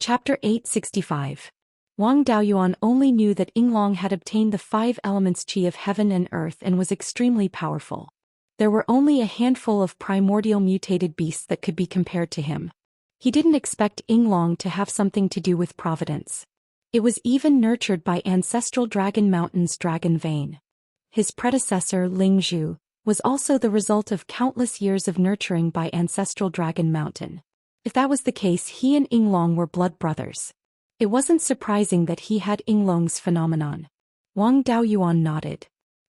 Chapter 865. Wang Daoyuan only knew that Yinglong had obtained the 5 elements qi of heaven and earth and was extremely powerful. There were only a handful of primordial mutated beasts that could be compared to him. He didn't expect Yinglong to have something to do with providence. It was even nurtured by ancestral Dragon Mountain's dragon vein. His predecessor, Ling Zhu, was also the result of countless years of nurturing by ancestral Dragon Mountain. If that was the case, he and Yinglong were blood brothers. It wasn't surprising that he had Yinglong's phenomenon. Wang Daoyuan nodded.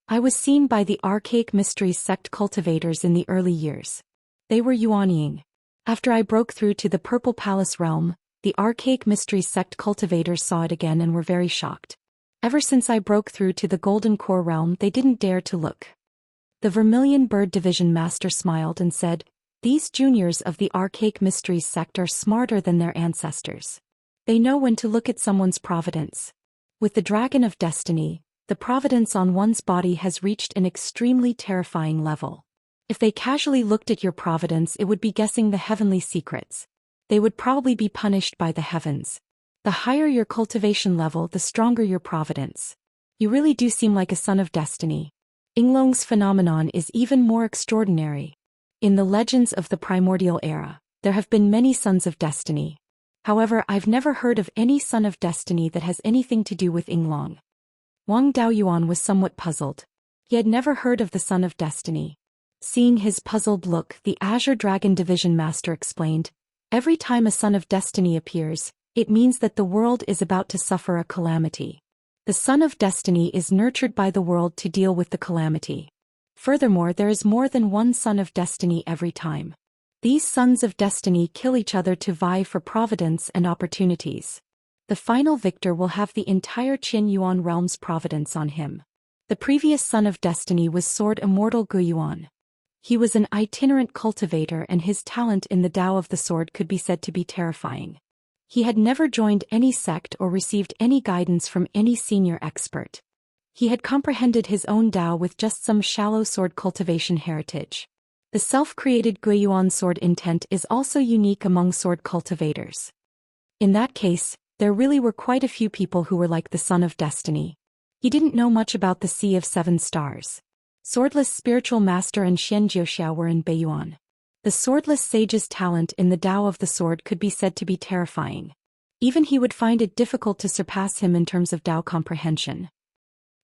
I was seen by the Archaic Mysteries sect cultivators in the early years. They were Yuanying. After I broke through to the Purple Palace realm, the Archaic Mysteries sect cultivators saw it again and were very shocked. Ever since I broke through to the Golden Core realm, they didn't dare to look. The Vermilion Bird Division Master smiled and said, "These juniors of the Archaic Mysteries sect are smarter than their ancestors. They know when to look at someone's providence. With the Dragon of Destiny, the providence on one's body has reached an extremely terrifying level. If they casually looked at your providence, it would be guessing the heavenly secrets. They would probably be punished by the heavens. The higher your cultivation level, the stronger your providence. You really do seem like a son of destiny." Yinglong's phenomenon is even more extraordinary. In the legends of the primordial era, there have been many sons of destiny. However, I've never heard of any son of destiny that has anything to do with Yinglong. Wang Daoyuan was somewhat puzzled. He had never heard of the son of destiny. Seeing his puzzled look, the Azure Dragon Division Master explained, "Every time a son of destiny appears, it means that the world is about to suffer a calamity. The son of destiny is nurtured by the world to deal with the calamity. Furthermore, there is more than one son of destiny every time. These sons of destiny kill each other to vie for providence and opportunities. The final victor will have the entire Qin Yuan realm's providence on him." The previous son of destiny was Sword Immortal Guiyuan. He was an itinerant cultivator and his talent in the Tao of the Sword could be said to be terrifying. He had never joined any sect or received any guidance from any senior expert. He had comprehended his own Tao with just some shallow sword cultivation heritage. The self-created Guiyuan sword intent is also unique among sword cultivators. In that case, there really were quite a few people who were like the son of destiny. He didn't know much about the Sea of 7 Stars. Swordless Spiritual Master and Xianxia were in Beiyuan. The swordless sage's talent in the Tao of the sword could be said to be terrifying. Even he would find it difficult to surpass him in terms of Tao comprehension.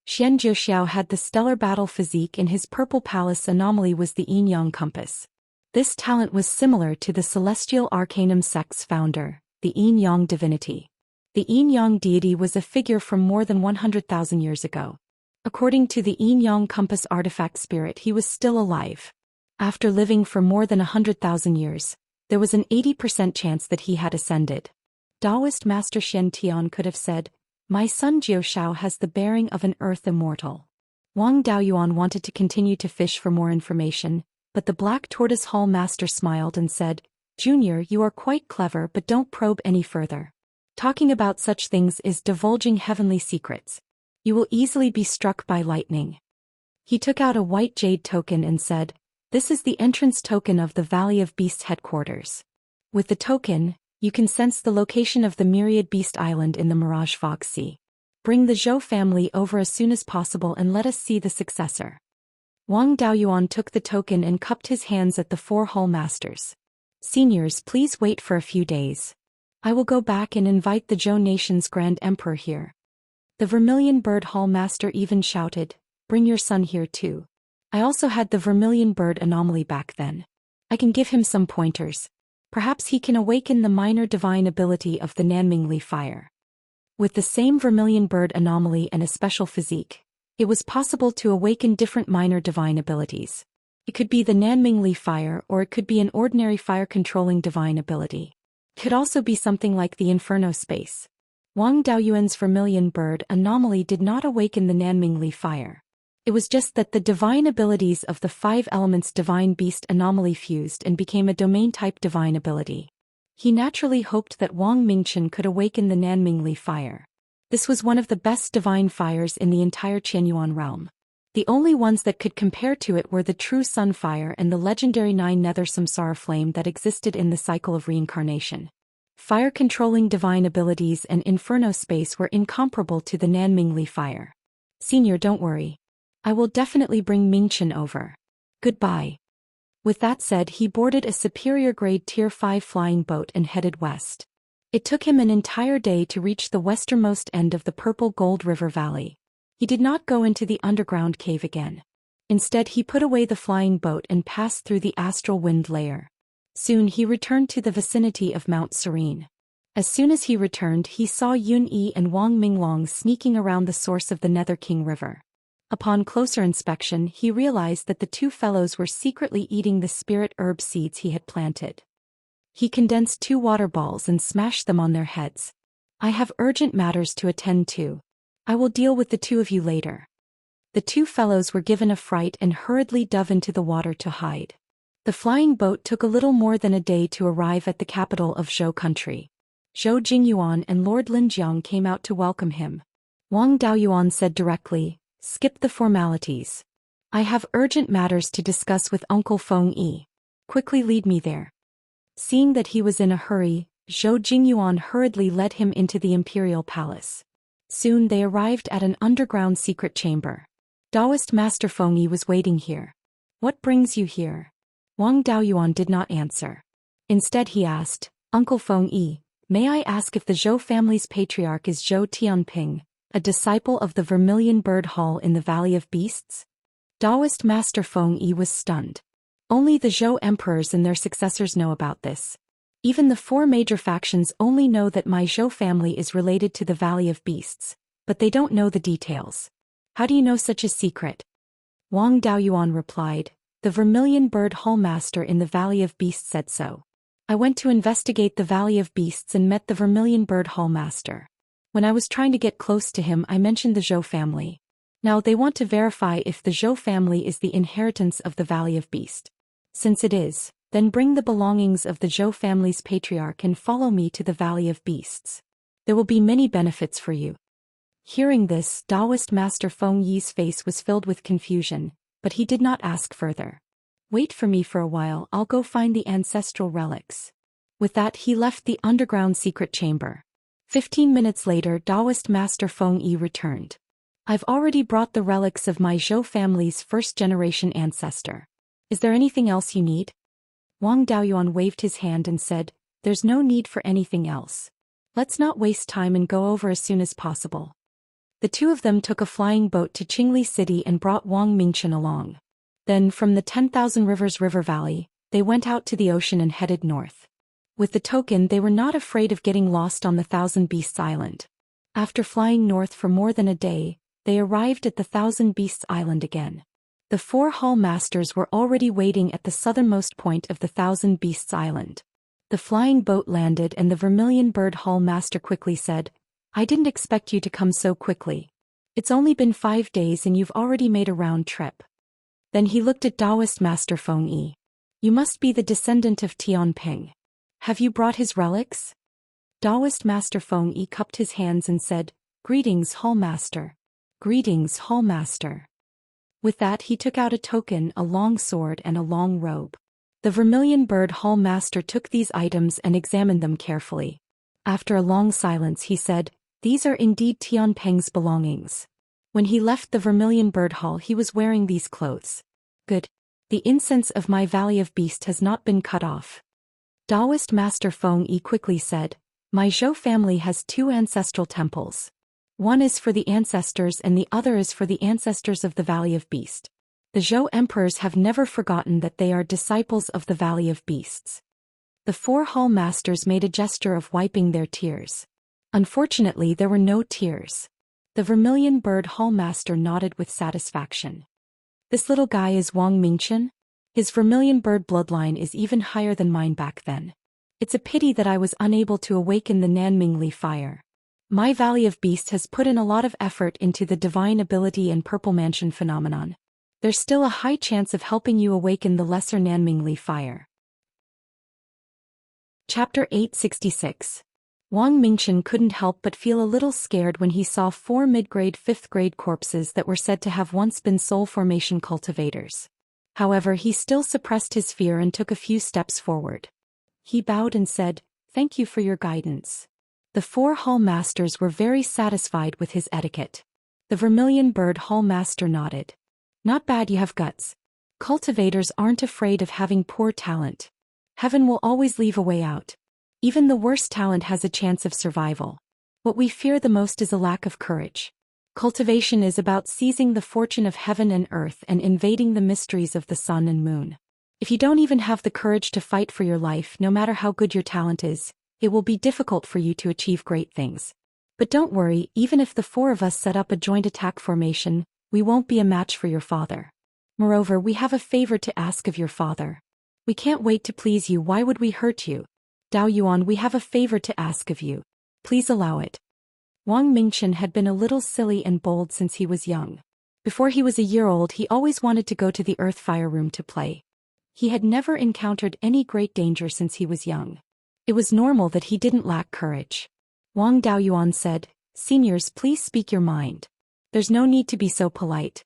Xianxia had the stellar battle physique and his Purple Palace anomaly was the Yin-Yang compass. This talent was similar to the Celestial Arcanum sect's founder, the Yin-Yang divinity. The Yin-Yang deity was a figure from more than 100,000 years ago. According to the Yin-Yang compass artifact spirit, he was still alive. After living for more than 100,000 years, there was an 80% chance that he had ascended. Taoist Master Shen Tian could have said, "My son Zhou Xian has the bearing of an earth immortal." Wang Daoyuan wanted to continue to fish for more information, but the Black Tortoise Hall Master smiled and said, "Junior, you are quite clever, but don't probe any further. Talking about such things is divulging heavenly secrets. You will easily be struck by lightning." He took out a white jade token and said, "This is the entrance token of the Valley of Beasts headquarters. With the token, you can sense the location of the Myriad Beast Island in the Mirage Fog Sea. Bring the Zhou family over as soon as possible and let us see the successor." Wang Daoyuan took the token and cupped his hands at the 4 Hall Masters. "Seniors, please wait for a few days. I will go back and invite the Zhou Nation's Grand Emperor here." The Vermilion Bird Hall Master even shouted, "Bring your son here too. I also had the Vermilion Bird anomaly back then. I can give him some pointers. Perhaps he can awaken the minor divine ability of the Nanmingli fire." With the same Vermilion Bird anomaly and a special physique, it was possible to awaken different minor divine abilities. It could be the Nanmingli fire or it could be an ordinary fire-controlling divine ability. It could also be something like the Inferno space. Wang Daoyuan's Vermilion Bird anomaly did not awaken the Nanmingli fire. It was just that the divine abilities of the 5 elements divine beast anomaly fused and became a domain-type divine ability. He naturally hoped that Wang Mingchen could awaken the Nanmingli fire. This was one of the best divine fires in the entire Qianyuan realm. The only ones that could compare to it were the true sun fire and the legendary 9 nether samsara flame that existed in the cycle of reincarnation. Fire-controlling divine abilities and inferno space were incomparable to the Nanmingli fire. Senior, don't worry. I will definitely bring Mingchen over. Goodbye. With that said, he boarded a superior-grade Tier 5 flying boat and headed west. It took him an entire day to reach the westernmost end of the Purple Gold River Valley. He did not go into the underground cave again. Instead, he put away the flying boat and passed through the astral wind layer. Soon he returned to the vicinity of Mount Serene. As soon as he returned, he saw Yun Yi and Wang Minglong sneaking around the source of the Nether King River. Upon closer inspection, he realized that the two fellows were secretly eating the spirit herb seeds he had planted. He condensed 2 water balls and smashed them on their heads. I have urgent matters to attend to. I will deal with the 2 of you later. The 2 fellows were given a fright and hurriedly dove into the water to hide. The flying boat took a little more than a day to arrive at the capital of Zhou country. Zhou Jingyuan and Lord Linjiang came out to welcome him. Wang Daoyuan said directly, "Skip the formalities. I have urgent matters to discuss with Uncle Feng Yi. Quickly lead me there." Seeing that he was in a hurry, Zhou Jingyuan hurriedly led him into the imperial palace. Soon they arrived at an underground secret chamber. Taoist Master Feng Yi was waiting here. "What brings you here?" Wang Daoyuan did not answer. Instead he asked, "Uncle Feng Yi, may I ask if the Zhou family's patriarch is Zhou Tianping, a disciple of the Vermilion Bird Hall in the Valley of Beasts?" Taoist Master Feng Yi was stunned. Only the Zhou emperors and their successors know about this. Even the 4 major factions only know that my Zhou family is related to the Valley of Beasts, but they don't know the details. How do you know such a secret? Wang Daoyuan replied, "The Vermilion Bird Hall Master in the Valley of Beasts said so. I went to investigate the Valley of Beasts and met the Vermilion Bird Hall Master. When I was trying to get close to him, I mentioned the Zhou family. Now they want to verify if the Zhou family is the inheritance of the Valley of Beast. Since it is, then bring the belongings of the Zhou family's patriarch and follow me to the Valley of Beasts. There will be many benefits for you." Hearing this, Taoist Master Feng Yi's face was filled with confusion, but he did not ask further. "Wait for me for a while, I'll go find the ancestral relics." With that, he left the underground secret chamber. 15 minutes later, Taoist Master Feng Yi returned. "I've already brought the relics of my Zhou family's first-generation ancestor. Is there anything else you need?" Wang Daoyuan waved his hand and said, "There's no need for anything else. Let's not waste time and go over as soon as possible." The 2 of them took a flying boat to Qingli City and brought Wang Mingchen along. Then, from the 10,000 Rivers River Valley, they went out to the ocean and headed north. With the token, they were not afraid of getting lost on the Thousand Beasts Island. After flying north for more than a day, they arrived at the Thousand Beasts Island again. The 4 Hall Masters were already waiting at the southernmost point of the Thousand Beasts Island. The flying boat landed and the Vermilion Bird Hall Master quickly said, "I didn't expect you to come so quickly. It's only been 5 days and you've already made a round trip." Then he looked at Taoist Master Feng Yi. "You must be the descendant of Tianping. Have you brought his relics?" Taoist Master Feng Yi cupped his hands and said, "Greetings, Hall Master. Greetings, Hall Master." With that, he took out a token, a long sword and a long robe. The Vermilion Bird Hall Master took these items and examined them carefully. After a long silence he said, "These are indeed Tianpeng's belongings. When he left the Vermilion Bird Hall he was wearing these clothes. Good. The incense of my Valley of Beast has not been cut off." Taoist Master Feng Yi quickly said, "My Zhou family has 2 ancestral temples. One is for the ancestors and the other is for the ancestors of the Valley of Beast. The Zhou emperors have never forgotten that they are disciples of the Valley of Beasts." The 4 Hall Masters made a gesture of wiping their tears. Unfortunately, there were no tears. The Vermilion Bird Hall Master nodded with satisfaction. "This little guy is Wang Mingchen? His Vermilion Bird bloodline is even higher than mine back then. It's a pity that I was unable to awaken the Nanmingli fire. My Valley of Beast has put in a lot of effort into the divine ability and Purple Mansion phenomenon. There's still a high chance of helping you awaken the lesser Nanmingli fire." Chapter 866. Wang Mingchen couldn't help but feel a little scared when he saw 4 mid-grade 5th-grade corpses that were said to have once been soul formation cultivators. However, he still suppressed his fear and took a few steps forward. He bowed and said, Thank you for your guidance. The 4 hall masters were very satisfied with his etiquette. The Vermilion Bird Hall Master nodded. Not bad, you have guts. Cultivators aren't afraid of having poor talent. Heaven will always leave a way out. Even the worst talent has a chance of survival. What we fear the most is a lack of courage. Cultivation is about seizing the fortune of heaven and earth and invading the mysteries of the sun and moon. If you don't even have the courage to fight for your life, no matter how good your talent is, it will be difficult for you to achieve great things. But don't worry, even if the 4 of us set up a joint attack formation, we won't be a match for your father. Moreover, we have a favor to ask of your father. We can't wait to please you. Why would we hurt you? Dao Yuan, we have a favor to ask of you. Please allow it. Wang Mingchen had been a little silly and bold since he was young. Before he was a year old, he always wanted to go to the Earth Fire Room to play. He had never encountered any great danger since he was young. It was normal that he didn't lack courage. Wang Daoyuan said, "Seniors, please speak your mind. There's no need to be so polite.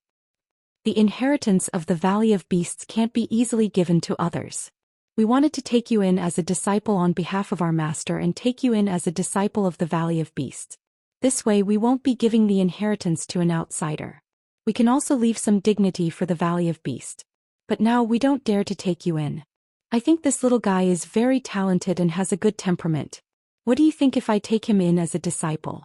The inheritance of the Valley of Beasts can't be easily given to others. We wanted to take you in as a disciple on behalf of our master and take you in as a disciple of the Valley of Beasts. This way we won't be giving the inheritance to an outsider. We can also leave some dignity for the Valley of Beasts. But now we don't dare to take you in. I think this little guy is very talented and has a good temperament. What do you think if I take him in as a disciple?"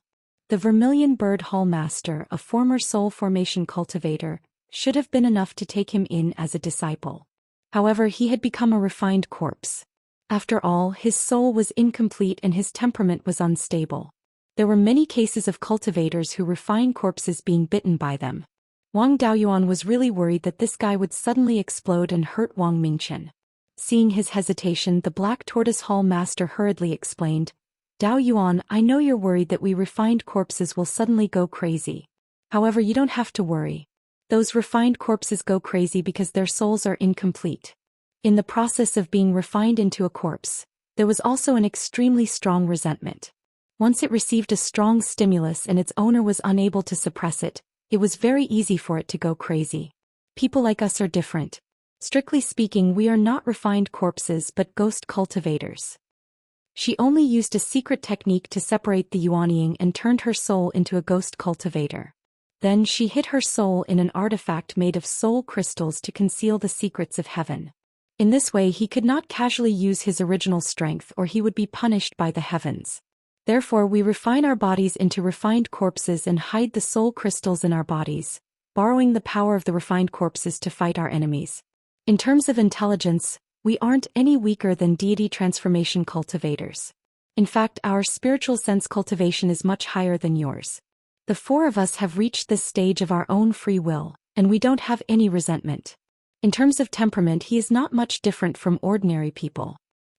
The Vermilion Bird Hall Master, a former soul formation cultivator, should have been enough to take him in as a disciple. However, he had become a refined corpse. After all, his soul was incomplete and his temperament was unstable. There were many cases of cultivators who refine corpses being bitten by them. Wang Daoyuan was really worried that this guy would suddenly explode and hurt Wang Mingchen. Seeing his hesitation, the Black Tortoise Hall Master hurriedly explained, "Daoyuan, I know you're worried that we refined corpses will suddenly go crazy. However, you don't have to worry. Those refined corpses go crazy because their souls are incomplete. In the process of being refined into a corpse, there was also an extremely strong resentment. Once it received a strong stimulus and its owner was unable to suppress it, it was very easy for it to go crazy. People like us are different. Strictly speaking, we are not refined corpses but ghost cultivators." She only used a secret technique to separate the Yuanying and turned her soul into a ghost cultivator. Then she hid her soul in an artifact made of soul crystals to conceal the secrets of heaven. In this way he could not casually use his original strength or he would be punished by the heavens. Therefore we refine our bodies into refined corpses and hide the soul crystals in our bodies, borrowing the power of the refined corpses to fight our enemies. In terms of intelligence, we aren't any weaker than deity transformation cultivators. In fact, our spiritual sense cultivation is much higher than yours. The 4 of us have reached this stage of our own free will, and we don't have any resentment. In terms of temperament, he is not much different from ordinary people.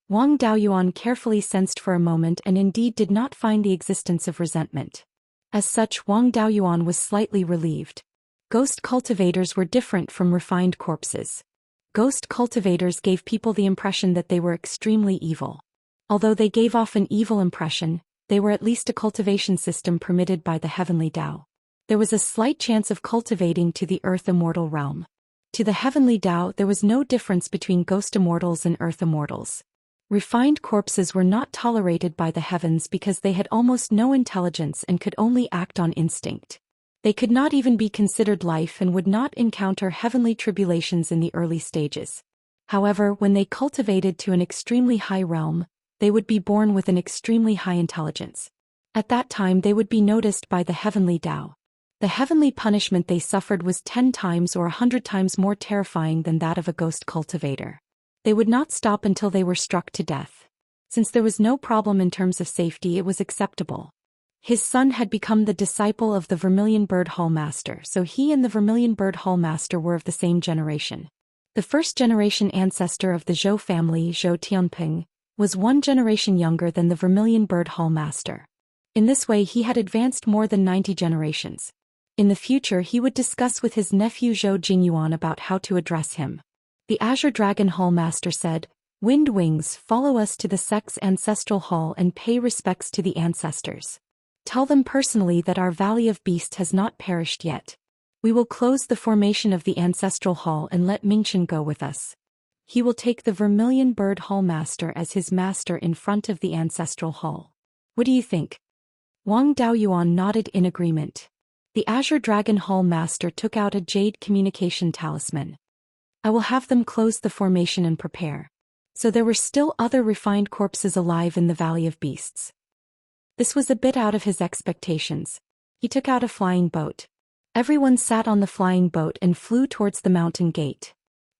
Wang Daoyuan carefully sensed for a moment and indeed did not find the existence of resentment. As such, Wang Daoyuan was slightly relieved. Ghost cultivators were different from refined corpses. Ghost cultivators gave people the impression that they were extremely evil. Although they gave off an evil impression, they were at least a cultivation system permitted by the heavenly Tao. There was a slight chance of cultivating to the Earth Immortal realm. To the heavenly Tao, there was no difference between ghost immortals and Earth immortals. Refined corpses were not tolerated by the heavens because they had almost no intelligence and could only act on instinct. They could not even be considered life and would not encounter heavenly tribulations in the early stages. However, when they cultivated to an extremely high realm, they would be born with an extremely high intelligence. At that time they would be noticed by the heavenly Tao. The heavenly punishment they suffered was 10 times or 100 times more terrifying than that of a ghost cultivator. They would not stop until they were struck to death. Since there was no problem in terms of safety, it was acceptable. His son had become the disciple of the Vermilion Bird Hall Master, so he and the Vermilion Bird Hall Master were of the same generation. The first generation ancestor of the Zhou family, Zhou Tianping, was 1 generation younger than the Vermilion Bird Hall Master. In this way he had advanced more than 90 generations. In the future he would discuss with his nephew Zhou Jingyuan about how to address him. The Azure Dragon Hall Master said, "Wind Wings, follow us to the sect's ancestral hall and pay respects to the ancestors. Tell them personally that our Valley of Beasts has not perished yet. We will close the formation of the ancestral hall and let Mingchen go with us. He will take the Vermilion Bird Hall Master as his master in front of the Ancestral Hall. What do you think? Wang Daoyuan nodded in agreement. The Azure Dragon Hall Master took out a jade communication talisman. I will have them close the formation and prepare. So there were still other refined corpses alive in the Valley of Beasts. This was a bit out of his expectations. He took out a flying boat. Everyone sat on the flying boat and flew towards the mountain gate.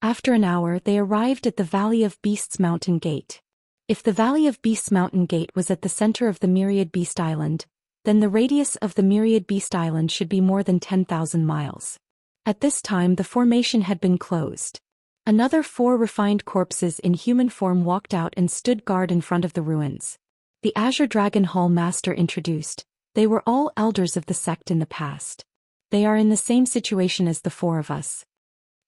After an hour they arrived at the Valley of Beasts Mountain Gate. If the Valley of Beasts Mountain Gate was at the center of the Myriad Beast Island, then the radius of the Myriad Beast Island should be more than 10,000 miles. At this time the formation had been closed. Another 4 refined corpses in human form walked out and stood guard in front of the ruins. The Azure Dragon Hall Master introduced. They were all elders of the sect in the past. They are in the same situation as the 4 of us.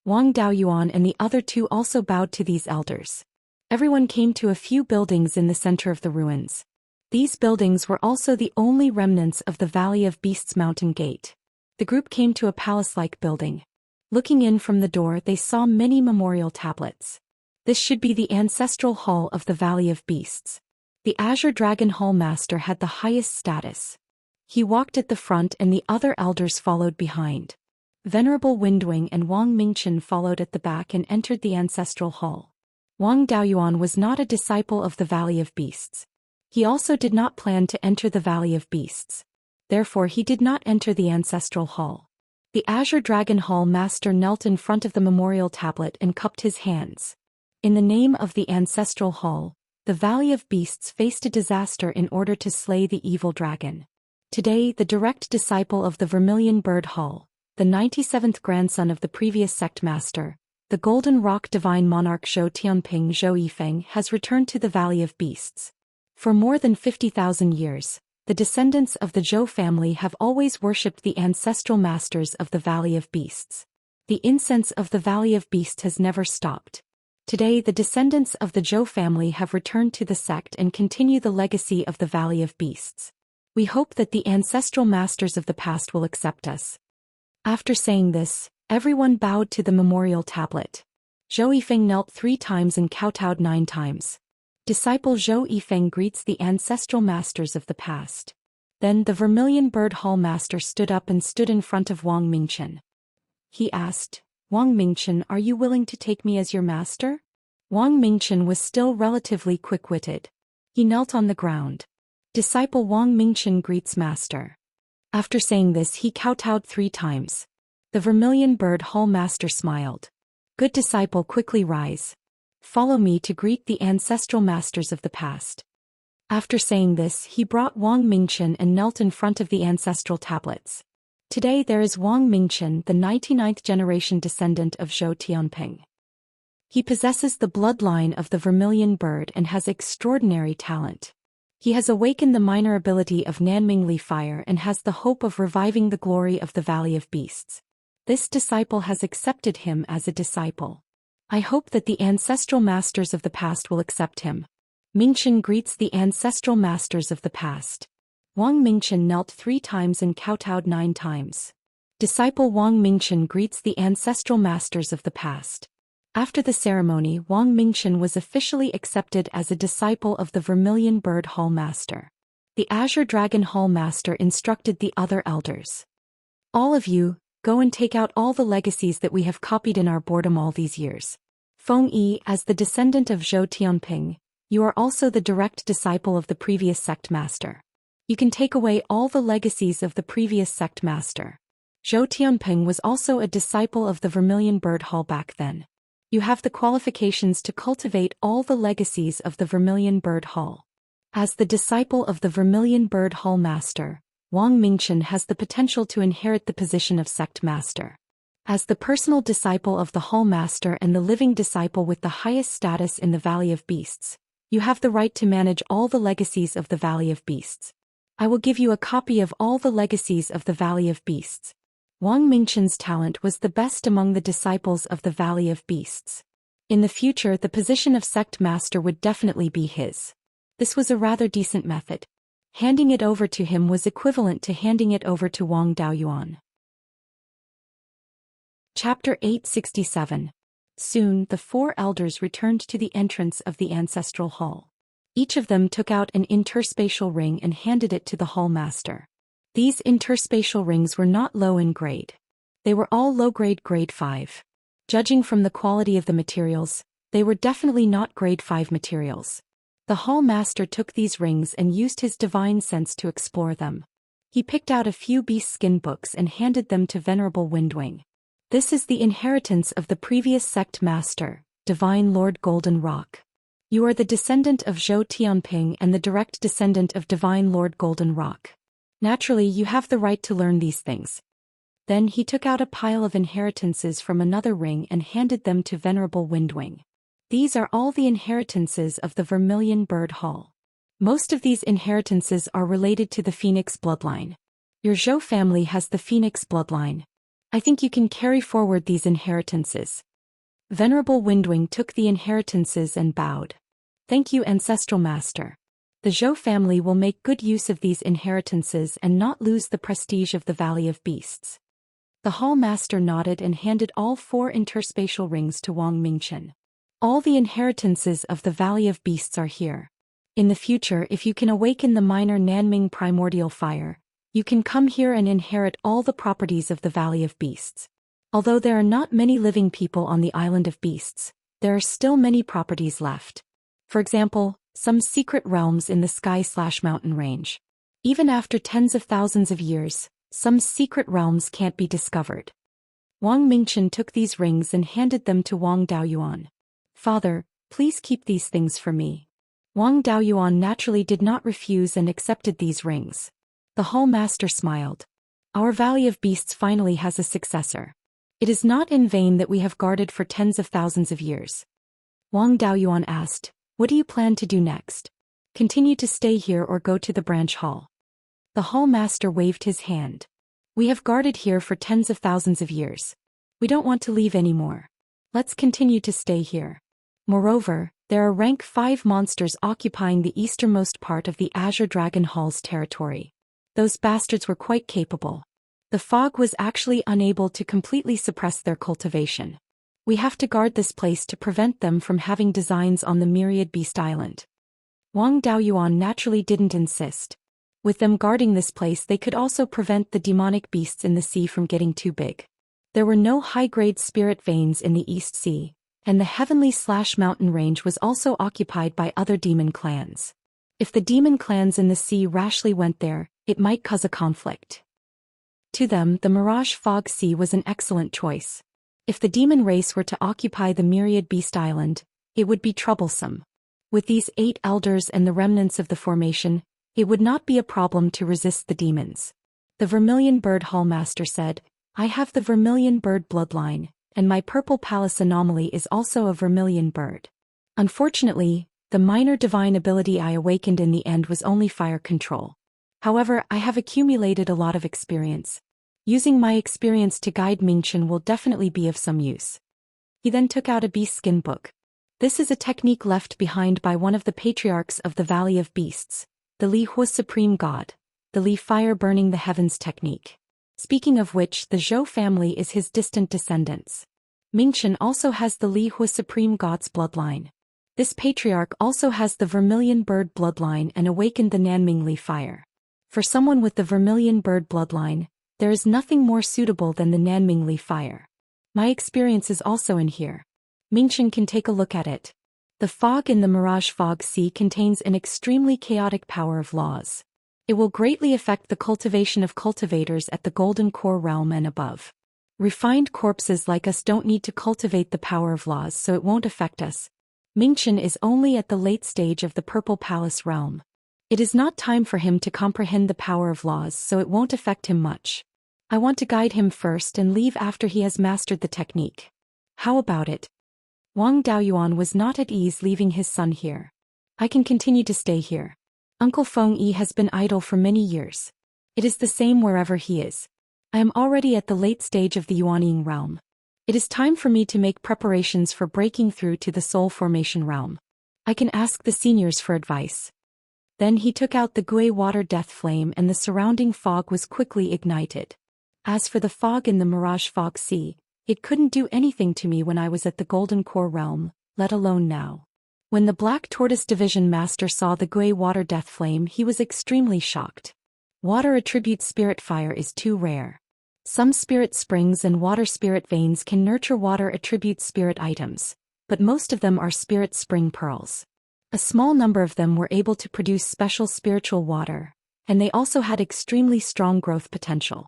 Wang Daoyuan and the other 2 also bowed to these elders. Everyone came to a few buildings in the center of the ruins. These buildings were also the only remnants of the Valley of Beasts Mountain Gate. The group came to a palace-like building. Looking in from the door they saw many memorial tablets. This should be the ancestral hall of the Valley of Beasts. The Azure Dragon Hall Master had the highest status. He walked at the front and the other elders followed behind. Venerable Windwing and Wang Mingchen followed at the back and entered the ancestral hall. Wang Daoyuan was not a disciple of the Valley of Beasts. He also did not plan to enter the Valley of Beasts. Therefore he did not enter the ancestral hall. The Azure Dragon Hall Master knelt in front of the memorial tablet and cupped his hands. In the name of the ancestral hall, the Valley of Beasts faced a disaster in order to slay the evil dragon. Today the direct disciple of the Vermilion Bird Hall, the 97th grandson of the previous sect master, the Golden Rock Divine Monarch Zhou Yifeng has returned to the Valley of Beasts. For more than 50,000 years, the descendants of the Zhou family have always worshipped the ancestral masters of the Valley of Beasts. The incense of the Valley of Beasts has never stopped. Today the descendants of the Zhou family have returned to the sect and continue the legacy of the Valley of Beasts. We hope that the ancestral masters of the past will accept us. After saying this, everyone bowed to the memorial tablet. Zhou Yifeng knelt 3 times and kowtowed 9 times. Disciple Zhou Yifeng greets the ancestral masters of the past. Then the Vermilion Bird Hall Master stood up and stood in front of Wang Mingchen. He asked, Wang Mingchen, are you willing to take me as your master? Wang Mingchen was still relatively quick-witted. He knelt on the ground. Disciple Wang Mingchen greets master. After saying this he kowtowed 3 times. The Vermilion Bird Hall Master smiled. Good disciple, quickly rise. Follow me to greet the ancestral masters of the past. After saying this he brought Wang Mingchen and knelt in front of the ancestral tablets. Today there is Wang Mingchen, the 99th generation descendant of Zhou Tianping. He possesses the bloodline of the Vermilion Bird and has extraordinary talent. He has awakened the minor ability of Nanming Li Fire and has the hope of reviving the glory of the Valley of Beasts. This disciple has accepted him as a disciple. I hope that the ancestral masters of the past will accept him. Mingchen greets the ancestral masters of the past. Wang Mingchen knelt 3 times and kowtowed 9 times. Disciple Wang Mingchen greets the ancestral masters of the past. After the ceremony, Wang Mingchen was officially accepted as a disciple of the Vermilion Bird Hall Master. The Azure Dragon Hall Master instructed the other elders. All of you, go and take out all the legacies that we have copied in our boredom all these years. Feng Yi, as the descendant of Zhou Tianping, you are also the direct disciple of the previous sect master. You can take away all the legacies of the previous sect master. Zhou Tianping was also a disciple of the Vermilion Bird Hall back then. You have the qualifications to cultivate all the legacies of the Vermilion Bird Hall. As the disciple of the Vermilion Bird Hall Master, Wang Mingchen has the potential to inherit the position of sect master. As the personal disciple of the Hall Master and the living disciple with the highest status in the Valley of Beasts, you have the right to manage all the legacies of the Valley of Beasts. I will give you a copy of all the legacies of the Valley of Beasts. Wang Mingchen's talent was the best among the disciples of the Valley of Beasts. In the future the position of sect master would definitely be his. This was a rather decent method. Handing it over to him was equivalent to handing it over to Wang Daoyuan. Chapter 867. Soon, the 4 elders returned to the entrance of the ancestral hall. Each of them took out an interspatial ring and handed it to the hall master. These interspatial rings were not low in grade. They were all low-grade grade 5. Judging from the quality of the materials, they were definitely not grade 5 materials. The hall master took these rings and used his divine sense to explore them. He picked out a few beast skin books and handed them to Venerable Windwing. This is the inheritance of the previous sect master, Divine Lord Golden Rock. You are the descendant of Zhou Tianping and the direct descendant of Divine Lord Golden Rock. Naturally, you have the right to learn these things. Then he took out a pile of inheritances from another ring and handed them to Venerable Windwing. These are all the inheritances of the Vermilion Bird Hall. Most of these inheritances are related to the Phoenix bloodline. Your Zhou family has the Phoenix bloodline. I think you can carry forward these inheritances. Venerable Windwing took the inheritances and bowed. Thank you, Ancestral Master. The Zhou family will make good use of these inheritances and not lose the prestige of the Valley of Beasts. The Hall Master nodded and handed all 4 interspatial rings to Wang Mingchen. All the inheritances of the Valley of Beasts are here. In the future, if you can awaken the minor Nanming primordial fire, you can come here and inherit all the properties of the Valley of Beasts. Although there are not many living people on the Island of Beasts, there are still many properties left. For example, some secret realms in the sky/mountain range. Even after tens of thousands of years, some secret realms can't be discovered. Wang Mingchen took these rings and handed them to Wang Daoyuan. Father, please keep these things for me. Wang Daoyuan naturally did not refuse and accepted these rings. The Hall Master smiled. Our Valley of Beasts finally has a successor. It is not in vain that we have guarded for tens of thousands of years. Wang Daoyuan asked, what do you plan to do next? Continue to stay here or go to the branch hall? The Hall Master waved his hand. We have guarded here for tens of thousands of years. We don't want to leave anymore. Let's continue to stay here. Moreover, there are rank 5 monsters occupying the easternmost part of the Azure Dragon Hall's territory. Those bastards were quite capable. The fog was actually unable to completely suppress their cultivation. We have to guard this place to prevent them from having designs on the Myriad Beast Island. Wang Daoyuan naturally didn't insist. With them guarding this place, they could also prevent the demonic beasts in the sea from getting too big. There were no high-grade spirit veins in the East Sea, and the Heavenly/Mountain Range was also occupied by other demon clans. If the demon clans in the sea rashly went there, it might cause a conflict. To them, the Mirage Fog Sea was an excellent choice. If the demon race were to occupy the Myriad Beast Island, it would be troublesome. With these 8 elders and the remnants of the formation, it would not be a problem to resist the demons. The Vermilion Bird Hall Master said, I have the Vermilion Bird bloodline, and my Purple Palace anomaly is also a Vermilion Bird. Unfortunately, the minor divine ability I awakened in the end was only fire control. However, I have accumulated a lot of experience. Using my experience to guide Mingchen will definitely be of some use. He then took out a beast skin book. This is a technique left behind by one of the patriarchs of the Valley of Beasts, the Li Hua Supreme God, the Li Fire Burning the Heavens technique. Speaking of which, the Zhou family is his distant descendants. Mingchen also has the Li Hua Supreme God's bloodline. This patriarch also has the Vermilion Bird bloodline and awakened the Nanming Li Fire. For someone with the Vermilion Bird bloodline, there is nothing more suitable than the Nanming Li Fire. My experience is also in here. Mingchen can take a look at it. The fog in the Mirage Fog Sea contains an extremely chaotic power of laws. It will greatly affect the cultivation of cultivators at the Golden Core realm and above. Refined corpses like us don't need to cultivate the power of laws, so it won't affect us. Mingchen is only at the late stage of the Purple Palace realm. It is not time for him to comprehend the power of laws, so it won't affect him much. I want to guide him first and leave after he has mastered the technique. How about it? Wang Daoyuan was not at ease leaving his son here. I can continue to stay here. Uncle Feng Yi has been idle for many years. It is the same wherever he is. I am already at the late stage of the Yuanying realm. It is time for me to make preparations for breaking through to the Soul Formation realm. I can ask the seniors for advice. Then he took out the Gui Water Death Flame and the surrounding fog was quickly ignited. As for the fog in the Mirage Fog Sea, It couldn't do anything to me when I was at the Golden Core realm, let alone now. When the Black Tortoise Division Master saw the Gui Water Death Flame, he was extremely shocked. Water attribute spirit fire is too rare. Some spirit springs and water spirit veins can nurture water attribute spirit items, but most of them are spirit spring pearls. A small number of them were able to produce special spiritual water, and they also had extremely strong growth potential.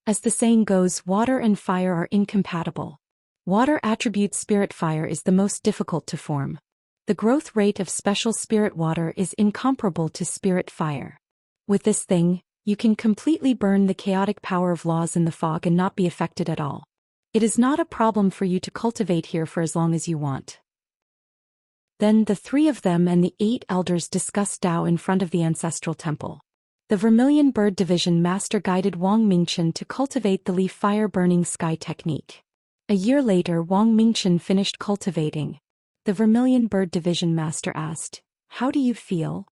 As the saying goes, water and fire are incompatible. Water attribute spirit fire is the most difficult to form. The growth rate of special spirit water is incomparable to spirit fire. With this thing, you can completely burn the chaotic power of laws in the fog and not be affected at all. It is not a problem for you to cultivate here for as long as you want. Then the three of them and the 8 elders discussed Tao in front of the ancestral temple. The Vermilion Bird Division Master guided Wang Mingchen to cultivate the leaf fire burning sky technique. A year later, Wang Mingchen finished cultivating. The Vermilion Bird Division Master asked, "How do you feel?"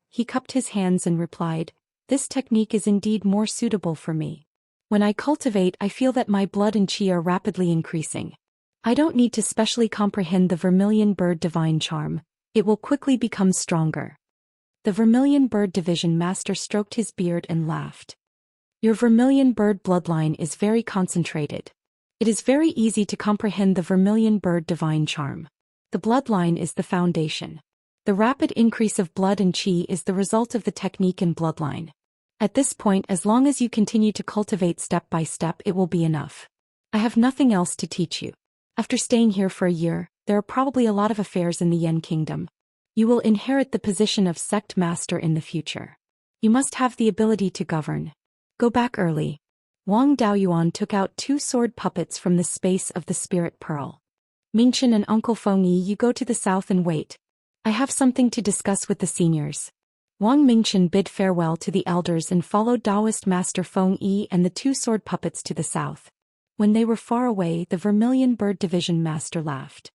He cupped his hands and replied, "This technique is indeed more suitable for me. When I cultivate, I feel that my blood and qi are rapidly increasing. I don't need to specially comprehend the Vermilion Bird Divine Charm, it will quickly become stronger." The Vermilion Bird Division Master stroked his beard and laughed. "Your Vermilion Bird bloodline is very concentrated. It is very easy to comprehend the Vermilion Bird Divine Charm. The bloodline is the foundation. The rapid increase of blood and qi is the result of the technique and bloodline. At this point, as long as you continue to cultivate step by step, it will be enough. I have nothing else to teach you. After staying here for a year, there are probably a lot of affairs in the Yen Kingdom. You will inherit the position of sect master in the future. You must have the ability to govern. Go back early." Wang Daoyuan took out 2 sword puppets from the space of the spirit pearl. "Mingchen and Uncle Fengyi, you go to the south and wait. I have something to discuss with the seniors." Wang Mingchen bid farewell to the elders and followed Taoist Master Fengyi and the 2 sword puppets to the south. When they were far away, the Vermilion Bird Division Master laughed.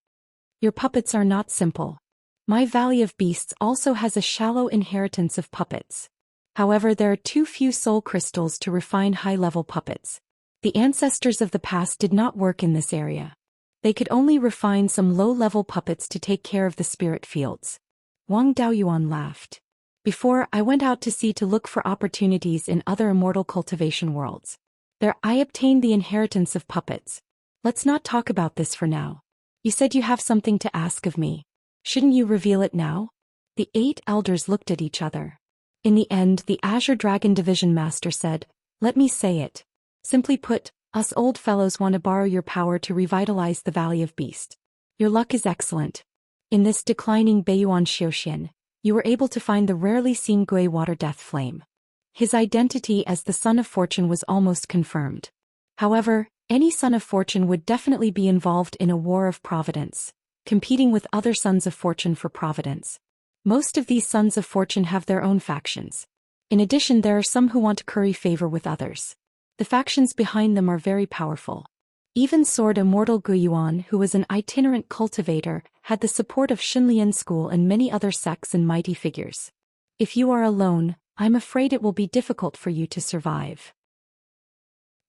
"Your puppets are not simple. My Valley of Beasts also has a shallow inheritance of puppets. However, there are too few soul crystals to refine high-level puppets. The ancestors of the past did not work in this area. They could only refine some low-level puppets to take care of the spirit fields." Wang Daoyuan laughed. "Before, I went out to sea to look for opportunities in other immortal cultivation worlds. There I obtained the inheritance of puppets. Let's not talk about this for now. You said you have something to ask of me. Shouldn't you reveal it now?" The 8 elders looked at each other. In the end, the Azure Dragon Division Master said, "Let me say it. Simply put, us old fellows want to borrow your power to revitalize the Valley of Beasts. Your luck is excellent. In this declining Beiyuan Zhou Xian, you were able to find the rarely seen Gui Water Death Flame. His identity as the Son of Fortune was almost confirmed. However, any Son of Fortune would definitely be involved in a war of providence, competing with other Sons of Fortune for providence. Most of these Sons of Fortune have their own factions. In addition, there are some who want to curry favor with others. The factions behind them are very powerful. Even Sword Immortal Guiyuan, who was an itinerant cultivator, had the support of Xinlian School and many other sects and mighty figures. If you are alone, I'm afraid it will be difficult for you to survive.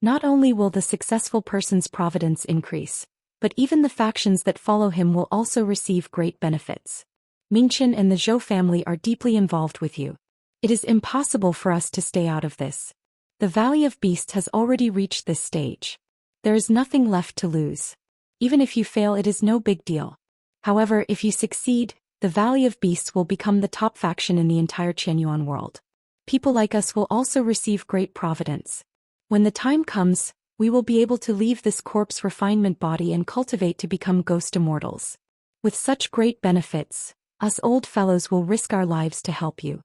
Not only will the successful person's providence increase, but even the factions that follow him will also receive great benefits. Mingchen and the Zhou family are deeply involved with you. It is impossible for us to stay out of this. The Valley of Beasts has already reached this stage. There is nothing left to lose. Even if you fail, it is no big deal. However, if you succeed, the Valley of Beasts will become the top faction in the entire Qianyuan world. People like us will also receive great providence. When the time comes, we will be able to leave this corpse refinement body and cultivate to become ghost immortals. With such great benefits, us old fellows will risk our lives to help you."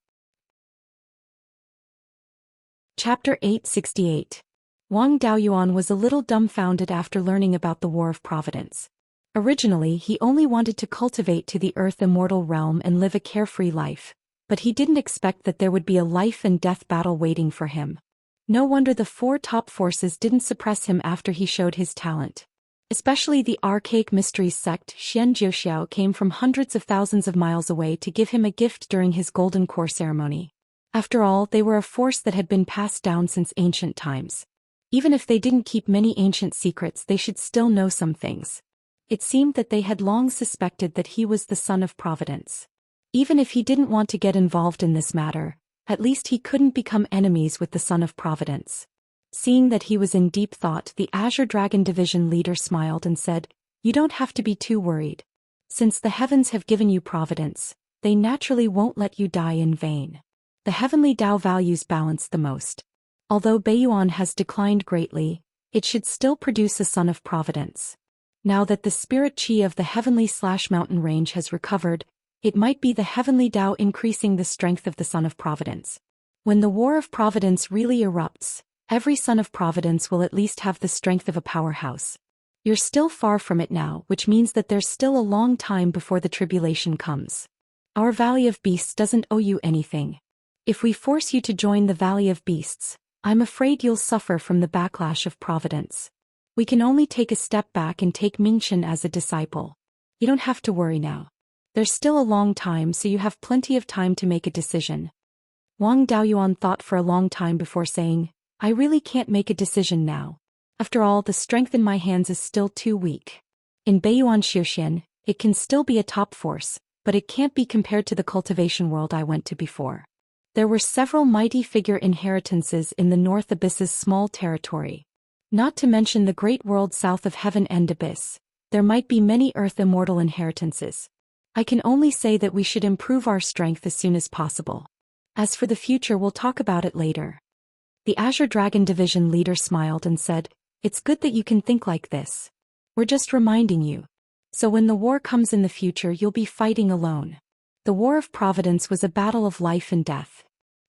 Chapter 868. Wang Daoyuan was a little dumbfounded after learning about the War of Providence. Originally, he only wanted to cultivate to the Earth Immortal realm and live a carefree life, but he didn't expect that there would be a life and death battle waiting for him. No wonder the 4 top forces didn't suppress him after he showed his talent. Especially the archaic mysteries sect Xianxia came from hundreds of thousands of miles away to give him a gift during his Golden Core ceremony. After all, they were a force that had been passed down since ancient times. Even if they didn't keep many ancient secrets, they should still know some things. It seemed that they had long suspected that he was the son of Providence. Even if he didn't want to get involved in this matter, at least he couldn't become enemies with the son of Providence. Seeing that he was in deep thought, the Azure Dragon Division leader smiled and said, "You don't have to be too worried. Since the heavens have given you providence, they naturally won't let you die in vain. The heavenly Tao values balance the most. Although Beiyuan has declined greatly, it should still produce a son of Providence. Now that the spirit chi of the heavenly/mountain range has recovered, it might be the heavenly Tao increasing the strength of the son of Providence. When the war of Providence really erupts, every son of Providence will at least have the strength of a powerhouse. You're still far from it now, which means that there's still a long time before the tribulation comes. Our Valley of Beasts doesn't owe you anything. If we force you to join the Valley of Beasts, I'm afraid you'll suffer from the backlash of Providence. We can only take a step back and take Mingchen as a disciple. You don't have to worry now. There's still a long time, so you have plenty of time to make a decision." Wang Daoyuan thought for a long time before saying, "I really can't make a decision now. After all, the strength in my hands is still too weak. In Beiyuan Zhou Xian, it can still be a top force, but it can't be compared to the cultivation world I went to before. There were several mighty figure inheritances in the North Abyss's small territory. Not to mention the great world south of Heaven End Abyss, there might be many Earth Immortal inheritances. I can only say that we should improve our strength as soon as possible. As for the future, we'll talk about it later." The Azure Dragon Division leader smiled and said, "It's good that you can think like this. We're just reminding you. So when the war comes in the future, you'll be fighting alone. The War of Providence was a battle of life and death.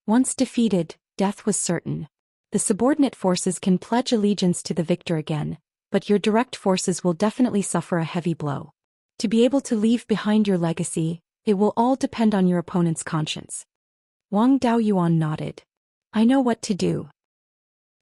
Once defeated, death was certain. The subordinate forces can pledge allegiance to the victor again, but your direct forces will definitely suffer a heavy blow. To be able to leave behind your legacy, it will all depend on your opponent's conscience." Wang Daoyuan nodded. "I know what to do.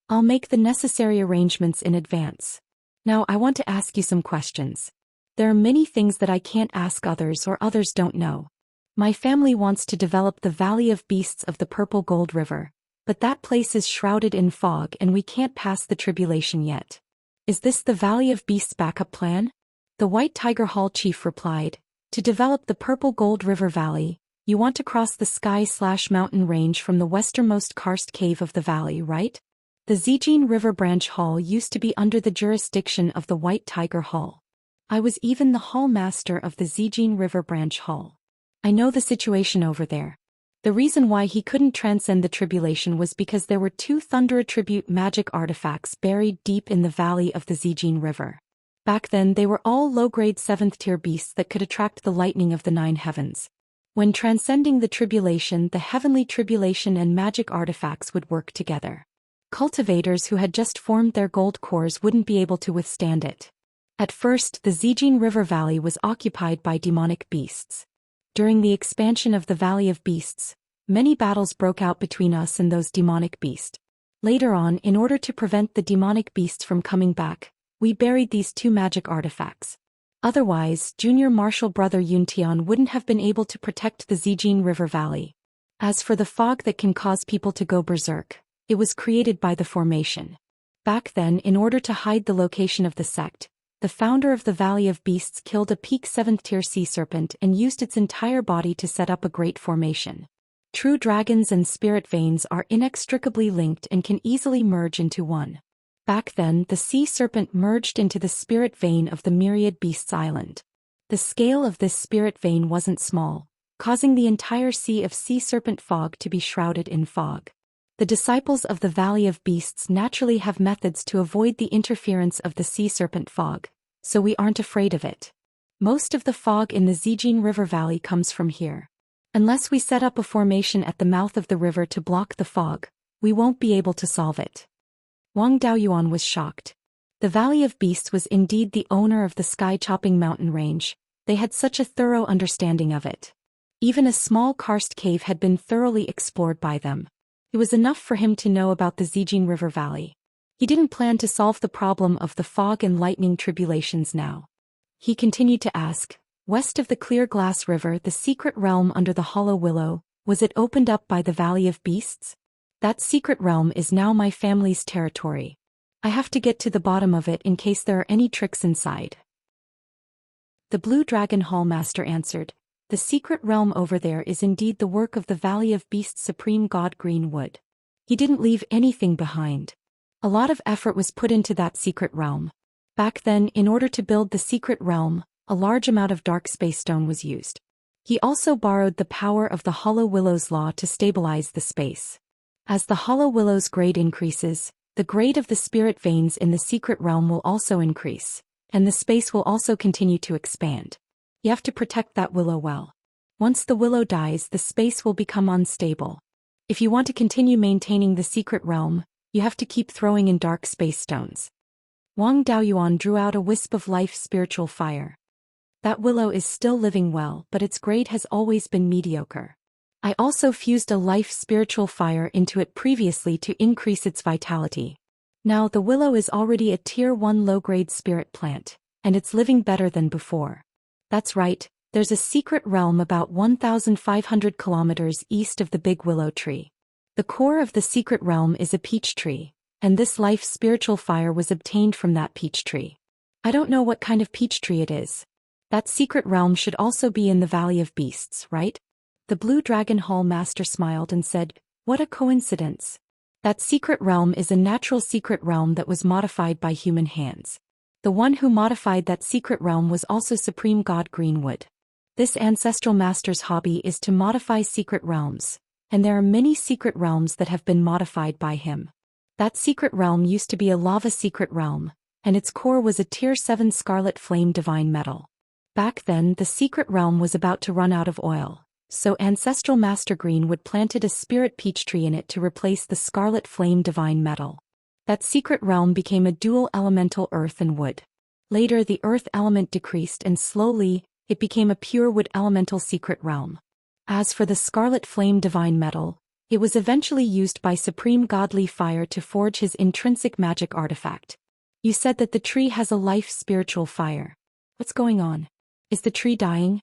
I'll make the necessary arrangements in advance. Now I want to ask you some questions. There are many things that I can't ask others or others don't know. My family wants to develop the Valley of Beasts of the Purple Gold River, but that place is shrouded in fog and we can't pass the tribulation yet. Is this the Valley of Beasts backup plan?" The White Tiger Hall chief replied, "To develop the Purple Gold River Valley, you want to cross the sky/mountain range from the westernmost karst cave of the valley, right? The Zijin River Branch Hall used to be under the jurisdiction of the White Tiger Hall. I was even the hall master of the Zijin River Branch Hall. I know the situation over there. The reason why he couldn't transcend the tribulation was because there were 2 thunder attribute magic artifacts buried deep in the valley of the Zijin River. Back then they were all low-grade 7th-tier beasts that could attract the lightning of the 9 heavens. When transcending the tribulation, the heavenly tribulation and magic artifacts would work together. Cultivators who had just formed their gold cores wouldn't be able to withstand it. At first, the Zijin River Valley was occupied by demonic beasts. During the expansion of the Valley of Beasts, many battles broke out between us and those demonic beasts. Later on, in order to prevent the demonic beasts from coming back, we buried these 2 magic artifacts. Otherwise, Junior Marshal Brother Yuntian wouldn't have been able to protect the Zijin River Valley. As for the fog that can cause people to go berserk, it was created by the formation. Back then, in order to hide the location of the sect, the founder of the Valley of Beasts killed a peak 7th-tier sea serpent and used its entire body to set up a great formation. True dragons and spirit veins are inextricably linked and can easily merge into one. Back then, the sea serpent merged into the spirit vein of the Myriad Beasts Island. The scale of this spirit vein wasn't small, causing the entire sea of sea serpent fog to be shrouded in fog. The disciples of the Valley of Beasts naturally have methods to avoid the interference of the sea serpent fog, so we aren't afraid of it. Most of the fog in the Zijin River Valley comes from here. Unless we set up a formation at the mouth of the river to block the fog, we won't be able to solve it." Wang Daoyuan was shocked. The Valley of Beasts was indeed the owner of the sky-chopping mountain range. They had such a thorough understanding of it. Even a small karst cave had been thoroughly explored by them. It was enough for him to know about the Zijin River Valley. He didn't plan to solve the problem of the fog and lightning tribulations now. He continued to ask, "West of the clear glass river, the secret realm under the hollow willow, was it opened up by the Valley of Beasts? That secret realm is now my family's territory. I have to get to the bottom of it in case there are any tricks inside. The Blue Dragon Hall Master answered, "The secret realm over there is indeed the work of the Valley of Beasts' supreme god Greenwood. He didn't leave anything behind. A lot of effort was put into that secret realm. Back then, in order to build the secret realm, a large amount of dark space stone was used. He also borrowed the power of the Hollow Willow's law to stabilize the space. As the Hollow Willow's grade increases, the grade of the spirit veins in the secret realm will also increase, and the space will also continue to expand. You have to protect that willow well. Once the willow dies, the space will become unstable. If you want to continue maintaining the secret realm, you have to keep throwing in dark space stones." Wang Daoyuan drew out a wisp of life spiritual fire. "That willow is still living well, but its grade has always been mediocre. I also fused a life spiritual fire into it previously to increase its vitality. Now the willow is already a tier 1 low-grade spirit plant, and it's living better than before. That's right, there's a secret realm about 1,500 kilometers east of the big willow tree. The core of the secret realm is a peach tree, and this life spiritual fire was obtained from that peach tree. I don't know what kind of peach tree it is. That secret realm should also be in the Valley of Beasts, right?" The Blue Dragon Hall Master smiled and said, "What a coincidence. That secret realm is a natural secret realm that was modified by human hands. The one who modified that secret realm was also Supreme God Greenwood. This ancestral master's hobby is to modify secret realms, and there are many secret realms that have been modified by him. That secret realm used to be a lava secret realm, and its core was a tier 7 scarlet flame divine metal. Back then, the secret realm was about to run out of oil, so Ancestral Master Greenwood planted a spirit peach tree in it to replace the scarlet flame divine metal. That secret realm became a dual elemental earth and wood. Later the earth element decreased and slowly, it became a pure wood elemental secret realm. As for the scarlet flame divine metal, it was eventually used by Supreme Godly Fire to forge his intrinsic magic artifact. You said that the tree has a life spiritual fire. What's going on? Is the tree dying?"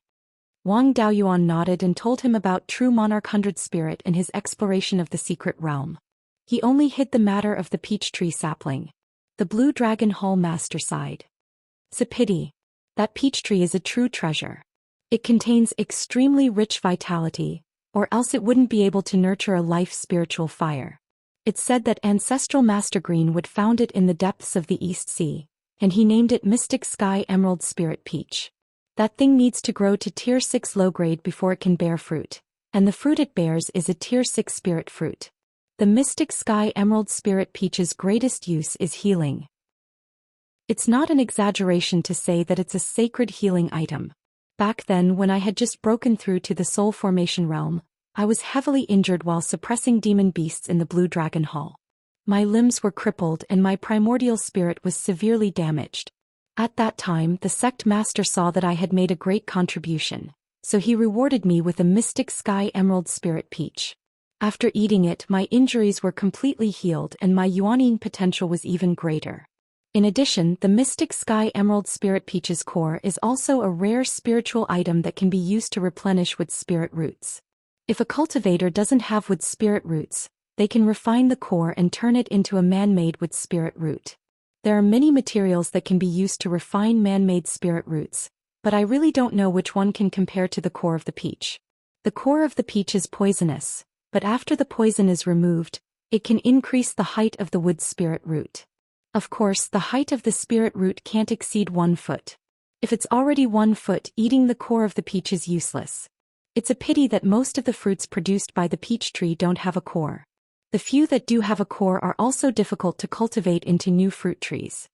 Wang Daoyuan nodded and told him about True Monarch 100 Spirit and his exploration of the secret realm. He only hid the matter of the peach tree sapling. The Blue Dragon Hall Master sighed. "It's a pity. That peach tree is a true treasure. It contains extremely rich vitality, or else it wouldn't be able to nurture a life spiritual fire. It's said that Ancestral Master Greenwood found it in the depths of the East Sea, and he named it Mystic Sky Emerald Spirit Peach. That thing needs to grow to tier 6 low grade before it can bear fruit, and the fruit it bears is a tier 6 spirit fruit. The Mystic Sky Emerald Spirit Peach's greatest use is healing. It's not an exaggeration to say that it's a sacred healing item. Back then, when I had just broken through to the Soul Formation realm, I was heavily injured while suppressing demon beasts in the Blue Dragon Hall. My limbs were crippled and my primordial spirit was severely damaged. At that time, the sect master saw that I had made a great contribution, so he rewarded me with a Mystic Sky Emerald Spirit Peach. After eating it, my injuries were completely healed and my yuaning potential was even greater. In addition, the Mystic Sky Emerald Spirit Peach's core is also a rare spiritual item that can be used to replenish wood spirit roots. If a cultivator doesn't have wood spirit roots, they can refine the core and turn it into a man-made wood spirit root. There are many materials that can be used to refine man-made spirit roots, but I really don't know which one can compare to the core of the peach. The core of the peach is poisonous, but after the poison is removed, it can increase the height of the wood spirit root. Of course, the height of the spirit root can't exceed 1 foot. If it's already 1 foot, eating the core of the peach is useless. It's a pity that most of the fruits produced by the peach tree don't have a core. The few that do have a core are also difficult to cultivate into new fruit trees.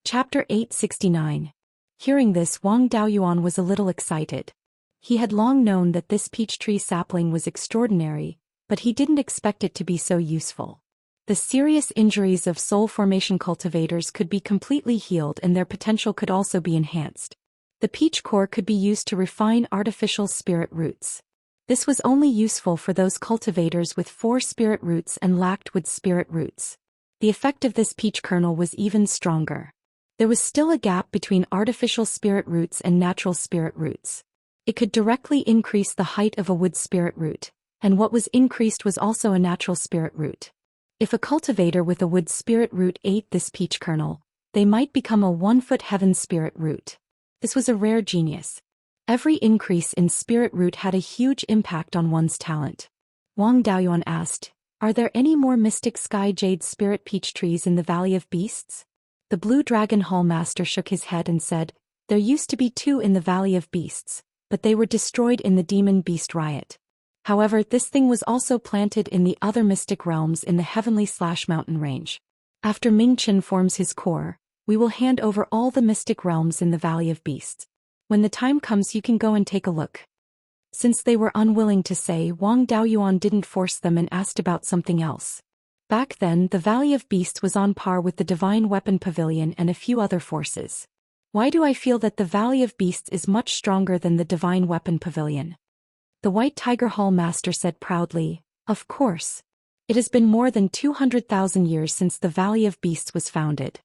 Chapter 869. Hearing this, Wang Daoyuan was a little excited. He had long known that this peach tree sapling was extraordinary, but he didn't expect it to be so useful. The serious injuries of soul formation cultivators could be completely healed and their potential could also be enhanced. The peach core could be used to refine artificial spirit roots. This was only useful for those cultivators with 4 spirit roots and lacked wood spirit roots. The effect of this peach kernel was even stronger. There was still a gap between artificial spirit roots and natural spirit roots. It could directly increase the height of a wood spirit root, and what was increased was also a natural spirit root. If a cultivator with a wood spirit root ate this peach kernel, they might become a 1-foot heaven spirit root. This was a rare genius. Every increase in spirit root had a huge impact on one's talent. Wang Daoyuan asked, "Are there any more mystic sky jade spirit peach trees in the Valley of Beasts?" The Blue Dragon Hall Master shook his head and said, "There used to be 2 in the Valley of Beasts, but they were destroyed in the Demon Beast Riot. However, this thing was also planted in the other mystic realms in the Heavenly/Mountain Range. After Ming Chen forms his core, we will hand over all the mystic realms in the Valley of Beasts. When the time comes you can go and take a look." Since they were unwilling to say, Wang Daoyuan didn't force them and asked about something else. Back then, the Valley of Beasts was on par with the Divine Weapon Pavilion and a few other forces. Why do I feel that the Valley of Beasts is much stronger than the Divine Weapon Pavilion? The White Tiger Hall Master said proudly, "Of course. It has been more than 200,000 years since the Valley of Beasts was founded.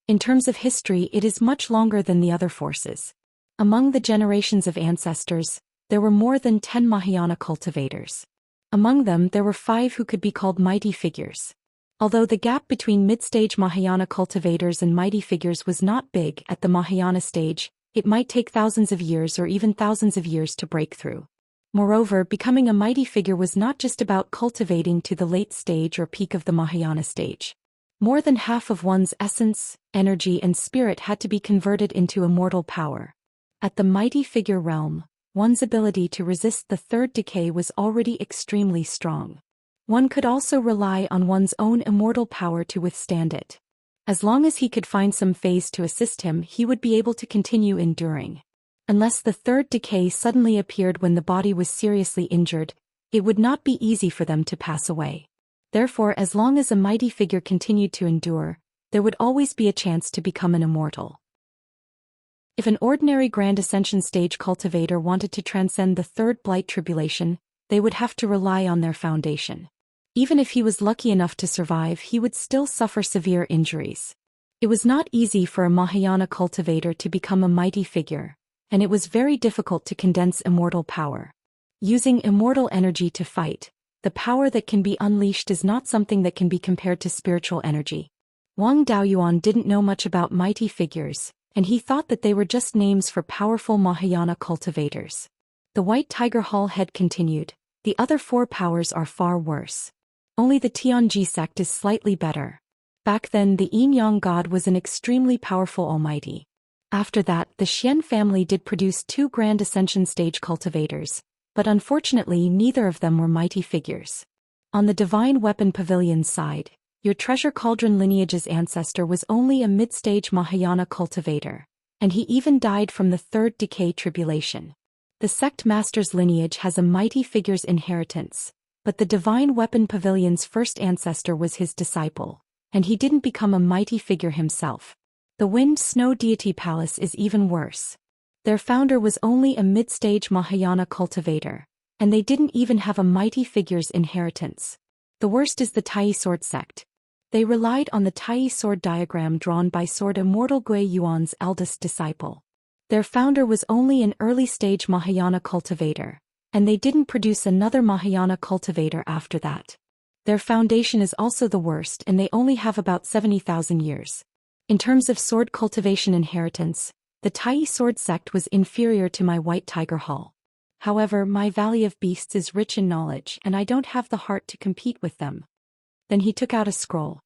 In terms of history, it is much longer than the other forces. Among the generations of ancestors, there were more than 10 Mahayana cultivators. Among them there were 5 who could be called mighty figures. Although the gap between mid-stage Mahayana cultivators and mighty figures was not big at the Mahayana stage, it might take thousands of years or even thousands of years to break through. Moreover, becoming a mighty figure was not just about cultivating to the late stage or peak of the Mahayana stage. More than half of one's essence, energy and spirit had to be converted into immortal power. At the mighty figure realm, one's ability to resist the third decay was already extremely strong. One could also rely on one's own immortal power to withstand it. As long as he could find some phase to assist him, he would be able to continue enduring. Unless the third decay suddenly appeared when the body was seriously injured, it would not be easy for them to pass away. Therefore, as long as a mighty figure continued to endure, there would always be a chance to become an immortal. If an ordinary Grand Ascension stage cultivator wanted to transcend the third blight tribulation, they would have to rely on their foundation. Even if he was lucky enough to survive, he would still suffer severe injuries. It was not easy for a Mahayana cultivator to become a mighty figure, and it was very difficult to condense immortal power. Using immortal energy to fight, the power that can be unleashed is not something that can be compared to spiritual energy. Wang Daoyuan didn't know much about mighty figures, and he thought that they were just names for powerful Mahayana cultivators. The White Tiger Hall head continued, "The other 4 powers are far worse. Only the Tianji sect is slightly better. Back then the Yin-Yang god was an extremely powerful almighty. After that, the Xian family did produce 2 Grand Ascension stage cultivators, but unfortunately neither of them were mighty figures. On the Divine Weapon Pavilion's side, your Treasure Cauldron lineage's ancestor was only a mid-stage Mahayana cultivator, and he even died from the third decay tribulation. The sect master's lineage has a mighty figure's inheritance, but the Divine Weapon Pavilion's first ancestor was his disciple, and he didn't become a mighty figure himself. The Wind Snow Deity Palace is even worse. Their founder was only a mid-stage Mahayana cultivator, and they didn't even have a mighty figure's inheritance. The worst is the Tai Sword sect. They relied on the Tai Sword diagram drawn by Sword Immortal Gui Yuan's eldest disciple. Their founder was only an early-stage Mahayana cultivator, and they didn't produce another Mahayana cultivator after that. Their foundation is also the worst, and they only have about 70,000 years. In terms of sword cultivation inheritance, the Tai Sword sect was inferior to my White Tiger Hall. However, my Valley of Beasts is rich in knowledge and I don't have the heart to compete with them." Then he took out a scroll.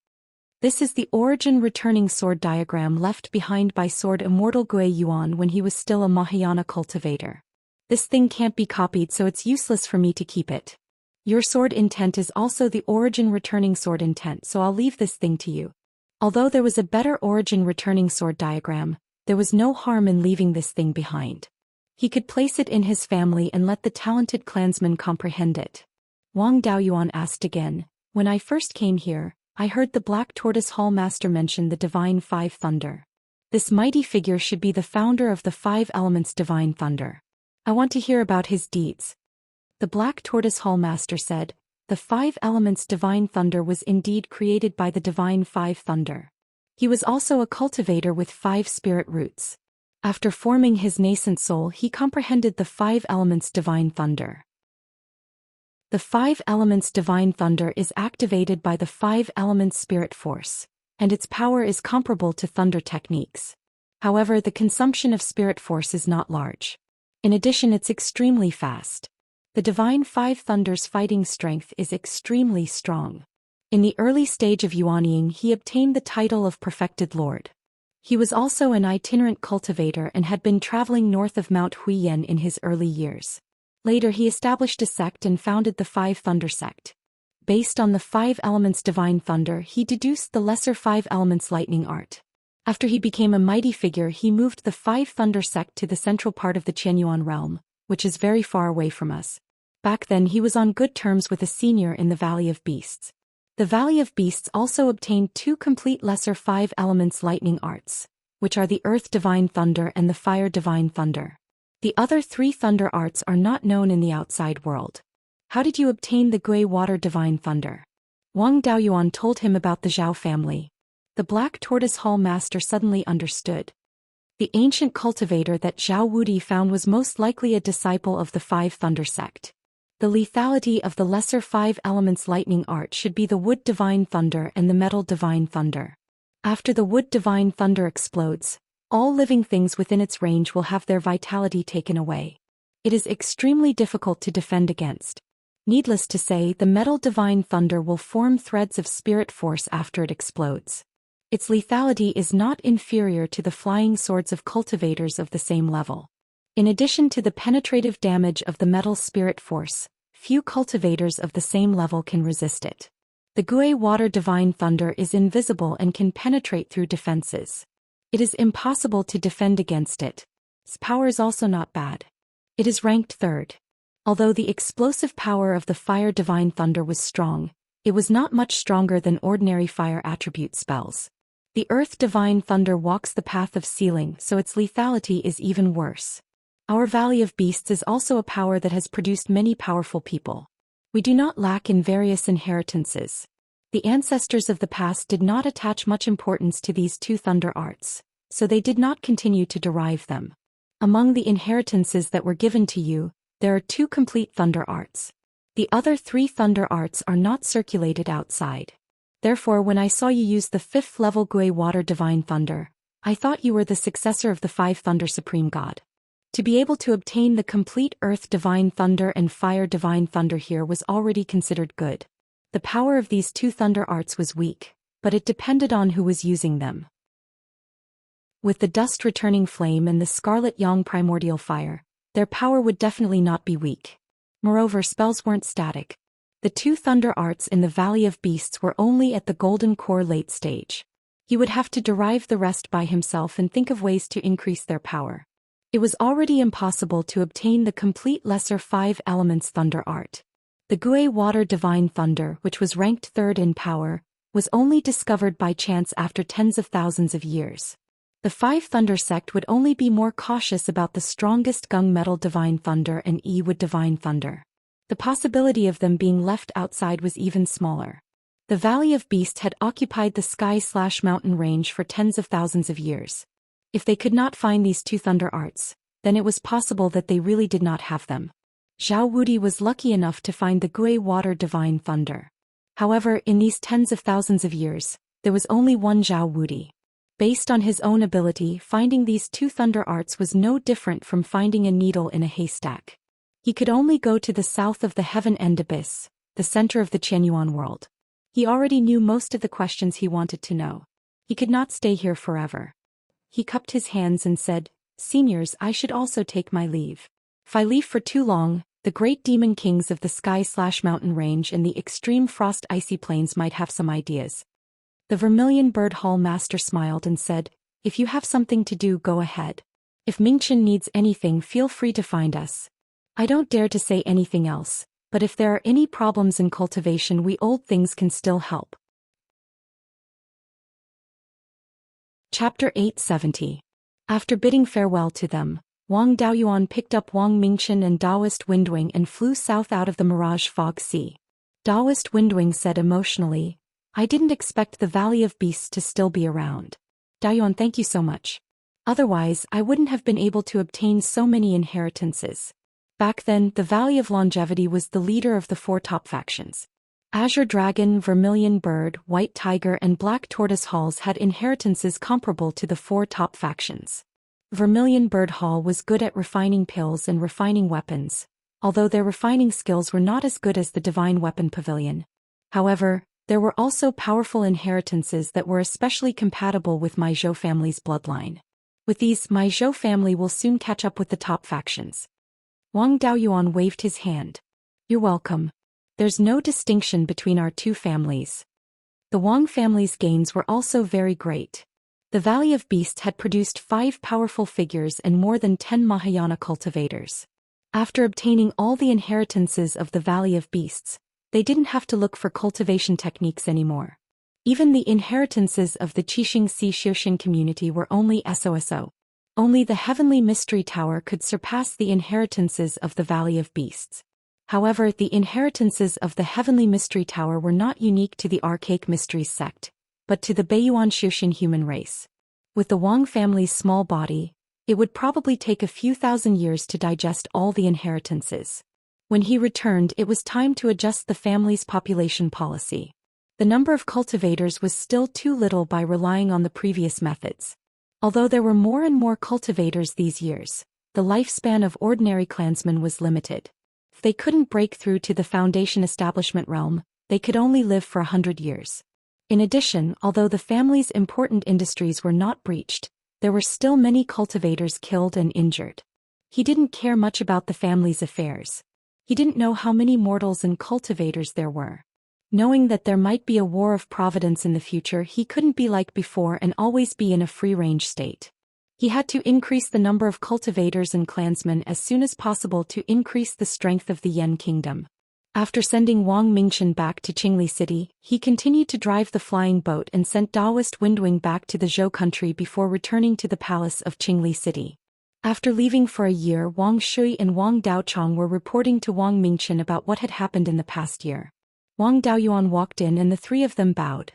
This is the origin returning sword diagram left behind by Sword Immortal Gui Yuan when he was still a Mahayana cultivator. This thing can't be copied, so it's useless for me to keep it. Your sword intent is also the origin returning sword intent, so I'll leave this thing to you. Although there was a better origin returning sword diagram, there was no harm in leaving this thing behind. He could place it in his family and let the talented clansmen comprehend it. Wang Daoyuan asked again, "When I first came here, I heard the Black Tortoise Hall Master mention the Divine 5 Thunder. This mighty figure should be the founder of the 5 elements Divine Thunder. I want to hear about his deeds." The Black Tortoise Hall Master said, "The 5 elements Divine Thunder was indeed created by the Divine 5 Thunder. He was also a cultivator with 5 spirit roots. After forming his nascent soul, he comprehended the 5 elements Divine Thunder. The 5 elements divine thunder is activated by the 5 elements spirit force, and its power is comparable to thunder techniques. However, the consumption of spirit force is not large. In addition, it's extremely fast. The divine 5 thunder's fighting strength is extremely strong. In the early stage of Yuanying, he obtained the title of Perfected Lord. He was also an itinerant cultivator and had been traveling north of Mount Huiyan in his early years. Later he established a sect and founded the 5 Thunder sect. Based on the 5 elements divine thunder, he deduced the lesser 5 elements lightning art. After he became a mighty figure, he moved the 5 Thunder sect to the central part of the Qianyuan realm, which is very far away from us. Back then he was on good terms with a senior in the Valley of Beasts. The Valley of Beasts also obtained 2 complete lesser 5 elements lightning arts, which are the Earth Divine Thunder and the Fire Divine Thunder. The other 3 thunder arts are not known in the outside world. How did you obtain the Gui Water Divine Thunder? Wang Daoyuan told him about the Zhou family. The Black Tortoise Hall Master suddenly understood. The ancient cultivator that Zhao Wudi found was most likely a disciple of the 5 Thunder sect. The lethality of the lesser 5 elements lightning art should be the Wood Divine Thunder and the Metal Divine Thunder. After the Wood Divine Thunder explodes, all living things within its range will have their vitality taken away. It is extremely difficult to defend against. Needless to say, the Metal Divine Thunder will form threads of spirit force after it explodes. Its lethality is not inferior to the flying swords of cultivators of the same level. In addition to the penetrative damage of the metal spirit force, few cultivators of the same level can resist it. The Gui Water Divine Thunder is invisible and can penetrate through defenses. It is impossible to defend against it. Its power is also not bad. It is ranked 3rd. Although the explosive power of the Fire Divine Thunder was strong, it was not much stronger than ordinary fire attribute spells. The Earth Divine Thunder walks the path of sealing, so its lethality is even worse. Our Valley of Beasts is also a power that has produced many powerful people. We do not lack in various inheritances. The ancestors of the past did not attach much importance to these 2 thunder arts, so they did not continue to derive them. Among the inheritances that were given to you, there are 2 complete thunder arts. The other 3 thunder arts are not circulated outside. Therefore, when I saw you use the 5th level Gui Water Divine Thunder, I thought you were the successor of the 5 Thunder Supreme God. To be able to obtain the complete Earth Divine Thunder and Fire Divine Thunder here was already considered good. The power of these 2 thunder arts was weak, but it depended on who was using them. With the Dust Returning Flame and the Scarlet Yang Primordial Fire, their power would definitely not be weak. Moreover, spells weren't static. The 2 thunder arts in the Valley of Beasts were only at the Golden Core late stage. He would have to derive the rest by himself and think of ways to increase their power. It was already impossible to obtain the complete lesser 5 elements thunder art. The Gui Water Divine Thunder, which was ranked 3rd in power, was only discovered by chance after tens of thousands of years. The 5 Thunder sect would only be more cautious about the strongest Gung Metal Divine Thunder and Yi Wood Divine Thunder. The possibility of them being left outside was even smaller. The Valley of Beast had occupied the sky/mountain range for tens of thousands of years. If they could not find these 2 thunder arts, then it was possible that they really did not have them. Zhao Wudi was lucky enough to find the Gui Water Divine Thunder. However, in these tens of thousands of years, there was only one Zhao Wudi. Based on his own ability, finding these 2 thunder arts was no different from finding a needle in a haystack. He could only go to the south of the Heaven End Abyss, the center of the Qianyuan world. He already knew most of the questions he wanted to know. He could not stay here forever. He cupped his hands and said, "Seniors, I should also take my leave. If I leave for too long, the great demon kings of the sky/mountain range and the extreme frost icy plains might have some ideas." The Vermilion Bird Hall Master smiled and said, "If you have something to do, go ahead. If Mingchen needs anything, feel free to find us. I don't dare to say anything else, but if there are any problems in cultivation, we old things can still help." Chapter 870. After bidding farewell to them, Wang Daoyuan picked up Wang Mingchen and Daoist Windwing and flew south out of the Mirage Fog Sea. Daoist Windwing said emotionally, "I didn't expect the Valley of Beasts to still be around. Daoyuan, thank you so much. Otherwise, I wouldn't have been able to obtain so many inheritances. Back then, the Valley of Longevity was the leader of the 4 top factions. Azure Dragon, Vermilion Bird, White Tiger and Black Tortoise Halls had inheritances comparable to the 4 top factions. Vermilion Bird Hall was good at refining pills and refining weapons, although their refining skills were not as good as the Divine Weapon Pavilion. However, there were also powerful inheritances that were especially compatible with my Zhou family's bloodline. With these, my Zhou family will soon catch up with the top factions. Wang Daoyuan waved his hand. You're welcome. There's no distinction between our 2 families. The Wang family's gains were also very great. The Valley of Beasts had produced 5 powerful figures and more than 10 Mahayana cultivators. After obtaining all the inheritances of the Valley of Beasts, they didn't have to look for cultivation techniques anymore. Even the inheritances of the Xianxia Zhou Xian community were only SOSO. Only the Heavenly Mystery Tower could surpass the inheritances of the Valley of Beasts. However, the inheritances of the Heavenly Mystery Tower were not unique to the Archaic Mysteries sect, but to the Beiyuan Zhou Xian human race. With the Wang family's small body, it would probably take a few thousand years to digest all the inheritances. When he returned, it was time to adjust the family's population policy. The number of cultivators was still too little by relying on the previous methods. Although there were more and more cultivators these years, the lifespan of ordinary clansmen was limited. If they couldn't break through to the Foundation Establishment realm, they could only live for 100 years. In addition, although the family's important industries were not breached, there were still many cultivators killed and injured. He didn't care much about the family's affairs. He didn't know how many mortals and cultivators there were. Knowing that there might be a war of providence in the future, he couldn't be like before and always be in a free-range state. He had to increase the number of cultivators and clansmen as soon as possible to increase the strength of the Yan kingdom. After sending Wang Mingchen back to Qingli City, he continued to drive the flying boat and sent Daoist Windwing back to the Zhou country before returning to the palace of Qingli City. After leaving for a year, Wang Shui and Wang Daochong were reporting to Wang Mingchen about what had happened in the past year. Wang Daoyuan walked in and the 3 of them bowed.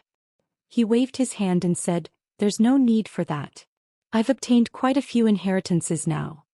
He waved his hand and said, "There's no need for that. I've obtained quite a few inheritances now."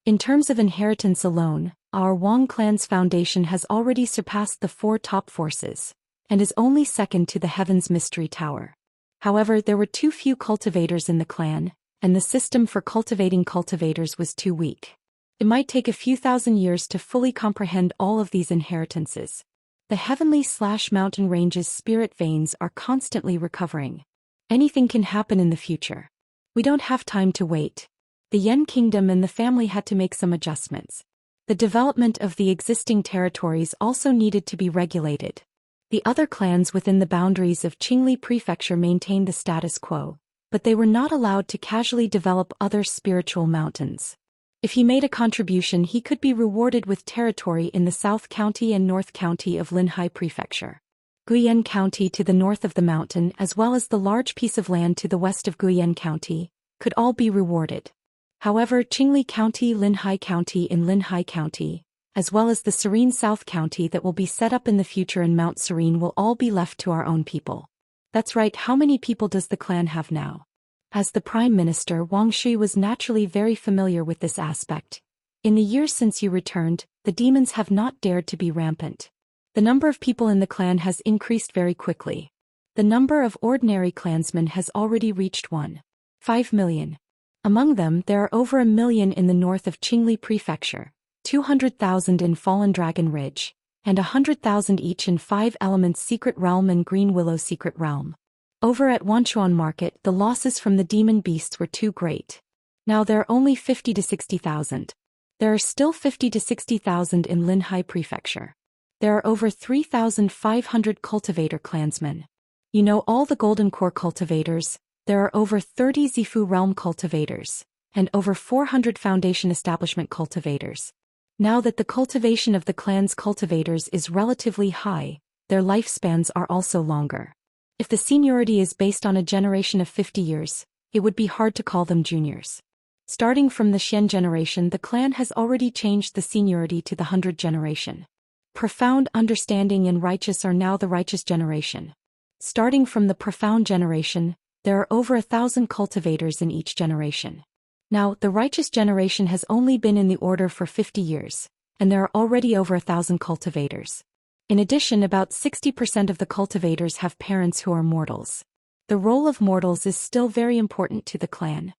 In terms of inheritance alone, our Wang clan's foundation has already surpassed the 4 top forces, and is only second to the Heaven's Mystery Tower. However, there were too few cultivators in the clan, and the system for cultivating cultivators was too weak. It might take a few thousand years to fully comprehend all of these inheritances. The Heavenly/Mountain Range's spirit veins are constantly recovering. Anything can happen in the future. We don't have time to wait. The Yan Kingdom and the family had to make some adjustments. The development of the existing territories also needed to be regulated. The other clans within the boundaries of Qingli Prefecture maintained the status quo, but they were not allowed to casually develop other spiritual mountains. If he made a contribution, he could be rewarded with territory in the South County and North County of Linhai Prefecture. Guiyan County to the north of the mountain, as well as the large piece of land to the west of Guiyan County, could all be rewarded. However, Qingli County, Linhai County and Linhai County, as well as the Serene South County that will be set up in the future in Mount Serene, will all be left to our own people. That's right, how many people does the clan have now? As the Prime Minister, Wang Shui was naturally very familiar with this aspect. In the years since you returned, the demons have not dared to be rampant. The number of people in the clan has increased very quickly. The number of ordinary clansmen has already reached 1.5 million. Among them, there are over 1 million in the north of Qingli Prefecture, 200,000 in Fallen Dragon Ridge, and 100,000 each in 5 Elements Secret Realm and Green Willow Secret Realm. Over at Wanchuan Market, the losses from the demon beasts were too great. Now there are only 50 to 60,000. There are still 50 to 60,000 in Linhai Prefecture. There are over 3,500 cultivator clansmen. You know all the Golden Core cultivators, there are over 30 Zifu Realm cultivators, and over 400 Foundation Establishment cultivators. Now that the cultivation of the clan's cultivators is relatively high, their lifespans are also longer. If the seniority is based on a generation of 50 years, it would be hard to call them juniors. Starting from the Xian generation, the clan has already changed the seniority to the 100 generation. Profound Understanding and Righteous are now the Righteous generation. Starting from the Profound generation, there are over 1,000 cultivators in each generation. Now, the righteous generation has only been in the order for 50 years, and there are already over 1,000 cultivators. In addition, about 60% of the cultivators have parents who are mortals. The role of mortals is still very important to the clan.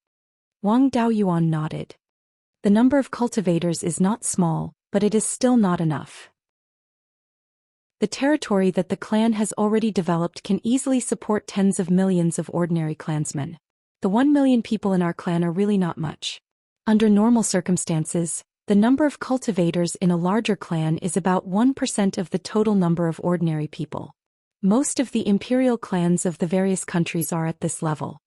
Wang Daoyuan nodded. The number of cultivators is not small, but it is still not enough. The territory that the clan has already developed can easily support tens of millions of ordinary clansmen. The 1 million people in our clan are really not much. Under normal circumstances, the number of cultivators in a larger clan is about 1% of the total number of ordinary people. Most of the imperial clans of the various countries are at this level.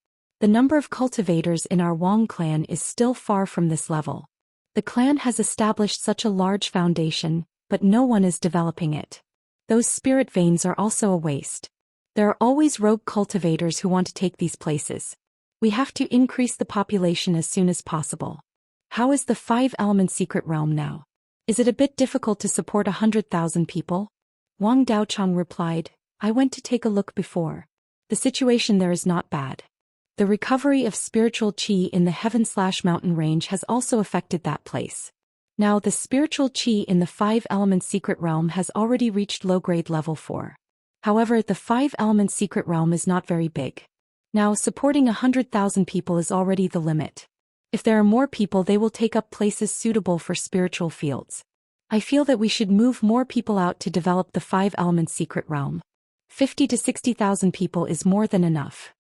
The number of cultivators in our Wang clan is still far from this level. The clan has established such a large foundation, but no one is developing it. Those spirit veins are also a waste. There are always rogue cultivators who want to take these places. We have to increase the population as soon as possible. How is the 5-element secret realm now? Is it a bit difficult to support 100,000 people? Wang Daochang replied, I went to take a look before. The situation there is not bad. The recovery of spiritual qi in the heaven/mountain range has also affected that place. Now the spiritual qi in the 5-element secret realm has already reached low-grade level 4. However, the 5-element secret realm is not very big. Now supporting 100,000 people is already the limit. If there are more people, they will take up places suitable for spiritual fields. I feel that we should move more people out to develop the 5-element secret realm. 50 to 60,000 people is more than enough.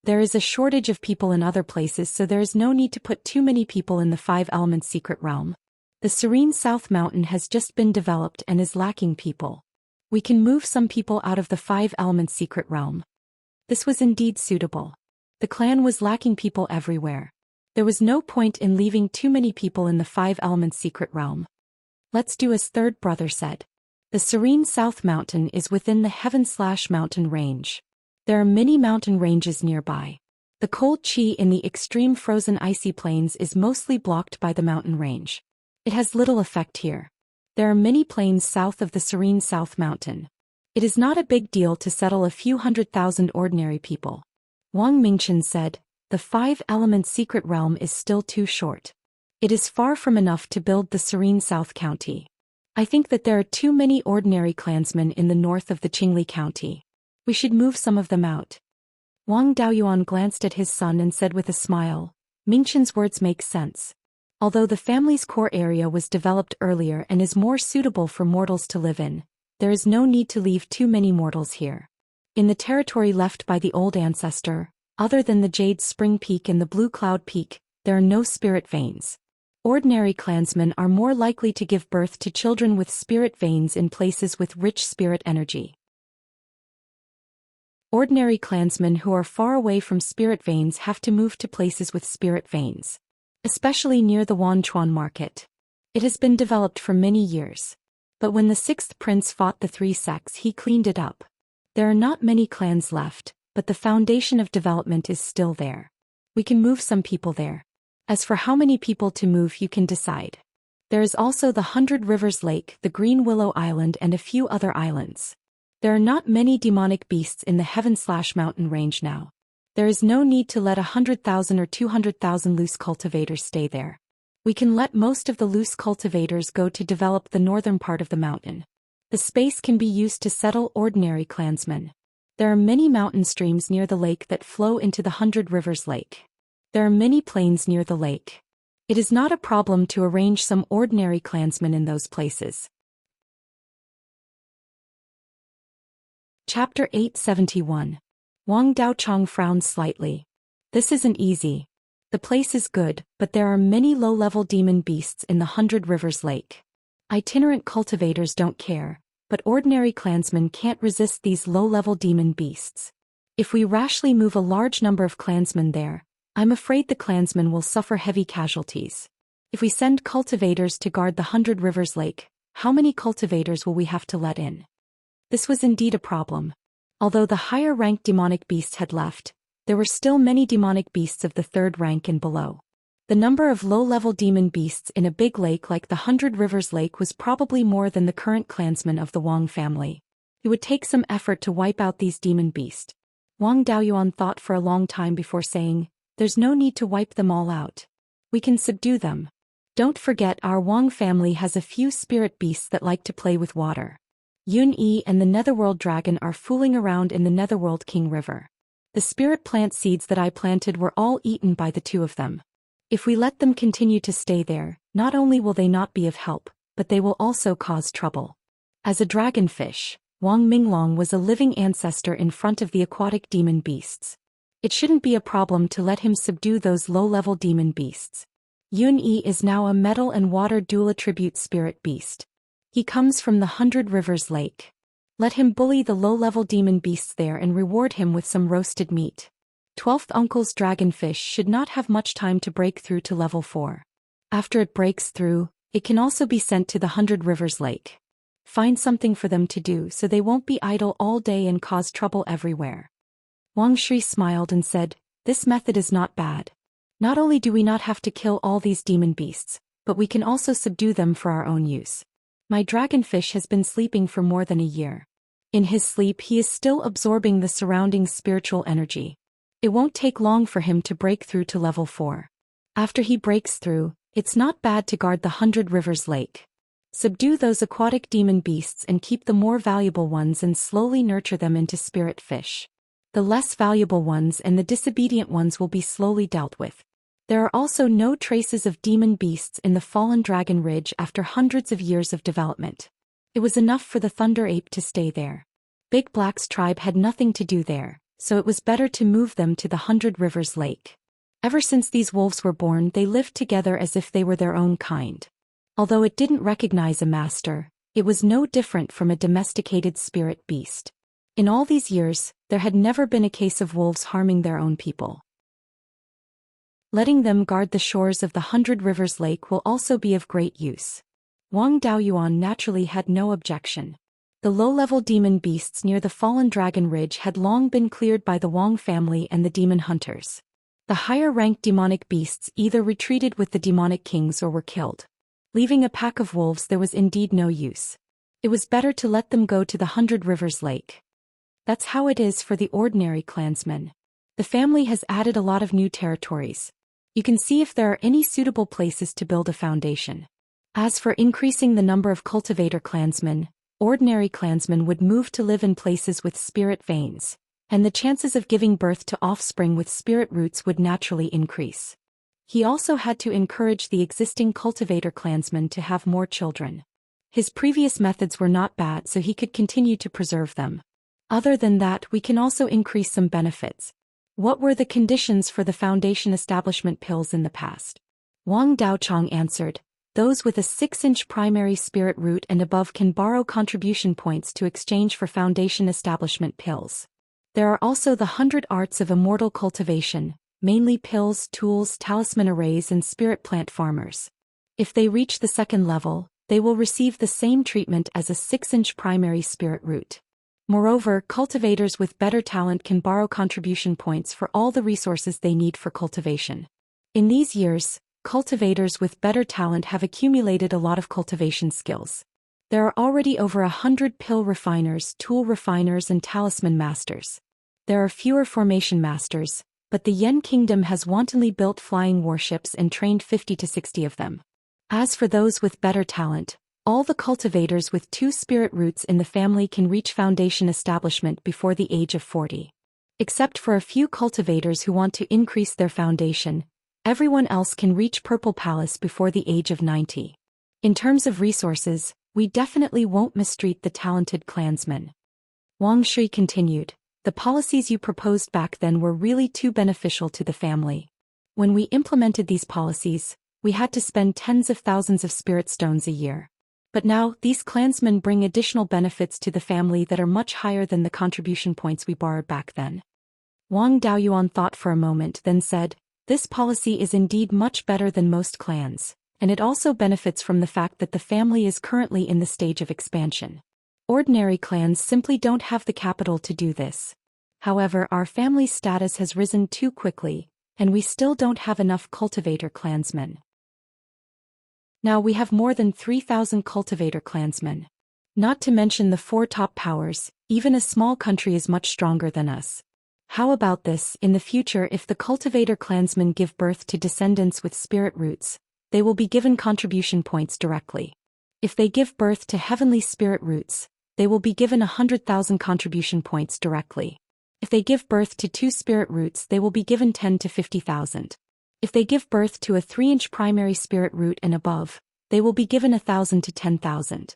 There is a shortage of people in other places, so there is no need to put too many people in the 5-element secret realm. The serene South Mountain has just been developed and is lacking people. We can move some people out of the 5-element secret realm. This was indeed suitable. The clan was lacking people everywhere. There was no point in leaving too many people in the 5-element secret realm. Let's do as third brother said. The serene South Mountain is within the heaven/mountain range. There are many mountain ranges nearby. The cold qi in the extreme frozen icy plains is mostly blocked by the mountain range. It has little effect here. There are many plains south of the serene South Mountain. It is not a big deal to settle a few 100,000 ordinary people. Wang Mingchen said, the 5-element secret realm is still too short. It is far from enough to build the serene South County. I think that there are too many ordinary clansmen in the north of the Qingli County. We should move some of them out. Wang Daoyuan glanced at his son and said with a smile, Mingchen's words make sense. Although the family's core area was developed earlier and is more suitable for mortals to live in, there is no need to leave too many mortals here. In the territory left by the old ancestor, other than the Jade Spring Peak and the Blue Cloud Peak, there are no spirit veins. Ordinary clansmen are more likely to give birth to children with spirit veins in places with rich spirit energy. Ordinary clansmen who are far away from spirit veins have to move to places with spirit veins, especially near the Wanchuan market. It has been developed for many years. But when the 6th prince fought the 3 sects, he cleaned it up. There are not many clans left, but the foundation of development is still there. We can move some people there. As for how many people to move, you can decide. There is also the 100 Rivers Lake, the Green Willow Island, and a few other islands. There are not many demonic beasts in the heaven/mountain range now. There is no need to let 100,000 or 200,000 loose cultivators stay there. We can let most of the loose cultivators go to develop the northern part of the mountain. The space can be used to settle ordinary clansmen. There are many mountain streams near the lake that flow into the 100 Rivers Lake. There are many plains near the lake. It is not a problem to arrange some ordinary clansmen in those places. Chapter 871. Wang Daochang frowned slightly. This isn't easy. The place is good, but there are many low-level demon beasts in the 100 Rivers Lake. Itinerant cultivators don't care, but ordinary clansmen can't resist these low-level demon beasts. If we rashly move a large number of clansmen there, I'm afraid the clansmen will suffer heavy casualties. If we send cultivators to guard the 100 Rivers Lake, how many cultivators will we have to let in? This was indeed a problem. Although the higher-ranked demonic beasts had left, there were still many demonic beasts of the 3rd rank and below. The number of low-level demon beasts in a big lake like the 100 Rivers Lake was probably more than the current clansmen of the Wang family. It would take some effort to wipe out these demon beasts. Wang Daoyuan thought for a long time before saying, there's no need to wipe them all out. We can subdue them. Don't forget our Wang family has a few spirit beasts that like to play with water. Yun Yi and the Netherworld Dragon are fooling around in the Netherworld King River. The spirit plant seeds that I planted were all eaten by the two of them. If we let them continue to stay there, not only will they not be of help, but they will also cause trouble. As a dragonfish, Wang Minglong was a living ancestor in front of the aquatic demon beasts. It shouldn't be a problem to let him subdue those low-level demon beasts. Yun Yi is now a metal and water dual attribute spirit beast. He comes from the 100 Rivers Lake. Let him bully the low-level demon beasts there and reward him with some roasted meat. 12th Uncle's dragonfish should not have much time to break through to level 4. After it breaks through, it can also be sent to the 100 Rivers Lake. Find something for them to do so they won't be idle all day and cause trouble everywhere. Wang Shui smiled and said, "This method is not bad. Not only do we not have to kill all these demon beasts, but we can also subdue them for our own use. My dragonfish has been sleeping for more than a year. In his sleep he is still absorbing the surrounding spiritual energy. It won't take long for him to break through to level 4. After he breaks through, it's not bad to guard the 100 Rivers Lake. Subdue those aquatic demon beasts and keep the more valuable ones and slowly nurture them into spirit fish. The less valuable ones and the disobedient ones will be slowly dealt with. There are also no traces of demon beasts in the fallen dragon ridge after hundreds of years of development. It was enough for the thunder ape to stay there. Big Black's tribe had nothing to do there, so it was better to move them to the 100 Rivers Lake. Ever since these wolves were born, they lived together as if they were their own kind. Although it didn't recognize a master, it was no different from a domesticated spirit beast. In all these years, there had never been a case of wolves harming their own people. Letting them guard the shores of the 100 Rivers Lake will also be of great use. Wang Daoyuan naturally had no objection. The low-level demon beasts near the fallen dragon ridge had long been cleared by the Wang family and the demon hunters. The higher-ranked demonic beasts either retreated with the demonic kings or were killed. Leaving a pack of wolves there was indeed no use. It was better to let them go to the 100 Rivers Lake. That's how it is for the ordinary clansmen. The family has added a lot of new territories. You can see if there are any suitable places to build a foundation. As for increasing the number of cultivator clansmen, ordinary clansmen would move to live in places with spirit veins, and the chances of giving birth to offspring with spirit roots would naturally increase. He also had to encourage the existing cultivator clansmen to have more children. His previous methods were not bad, so he could continue to preserve them. Other than that, we can also increase some benefits. What were the conditions for the foundation establishment pills in the past? Wang Daochong answered, those with a 6-inch primary spirit root and above can borrow contribution points to exchange for foundation establishment pills. There are also the 100 arts of immortal cultivation, mainly pills, tools, talisman arrays and spirit plant farmers. If they reach the second level, they will receive the same treatment as a 6-inch primary spirit root. Moreover, cultivators with better talent can borrow contribution points for all the resources they need for cultivation. In these years, cultivators with better talent have accumulated a lot of cultivation skills. There are already over 100 pill refiners, tool refiners and talisman masters. There are fewer formation masters, but the Yen Kingdom has wantonly built flying warships and trained 50 to 60 of them. As for those with better talent, all the cultivators with 2 spirit roots in the family can reach foundation establishment before the age of 40. Except for a few cultivators who want to increase their foundation, everyone else can reach Purple Palace before the age of 90. In terms of resources, we definitely won't mistreat the talented clansmen. Wang Shui continued, the policies you proposed back then were really too beneficial to the family. When we implemented these policies, we had to spend tens of thousands of spirit stones a year. But now, these clansmen bring additional benefits to the family that are much higher than the contribution points we borrowed back then. Wang Daoyuan thought for a moment, then said, this policy is indeed much better than most clans, and it also benefits from the fact that the family is currently in the stage of expansion. Ordinary clans simply don't have the capital to do this. However, our family's status has risen too quickly, and we still don't have enough cultivator clansmen. Now we have more than 3,000 cultivator clansmen. Not to mention the 4 top powers, even a small country is much stronger than us. How about this? In the future, if the cultivator clansmen give birth to descendants with spirit roots, they will be given contribution points directly. If they give birth to heavenly spirit roots, they will be given 100,000 contribution points directly. If they give birth to 2 spirit roots, they will be given 10 to 50,000. If they give birth to a 3-inch primary spirit root and above, they will be given 1,000 to 10,000.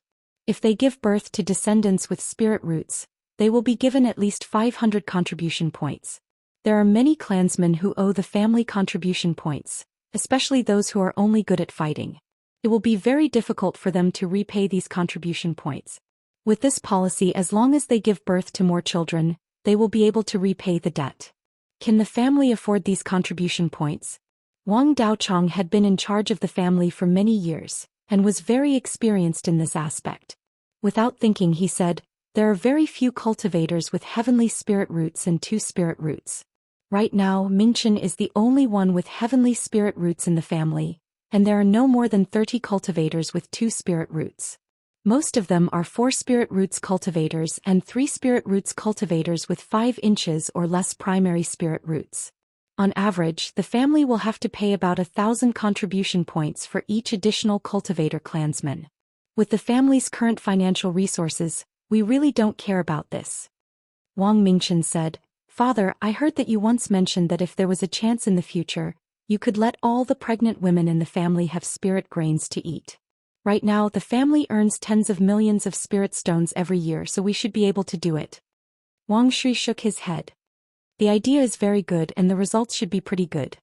If they give birth to descendants with spirit roots, they will be given at least 500 contribution points. There are many clansmen who owe the family contribution points, especially those who are only good at fighting. It will be very difficult for them to repay these contribution points. With this policy, as long as they give birth to more children, they will be able to repay the debt. Can the family afford these contribution points? Wang Daochong had been in charge of the family for many years, and was very experienced in this aspect. Without thinking, he said, "There are very few cultivators with heavenly spirit roots and 2 spirit roots. Right now, Mingchen is the only one with heavenly spirit roots in the family, and there are no more than 30 cultivators with 2 spirit roots. Most of them are 4 spirit roots cultivators and 3 spirit roots cultivators with 5 inches or less primary spirit roots. On average, the family will have to pay about 1,000 contribution points for each additional cultivator clansman. With the family's current financial resources, we really don't care about this." Wang Mingchen said, "Father, I heard that you once mentioned that if there was a chance in the future, you could let all the pregnant women in the family have spirit grains to eat. Right now, the family earns tens of millions of spirit stones every year, so we should be able to do it." Wang Shui shook his head. "The idea is very good and the results should be pretty good.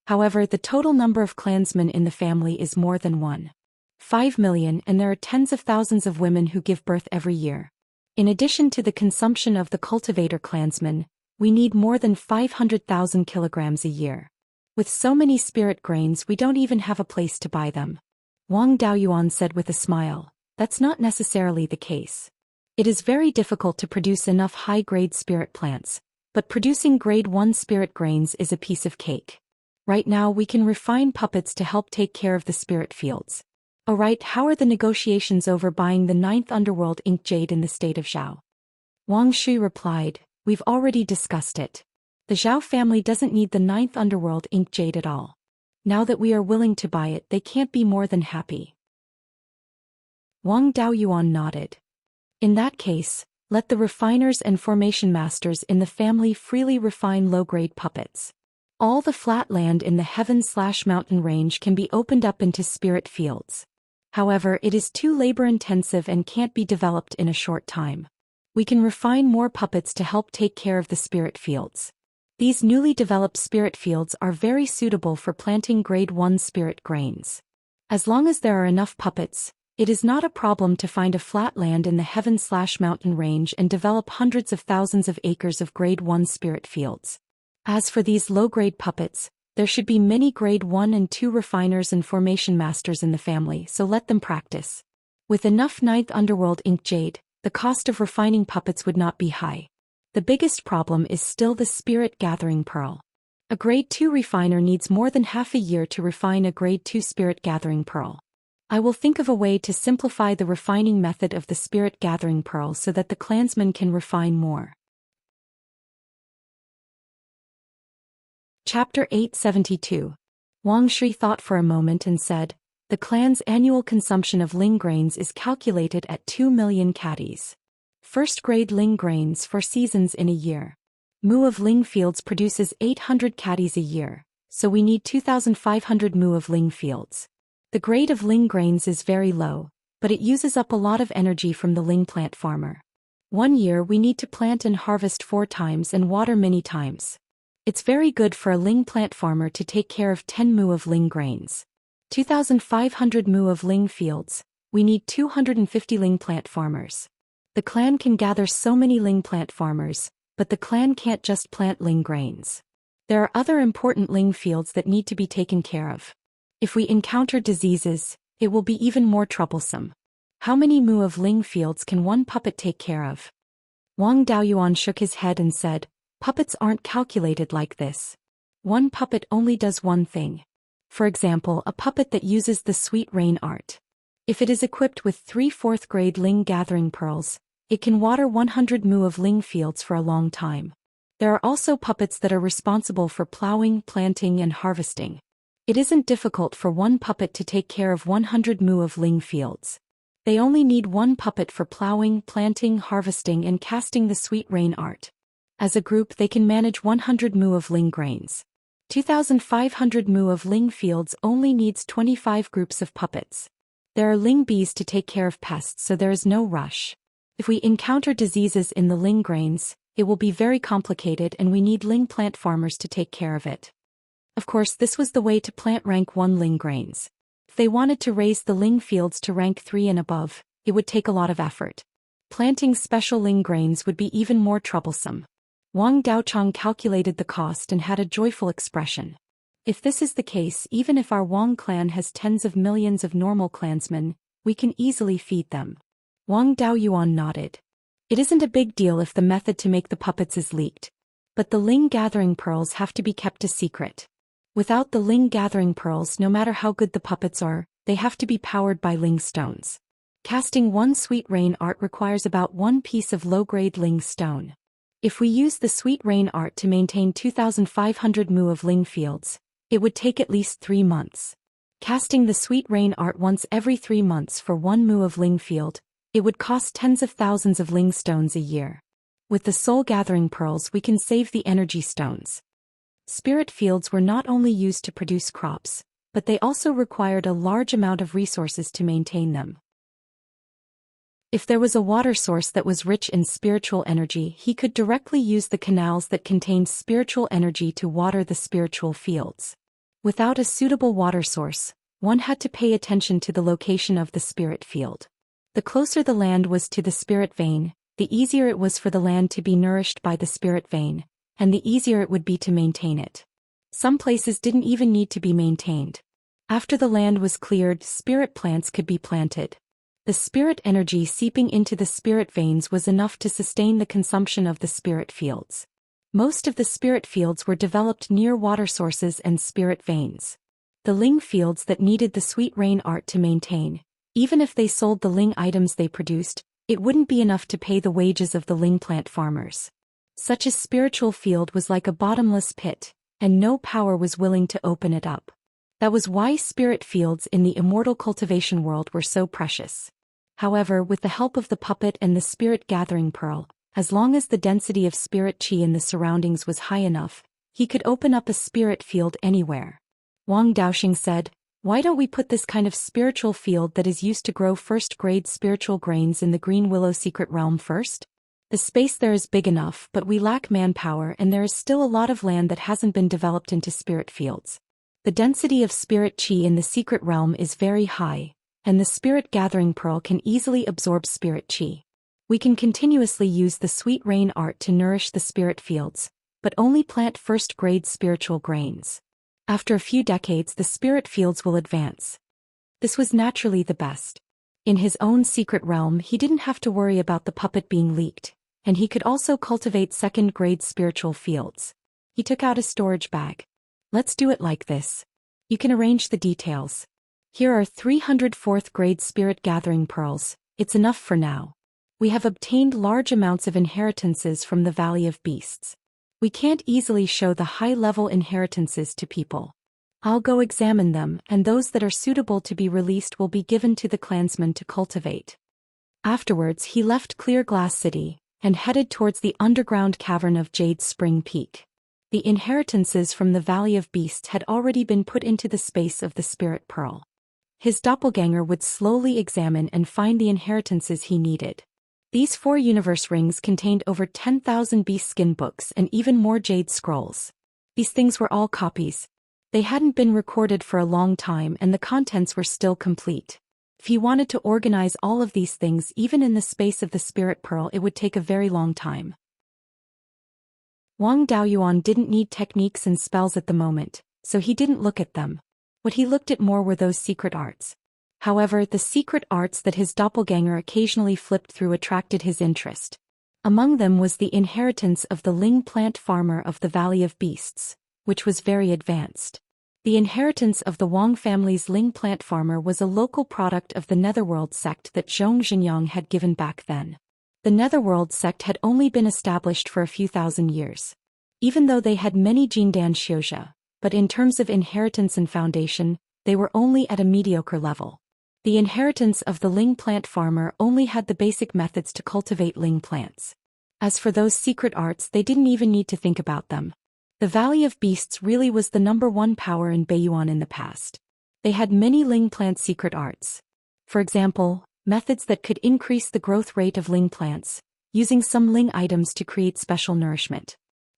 However, the total number of clansmen in the family is more than 1.5 million, and there are tens of thousands of women who give birth every year. In addition to the consumption of the cultivator clansmen, we need more than 500,000 kilograms a year. With so many spirit grains, we don't even have a place to buy them." Wang Daoyuan said with a smile, "That's not necessarily the case. It is very difficult to produce enough high-grade spirit plants, but producing grade 1 spirit grains is a piece of cake. Right now we can refine puppets to help take care of the spirit fields." "Alright, how are the negotiations over buying the 9th underworld ink jade in the state of Zhou?" Wang Shui replied, "We've already discussed it. The Zhou family doesn't need the 9th underworld ink jade at all. Now that we are willing to buy it, they can't be more than happy." Wang Daoyuan nodded. "In that case, let the refiners and formation masters in the family freely refine low-grade puppets. All the flat land in the heaven/mountain range can be opened up into spirit fields. However, it is too labor-intensive and can't be developed in a short time. We can refine more puppets to help take care of the spirit fields. These newly developed spirit fields are very suitable for planting grade 1 spirit grains. As long as there are enough puppets, it is not a problem to find a flat land in the heaven/mountain range and develop hundreds of thousands of acres of grade 1 spirit fields. As for these low-grade puppets, there should be many grade 1 and 2 refiners and formation masters in the family, so let them practice. With enough 9th underworld ink jade, the cost of refining puppets would not be high. The biggest problem is still the spirit gathering pearl. A grade 2 refiner needs more than half a year to refine a grade 2 spirit gathering pearl. I will think of a way to simplify the refining method of the spirit gathering pearl so that the clansmen can refine more." Chapter 872. Wang Shui thought for a moment and said, "The clan's annual consumption of ling grains is calculated at 2 million caddies. First-grade ling grains 4 seasons in a year. Mu of ling fields produces 800 caddies a year, so we need 2,500 mu of ling fields. The grade of ling grains is very low, but it uses up a lot of energy from the ling plant farmer. 1 year we need to plant and harvest 4 times and water many times. It's very good for a ling plant farmer to take care of 10 mu of ling grains. 2,500 mu of ling fields, we need 250 ling plant farmers. The clan can gather so many ling plant farmers, but the clan can't just plant ling grains. There are other important ling fields that need to be taken care of. If we encounter diseases, it will be even more troublesome. How many mu of ling fields can one puppet take care of?" Wang Daoyuan shook his head and said, "Puppets aren't calculated like this. One puppet only does one thing. For example, a puppet that uses the sweet rain art. If it is equipped with 3 4th-grade ling gathering pearls, it can water 100 mu of ling fields for a long time. There are also puppets that are responsible for plowing, planting, and harvesting. It isn't difficult for one puppet to take care of 100 mu of ling fields. They only need one puppet for plowing, planting, harvesting, and casting the sweet rain art. As a group, they can manage 100 mu of ling grains. 2,500 mu of ling fields only needs 25 groups of puppets. There are ling bees to take care of pests, so there is no rush. If we encounter diseases in the ling grains, it will be very complicated and we need ling plant farmers to take care of it. Of course, this was the way to plant rank 1 ling grains. If they wanted to raise the ling fields to rank 3 and above, it would take a lot of effort. Planting special ling grains would be even more troublesome. Wang Daochang calculated the cost and had a joyful expression. If this is the case, even if our Wang clan has tens of millions of normal clansmen, we can easily feed them. Wang Daoyuan nodded. It isn't a big deal if the method to make the puppets is leaked. But the ling gathering pearls have to be kept a secret. Without the ling gathering pearls, no matter how good the puppets are, they have to be powered by ling stones. Casting 1 sweet rain art requires about 1 piece of low-grade ling stone. If we use the sweet rain art to maintain 2,500 mu of ling fields, it would take at least 3 months. Casting the sweet rain art once every 3 months for 1 mu of ling field, it would cost tens of thousands of ling stones a year. With the soul gathering pearls, we can save the energy stones. Spirit fields were not only used to produce crops, but they also required a large amount of resources to maintain them. If there was a water source that was rich in spiritual energy, he could directly use the canals that contained spiritual energy to water the spiritual fields. Without a suitable water source, one had to pay attention to the location of the spirit field. The closer the land was to the spirit vein, the easier it was for the land to be nourished by the spirit vein, and the easier it would be to maintain it. Some places didn't even need to be maintained. After the land was cleared, spirit plants could be planted. The spirit energy seeping into the spirit veins was enough to sustain the consumption of the spirit fields. Most of the spirit fields were developed near water sources and spirit veins. The ling fields that needed the sweet rain art to maintain, even if they sold the ling items they produced, it wouldn't be enough to pay the wages of the ling plant farmers. Such a spiritual field was like a bottomless pit, and no power was willing to open it up. That was why spirit fields in the immortal cultivation world were so precious. However, with the help of the puppet and the spirit gathering pearl, as long as the density of spirit qi in the surroundings was high enough, he could open up a spirit field anywhere. Wang Daoxing said, "Why don't we put this kind of spiritual field that is used to grow first-grade spiritual grains in the Green Willow Secret Realm first? The space there is big enough, but we lack manpower and there is still a lot of land that hasn't been developed into spirit fields. The density of spirit qi in the secret realm is very high, and the spirit gathering pearl can easily absorb spirit qi. We can continuously use the sweet rain art to nourish the spirit fields, but only plant first-grade spiritual grains. After a few decades, the spirit fields will advance." This was naturally the best. In his own secret realm, he didn't have to worry about the puppet being leaked, and he could also cultivate second-grade spiritual fields. He took out a storage bag. "Let's do it like this. You can arrange the details. Here are 300 4th-grade spirit gathering pearls. It's enough for now. We have obtained large amounts of inheritances from the Valley of Beasts. We can't easily show the high-level inheritances to people. I'll go examine them, and those that are suitable to be released will be given to the clansmen to cultivate." Afterwards, he left Clear Glass City and headed towards the underground cavern of Jade Spring Peak. The inheritances from the Valley of Beasts had already been put into the space of the Spirit Pearl. His doppelganger would slowly examine and find the inheritances he needed. These 4 universe rings contained over 10,000 beast skin books and even more jade scrolls. These things were all copies. They hadn't been recorded for a long time and the contents were still complete. If he wanted to organize all of these things even in the space of the Spirit Pearl, it would take a very long time. Wang Daoyuan didn't need techniques and spells at the moment, so he didn't look at them. What he looked at more were those secret arts. However, the secret arts that his doppelganger occasionally flipped through attracted his interest. Among them was the inheritance of the Ling plant farmer of the Valley of Beasts, which was very advanced. The inheritance of the Wang family's Ling plant farmer was a local product of the Netherworld sect that Zhou Xian had given back then. The Netherworld sect had only been established for a few thousand years. Even though they had many Jindan Xiuzhe, but in terms of inheritance and foundation, they were only at a mediocre level. The inheritance of the Ling plant farmer only had the basic methods to cultivate Ling plants. As for those secret arts, they didn't even need to think about them. The Valley of Beasts really was the #1 power in Beiyuan in the past. They had many Ling plant secret arts. For example, methods that could increase the growth rate of Ling plants, using some Ling items to create special nourishment.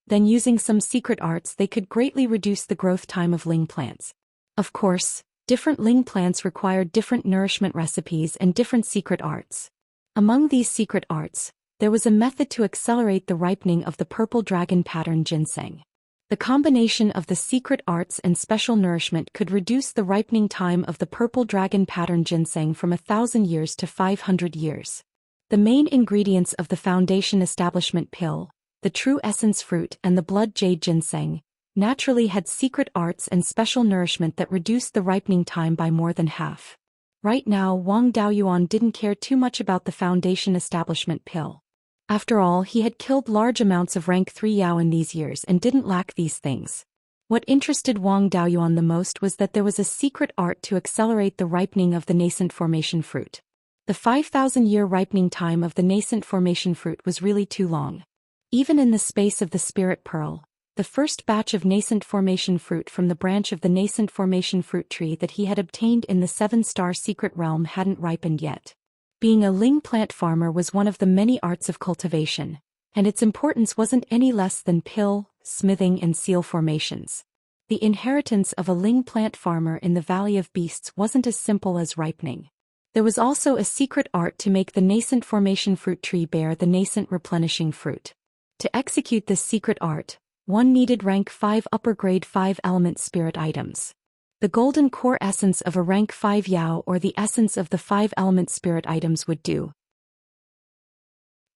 Then using some secret arts they could greatly reduce the growth time of Ling plants. Of course, different Ling plants required different nourishment recipes and different secret arts. Among these secret arts, there was a method to accelerate the ripening of the purple dragon pattern ginseng. The combination of the secret arts and special nourishment could reduce the ripening time of the purple dragon pattern ginseng from 1,000 years to 500 years. The main ingredients of the foundation establishment pill, the true essence fruit and the blood jade ginseng, naturally had secret arts and special nourishment that reduced the ripening time by more than half. Right now Wang Daoyuan didn't care too much about the foundation establishment pill. After all, he had killed large amounts of rank 3 Yao in these years and didn't lack these things. What interested Wang Daoyuan the most was that there was a secret art to accelerate the ripening of the nascent formation fruit. The 5,000-year ripening time of the nascent formation fruit was really too long. Even in the space of the spirit pearl, the first batch of nascent formation fruit from the branch of the nascent formation fruit tree that he had obtained in the 7-star secret realm hadn't ripened yet. Being a Ling plant farmer was one of the many arts of cultivation, and its importance wasn't any less than pill, smithing and seal formations. The inheritance of a Ling plant farmer in the Valley of Beasts wasn't as simple as ripening. There was also a secret art to make the nascent formation fruit tree bear the nascent replenishing fruit. To execute this secret art, one needed rank 5 upper grade 5 element spirit items. The golden core essence of a rank 5 Yao or the essence of the 5 element spirit items would do.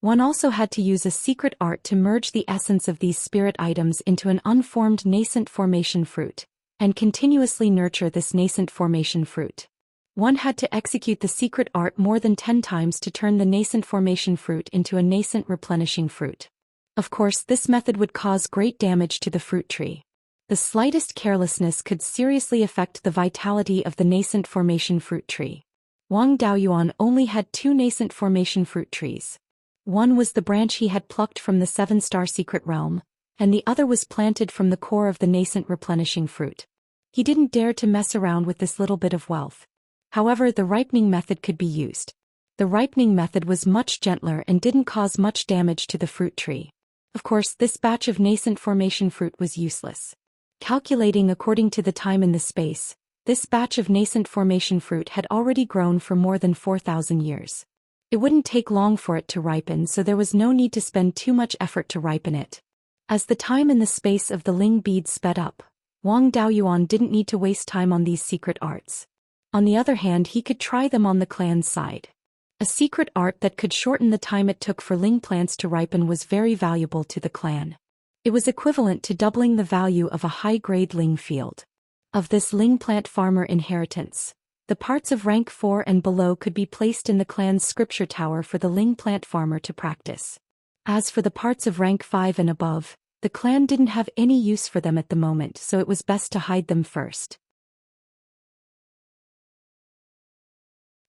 One also had to use a secret art to merge the essence of these spirit items into an unformed nascent formation fruit, and continuously nurture this nascent formation fruit. One had to execute the secret art more than 10 times to turn the nascent formation fruit into a nascent replenishing fruit. Of course, this method would cause great damage to the fruit tree. The slightest carelessness could seriously affect the vitality of the nascent formation fruit tree. Wang Daoyuan only had 2 nascent formation fruit trees. One was the branch he had plucked from the 7-star secret realm, and the other was planted from the core of the nascent replenishing fruit. He didn't dare to mess around with this little bit of wealth. However, the ripening method could be used. The ripening method was much gentler and didn't cause much damage to the fruit tree. Of course, this batch of nascent formation fruit was useless. Calculating according to the time in the space, this batch of nascent formation fruit had already grown for more than 4,000 years. It wouldn't take long for it to ripen, so there was no need to spend too much effort to ripen it. As the time in the space of the Ling beads sped up, Wang Daoyuan didn't need to waste time on these secret arts. On the other hand, he could try them on the clan's side. A secret art that could shorten the time it took for Ling plants to ripen was very valuable to the clan. It was equivalent to doubling the value of a high-grade Ling field. Of this Ling plant farmer inheritance, the parts of rank 4 and below could be placed in the clan's scripture tower for the Ling plant farmer to practice. As for the parts of rank 5 and above, the clan didn't have any use for them at the moment, so it was best to hide them first.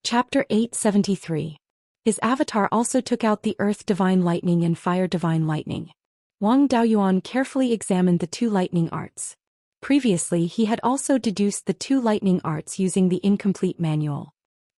Chapter 873. His avatar also took out the Earth Divine Lightning and Fire Divine Lightning. Wang Daoyuan carefully examined the 2 lightning arts. Previously he had also deduced the 2 lightning arts using the incomplete manual.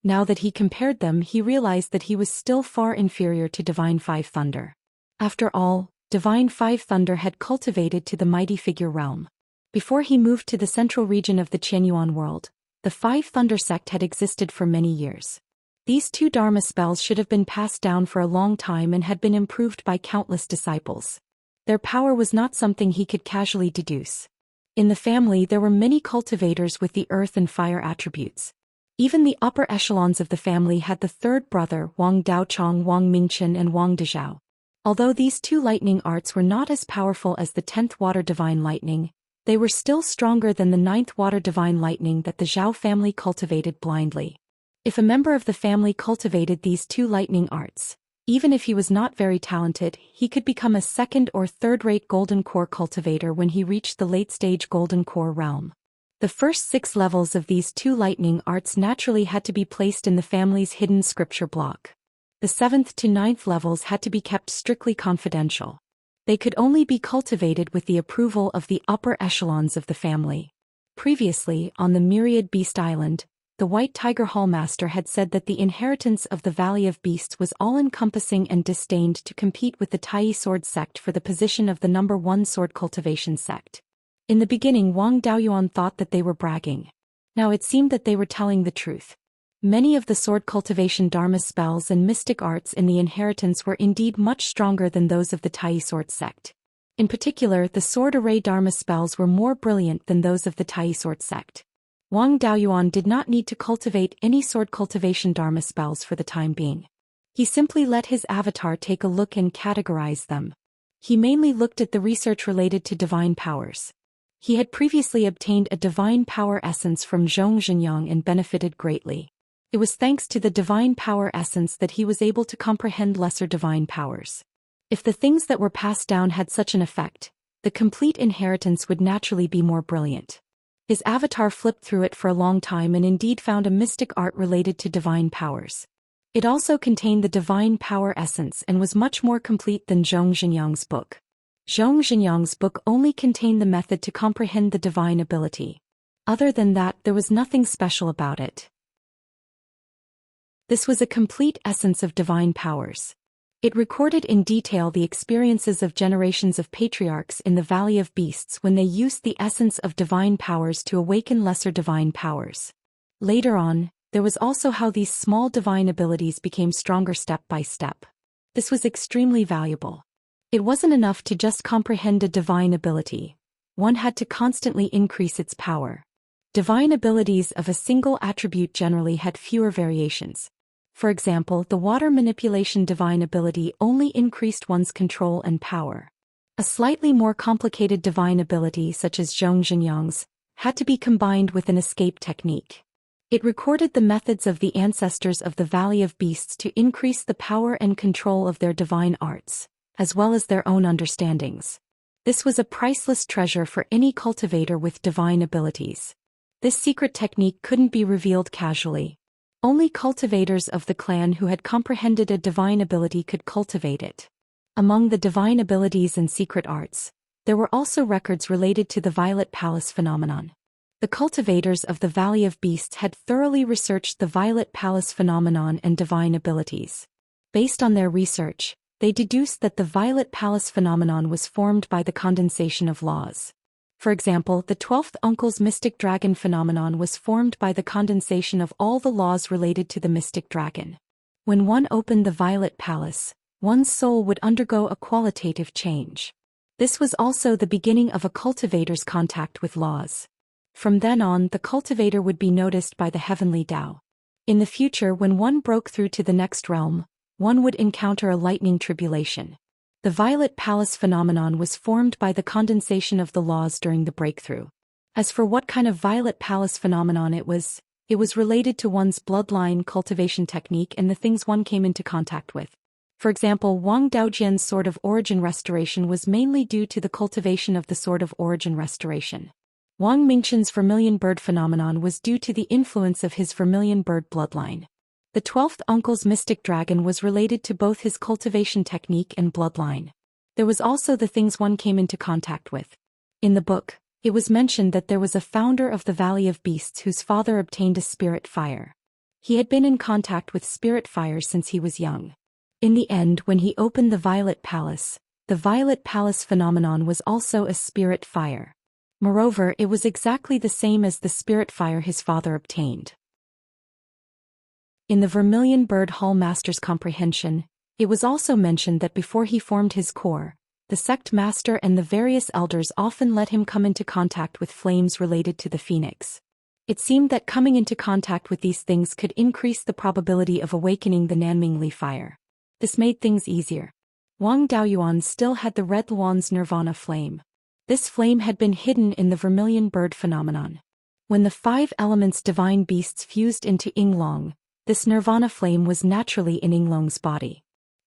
Now that he compared them, he realized that he was still far inferior to Divine 5 Thunder. After all, Divine 5 Thunder had cultivated to the mighty figure realm. Before he moved to the central region of the Qianyuan world, the 5 Thunder sect had existed for many years. These 2 Dharma spells should have been passed down for a long time and had been improved by countless disciples. Their power was not something he could casually deduce. In the family there were many cultivators with the earth and fire attributes. Even the upper echelons of the family had the 3rd brother Wang Daochong, Wang Mingchen and Wang Dezhao. Although these 2 lightning arts were not as powerful as the 10th Water Divine Lightning, they were still stronger than the 9th Water Divine Lightning that the Zhao family cultivated blindly. If a member of the family cultivated these 2 lightning arts, Even if he was not very talented, he could become a second or third-rate golden core cultivator when he reached the late-stage golden core realm. The first 6 levels of these 2 lightning arts naturally had to be placed in the family's hidden scripture block. The 7th to 9th levels had to be kept strictly confidential. They could only be cultivated with the approval of the upper echelons of the family. Previously, on the Myriad Beast Island, the White Tiger Hallmaster had said that the inheritance of the Valley of Beasts was all-encompassing and disdained to compete with the Tai Sword sect for the position of the number 1 sword cultivation sect. In the beginning, Wang Daoyuan thought that they were bragging. Now it seemed that they were telling the truth. Many of the sword cultivation dharma spells and mystic arts in the inheritance were indeed much stronger than those of the Tai Sword sect. In particular, the sword array dharma spells were more brilliant than those of the Tai Sword sect. Wang Daoyuan did not need to cultivate any sword cultivation dharma spells for the time being. He simply let his avatar take a look and categorize them. He mainly looked at the research related to divine powers. He had previously obtained a divine power essence from Zhou Xian and benefited greatly. It was thanks to the divine power essence that he was able to comprehend lesser divine powers. If the things that were passed down had such an effect, the complete inheritance would naturally be more brilliant. His avatar flipped through it for a long time and indeed found a mystic art related to divine powers. It also contained the divine power essence and was much more complete than Zhou Xian's book. Zhou Xian's book only contained the method to comprehend the divine ability. Other than that, there was nothing special about it. This was a complete essence of divine powers. It recorded in detail the experiences of generations of patriarchs in the Valley of Beasts when they used the essence of divine powers to awaken lesser divine powers. Later on, there was also how these small divine abilities became stronger step by step. This was extremely valuable. It wasn't enough to just comprehend a divine ability. One had to constantly increase its power. Divine abilities of a single attribute generally had fewer variations. For example, the water manipulation divine ability only increased one's control and power. A slightly more complicated divine ability such as Zhou Xian's had to be combined with an escape technique. It recorded the methods of the ancestors of the Valley of Beasts to increase the power and control of their divine arts, as well as their own understandings. This was a priceless treasure for any cultivator with divine abilities. This secret technique couldn't be revealed casually. Only cultivators of the clan who had comprehended a divine ability could cultivate it. Among the divine abilities and secret arts, there were also records related to the Violet Palace phenomenon. The cultivators of the Valley of Beasts had thoroughly researched the Violet Palace phenomenon and divine abilities. Based on their research, they deduced that the Violet Palace phenomenon was formed by the condensation of laws. For example, the 12th uncle's mystic dragon phenomenon was formed by the condensation of all the laws related to the mystic dragon. When one opened the Violet Palace, one's soul would undergo a qualitative change. This was also the beginning of a cultivator's contact with laws. From then on, the cultivator would be noticed by the heavenly Tao. In the future, when one broke through to the next realm, one would encounter a lightning tribulation. The Violet Palace phenomenon was formed by the condensation of the laws during the breakthrough. As for what kind of Violet Palace phenomenon it was related to one's bloodline cultivation technique and the things one came into contact with. For example, Wang Daojian's Sword of Origin Restoration was mainly due to the cultivation of the Sword of Origin Restoration. Wang Mingqian's Vermilion Bird phenomenon was due to the influence of his Vermilion Bird bloodline. The 12th uncle's mystic dragon was related to both his cultivation technique and bloodline. There was also the things one came into contact with. In the book, it was mentioned that there was a founder of the Valley of Beasts whose father obtained a spirit fire. He had been in contact with spirit fire since he was young. In the end, when he opened the Violet Palace phenomenon was also a spirit fire. Moreover, it was exactly the same as the spirit fire his father obtained. In the Vermilion Bird Hall Master's comprehension, it was also mentioned that before he formed his core, the sect master and the various elders often let him come into contact with flames related to the phoenix. It seemed that coming into contact with these things could increase the probability of awakening the Nanmingli fire. This made things easier. Wang Daoyuan still had the Red Luan's Nirvana flame. This flame had been hidden in the Vermilion Bird phenomenon. When the 5 elements divine beasts fused into Yinglong, this Nirvana flame was naturally in Yinglong's body.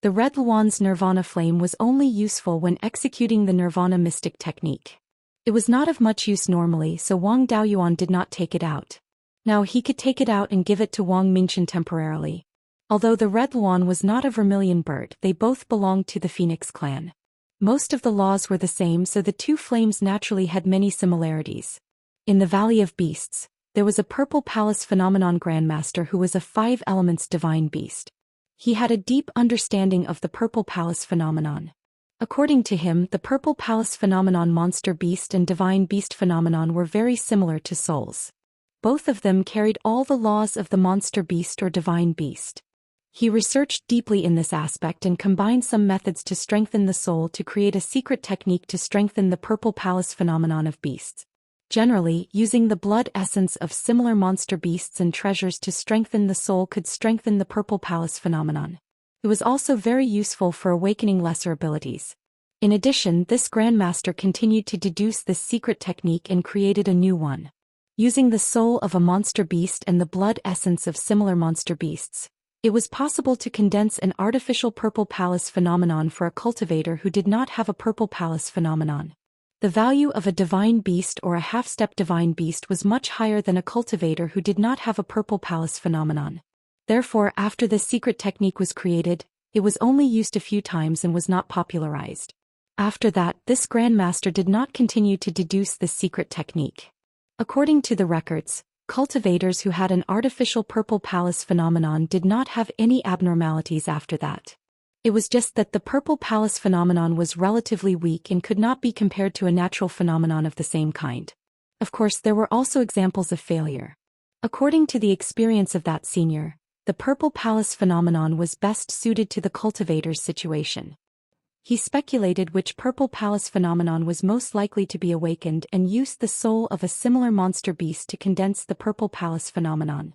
The red Luan's nirvana flame was only useful when executing the nirvana mystic technique. It was not of much use normally, so Wang Daoyuan did not take it out. Now he could take it out and give it to Wang Mingchen temporarily. Although the red Luan was not a vermilion bird, they both belonged to the Phoenix clan. Most of the laws were the same, so the two flames naturally had many similarities. In the Valley of Beasts, there was a Purple Palace Phenomenon Grandmaster who was a 5 elements divine beast. He had a deep understanding of the Purple Palace phenomenon. According to him, the Purple Palace phenomenon monster beast and divine beast phenomenon were very similar to souls. Both of them carried all the laws of the monster beast or divine beast. He researched deeply in this aspect and combined some methods to strengthen the soul to create a secret technique to strengthen the Purple Palace phenomenon of beasts. Generally, using the blood essence of similar monster beasts and treasures to strengthen the soul could strengthen the Purple Palace phenomenon. It was also very useful for awakening lesser abilities. In addition, this Grandmaster continued to deduce this secret technique and created a new one. Using the soul of a monster beast and the blood essence of similar monster beasts, it was possible to condense an artificial Purple Palace phenomenon for a cultivator who did not have a Purple Palace phenomenon. The value of a divine beast or a half-step divine beast was much higher than a cultivator who did not have a Purple Palace phenomenon. Therefore, after this secret technique was created, it was only used a few times and was not popularized. After that, this Grandmaster did not continue to deduce this secret technique. According to the records, cultivators who had an artificial Purple Palace phenomenon did not have any abnormalities after that. It was just that the Purple Palace phenomenon was relatively weak and could not be compared to a natural phenomenon of the same kind. Of course, there were also examples of failure. According to the experience of that senior, the Purple Palace phenomenon was best suited to the cultivator's situation. He speculated which Purple Palace phenomenon was most likely to be awakened and used the soul of a similar monster beast to condense the Purple Palace phenomenon.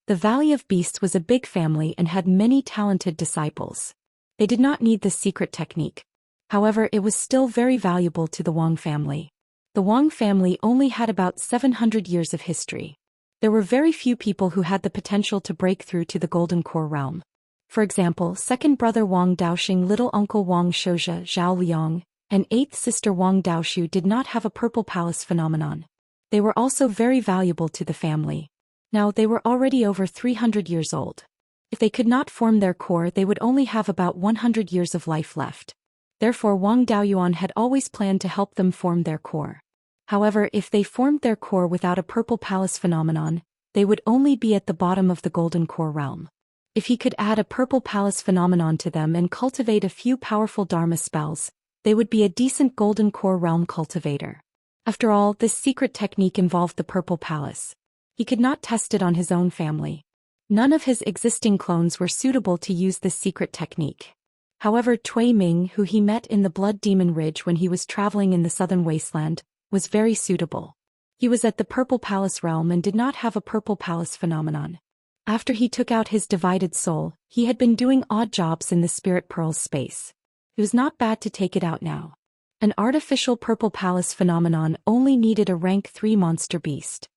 The Valley of Beasts was a big family and had many talented disciples. They did not need this secret technique. However, it was still very valuable to the Wang family. The Wang family only had about 700 years of history. There were very few people who had the potential to break through to the Golden Core realm. For example, second brother Wang Daoxing, little uncle Wang Shouzhe, Zhao Liang, and eighth sister Wang Daoxu did not have a Purple Palace phenomenon. They were also very valuable to the family. Now they were already over 300 years old. If they could not form their core, they would only have about 100 years of life left. Therefore, Wang Daoyuan had always planned to help them form their core. However, if they formed their core without a Purple Palace phenomenon, they would only be at the bottom of the Golden Core realm. If he could add a Purple Palace phenomenon to them and cultivate a few powerful Dharma spells, they would be a decent Golden Core realm cultivator. After all, this secret technique involved the Purple Palace. He could not test it on his own family. None of his existing clones were suitable to use this secret technique. However, Cui Ming, who he met in the Blood Demon Ridge when he was traveling in the southern wasteland, was very suitable. He was at the Purple Palace realm and did not have a Purple Palace phenomenon. After he took out his divided soul, he had been doing odd jobs in the Spirit Pearls space. It was not bad to take it out now. An artificial Purple Palace phenomenon only needed a rank 3 monster beast.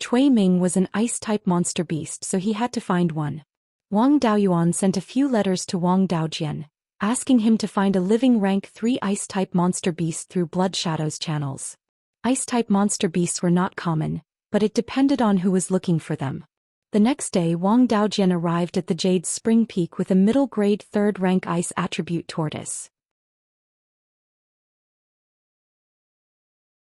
Cui Ming was an ice-type monster beast, so he had to find one. Wang Daoyuan sent a few letters to Wang Daojian, asking him to find a living rank 3 ice-type monster beast through Blood Shadows channels. Ice-type monster beasts were not common, but it depended on who was looking for them. The next day, Wang Daojian arrived at the Jade Spring Peak with a middle-grade 3rd rank ice attribute tortoise.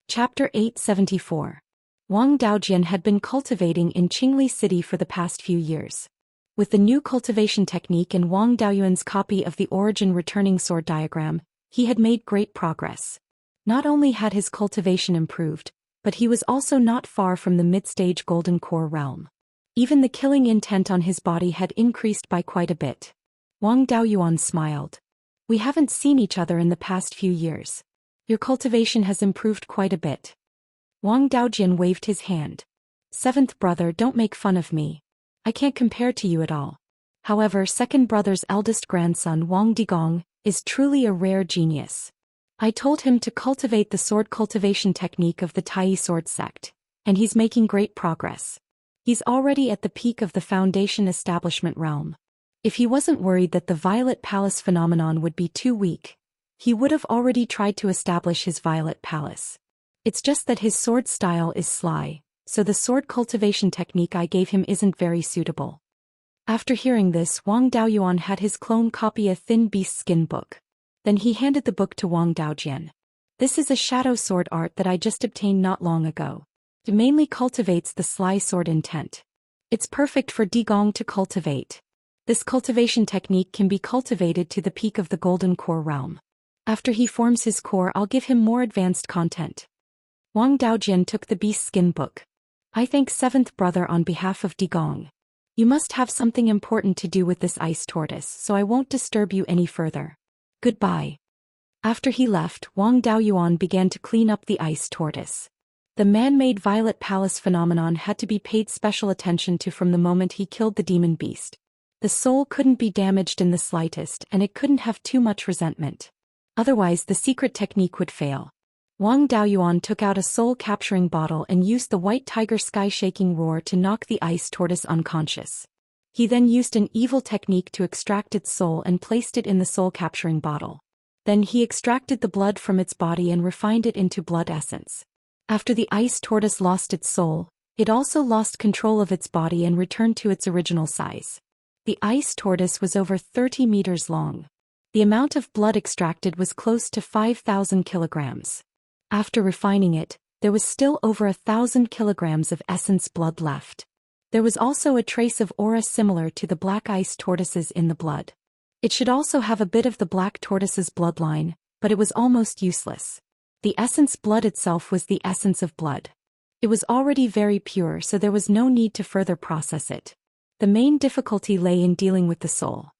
Chapter 874. Wang Daojian had been cultivating in Qingli City for the past few years. With the new cultivation technique and Wang Daoyuan's copy of the origin returning sword diagram, he had made great progress. Not only had his cultivation improved, but he was also not far from the mid-stage Golden Core realm. Even the killing intent on his body had increased by quite a bit. Wang Daoyuan smiled. "We haven't seen each other in the past few years. Your cultivation has improved quite a bit." Wang Daojian waved his hand. "Seventh brother, don't make fun of me. I can't compare to you at all. However, second brother's eldest grandson Wang Digong is truly a rare genius. I told him to cultivate the sword cultivation technique of the Tai sword sect, and he's making great progress. He's already at the peak of the foundation establishment realm. If he wasn't worried that the Violet Palace phenomenon would be too weak, he would have already tried to establish his Violet Palace. It's just that his sword style is sly, so the sword cultivation technique I gave him isn't very suitable. After hearing this, Wang Daoyuan had his clone copy a thin beast skin book. Then he handed the book to Wang Daojian. This is a shadow sword art that I just obtained not long ago. It mainly cultivates the sly sword intent. It's perfect for Digong to cultivate. This cultivation technique can be cultivated to the peak of the golden core realm. After he forms his core, I'll give him more advanced content. Wang Daojian took the beast skin book. I thank seventh brother on behalf of Digong. You must have something important to do with this ice tortoise, so I won't disturb you any further. Goodbye. After he left, Wang Daoyuan began to clean up the ice tortoise. The man-made Violet Palace phenomenon had to be paid special attention to from the moment he killed the demon beast. The soul couldn't be damaged in the slightest, and it couldn't have too much resentment. Otherwise the secret technique would fail. Wang Daoyuan took out a soul-capturing bottle and used the white tiger sky-shaking roar to knock the ice tortoise unconscious. He then used an evil technique to extract its soul and placed it in the soul-capturing bottle. Then he extracted the blood from its body and refined it into blood essence. After the ice tortoise lost its soul, it also lost control of its body and returned to its original size. The ice tortoise was over 30 meters long. The amount of blood extracted was close to 5,000 kilograms. After refining it, there was still over 1,000 kilograms of essence blood left. There was also a trace of aura similar to the black ice tortoises in the blood. It should also have a bit of the black tortoise's bloodline, but it was almost useless. The essence blood itself was the essence of blood. It was already very pure, so there was no need to further process it. The main difficulty lay in dealing with the soul.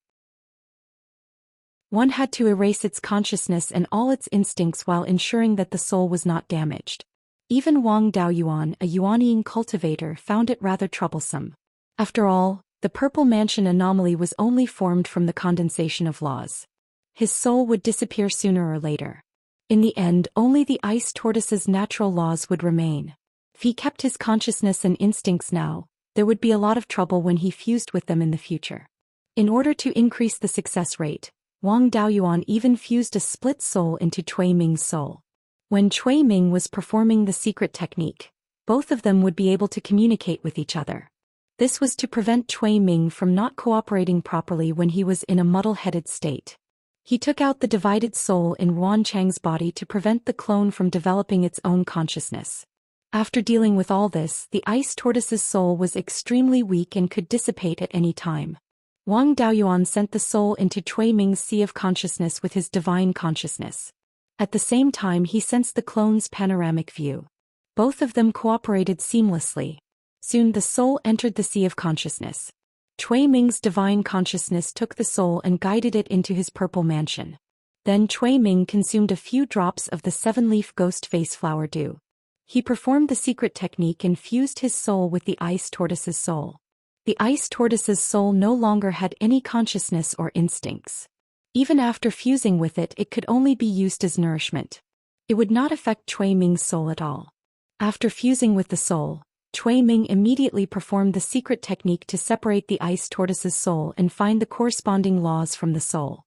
One had to erase its consciousness and all its instincts while ensuring that the soul was not damaged. Even Wang Daoyuan, a Yuanying cultivator, found it rather troublesome. After all, the Purple Mansion anomaly was only formed from the condensation of laws. His soul would disappear sooner or later. In the end, only the ice tortoise's natural laws would remain. If he kept his consciousness and instincts now, there would be a lot of trouble when he fused with them in the future. In order to increase the success rate, Wang Daoyuan even fused a split soul into Cui Ming's soul. When Cui Ming was performing the secret technique, both of them would be able to communicate with each other. This was to prevent Cui Ming from not cooperating properly when he was in a muddle-headed state. He took out the divided soul in Ruan Chang's body to prevent the clone from developing its own consciousness. After dealing with all this, the ice tortoise's soul was extremely weak and could dissipate at any time. Wang Daoyuan sent the soul into Cui Ming's sea of consciousness with his divine consciousness. At the same time he sensed the clone's panoramic view. Both of them cooperated seamlessly. Soon the soul entered the sea of consciousness. Cui Ming's divine consciousness took the soul and guided it into his purple mansion. Then Cui Ming consumed a few drops of the seven-leaf ghost face flower dew. He performed the secret technique and fused his soul with the ice tortoise's soul. The ice tortoise's soul no longer had any consciousness or instincts. Even after fusing with it, it could only be used as nourishment. It would not affect Cui Ming's soul at all. After fusing with the soul, Cui Ming immediately performed the secret technique to separate the ice tortoise's soul and find the corresponding laws from the soul.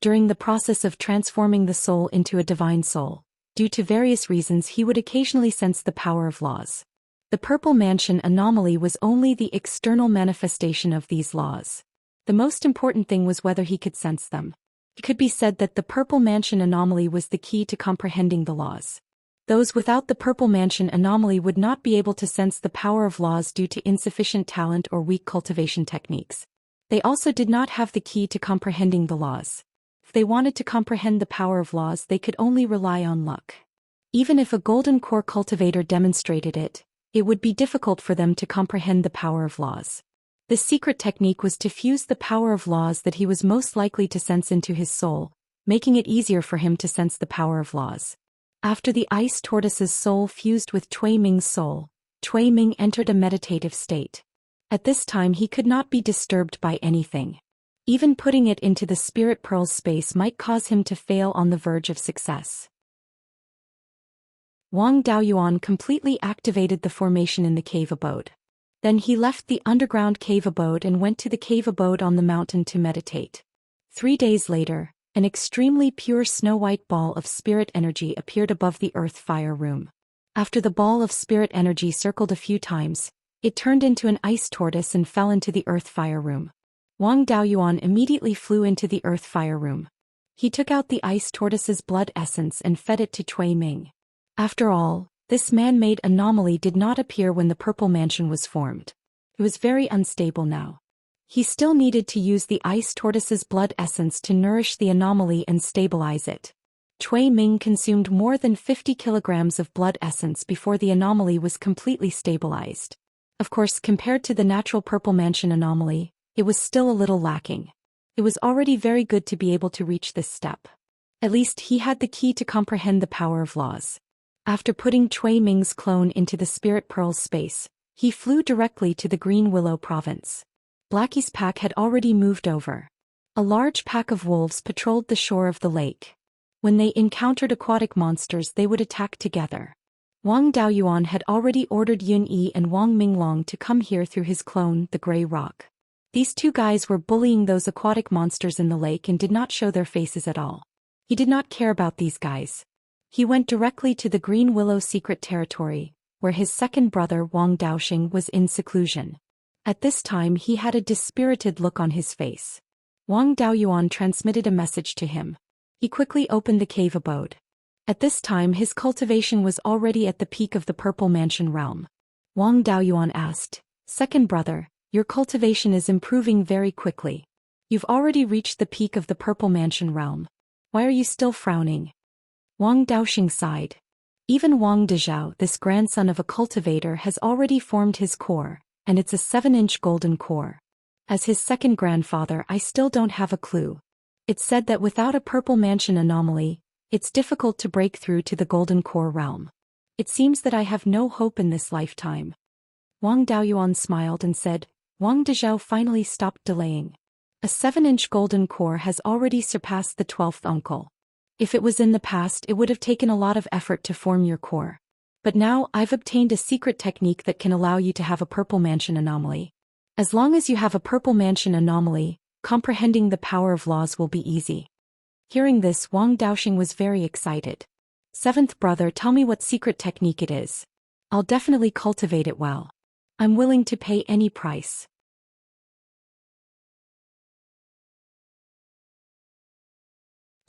During the process of transforming the soul into a divine soul, due to various reasons he would occasionally sense the power of laws. The Purple Mansion anomaly was only the external manifestation of these laws. The most important thing was whether he could sense them. It could be said that the Purple Mansion anomaly was the key to comprehending the laws. Those without the Purple Mansion anomaly would not be able to sense the power of laws due to insufficient talent or weak cultivation techniques. They also did not have the key to comprehending the laws. If they wanted to comprehend the power of laws, they could only rely on luck. Even if a golden core cultivator demonstrated it, it would be difficult for them to comprehend the power of laws. This secret technique was to fuse the power of laws that he was most likely to sense into his soul, making it easier for him to sense the power of laws. After the ice tortoise's soul fused with Cui Ming's soul, Cui Ming entered a meditative state. At this time he could not be disturbed by anything. Even putting it into the spirit pearl's space might cause him to fail on the verge of success. Wang Daoyuan completely activated the formation in the cave abode. Then he left the underground cave abode and went to the cave abode on the mountain to meditate. 3 days later, an extremely pure snow-white ball of spirit energy appeared above the earth fire room. After the ball of spirit energy circled a few times, it turned into an ice tortoise and fell into the earth fire room. Wang Daoyuan immediately flew into the earth fire room. He took out the ice tortoise's blood essence and fed it to Cui Ming. After all, this man-made anomaly did not appear when the purple mansion was formed. It was very unstable now. He still needed to use the ice tortoise's blood essence to nourish the anomaly and stabilize it. Cui Ming consumed more than 50 kilograms of blood essence before the anomaly was completely stabilized. Of course, compared to the natural purple mansion anomaly, it was still a little lacking. It was already very good to be able to reach this step. At least he had the key to comprehend the power of laws. After putting Cui Ming's clone into the Spirit Pearl's space, he flew directly to the Green Willow province. Blackie's pack had already moved over. A large pack of wolves patrolled the shore of the lake. When they encountered aquatic monsters, they would attack together. Wang Daoyuan had already ordered Yun Yi and Wang Minglong to come here through his clone, the Grey Rock. These two guys were bullying those aquatic monsters in the lake and did not show their faces at all. He did not care about these guys. He went directly to the Green Willow secret territory, where his second brother Wang Daoxing was in seclusion. At this time he had a dispirited look on his face. Wang Daoyuan transmitted a message to him. He quickly opened the cave abode. At this time his cultivation was already at the peak of the Purple Mansion realm. Wang Daoyuan asked, "Second brother, your cultivation is improving very quickly. You've already reached the peak of the Purple Mansion realm. Why are you still frowning?" Wang Daoxing sighed. Even Wang Dezhao, this grandson of a cultivator, has already formed his core, and it's a 7-inch golden core. As his second grandfather, I still don't have a clue. It's said that without a Purple Mansion anomaly, it's difficult to break through to the golden core realm. It seems that I have no hope in this lifetime. Wang Daoyuan smiled and said, Wang Dezhao finally stopped delaying. A 7-inch golden core has already surpassed the 12th uncle. If it was in the past, it would have taken a lot of effort to form your core. But now I've obtained a secret technique that can allow you to have a Purple Mansion anomaly. As long as you have a Purple Mansion anomaly, comprehending the power of laws will be easy. Hearing this, Wang Daoxing was very excited. "Seventh brother, tell me what secret technique it is. I'll definitely cultivate it well. I'm willing to pay any price."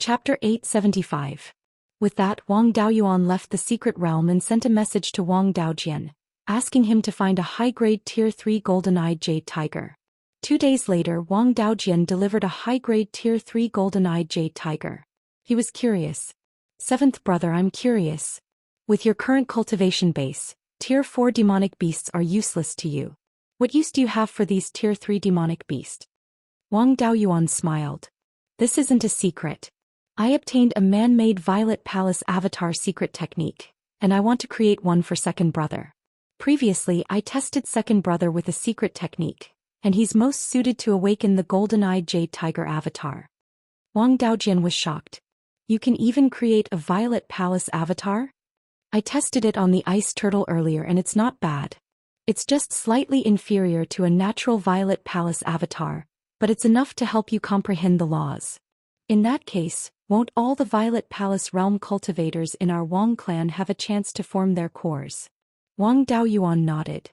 Chapter 875. With that, Wang Daoyuan left the secret realm and sent a message to Wang Daojian, asking him to find a high-grade Tier 3 golden-eyed jade tiger. 2 days later, Wang Daojian delivered a high-grade Tier 3 golden-eyed jade tiger. He was curious. "Seventh brother, I'm curious. With your current cultivation base, Tier 4 demonic beasts are useless to you. What use do you have for these Tier 3 demonic beasts?" Wang Daoyuan smiled. "This isn't a secret. I obtained a man-made Violet Palace avatar secret technique, and I want to create one for second brother. Previously, I tested second brother with a secret technique, and he's most suited to awaken the golden-eyed jade tiger avatar." Wang Daojian was shocked. "You can even create a Violet Palace avatar?" "I tested it on the ice turtle earlier and it's not bad. It's just slightly inferior to a natural Violet Palace avatar, but it's enough to help you comprehend the laws. In that case, won't all the Violet Palace realm cultivators in our Wang clan have a chance to form their cores?" Wang Daoyuan nodded.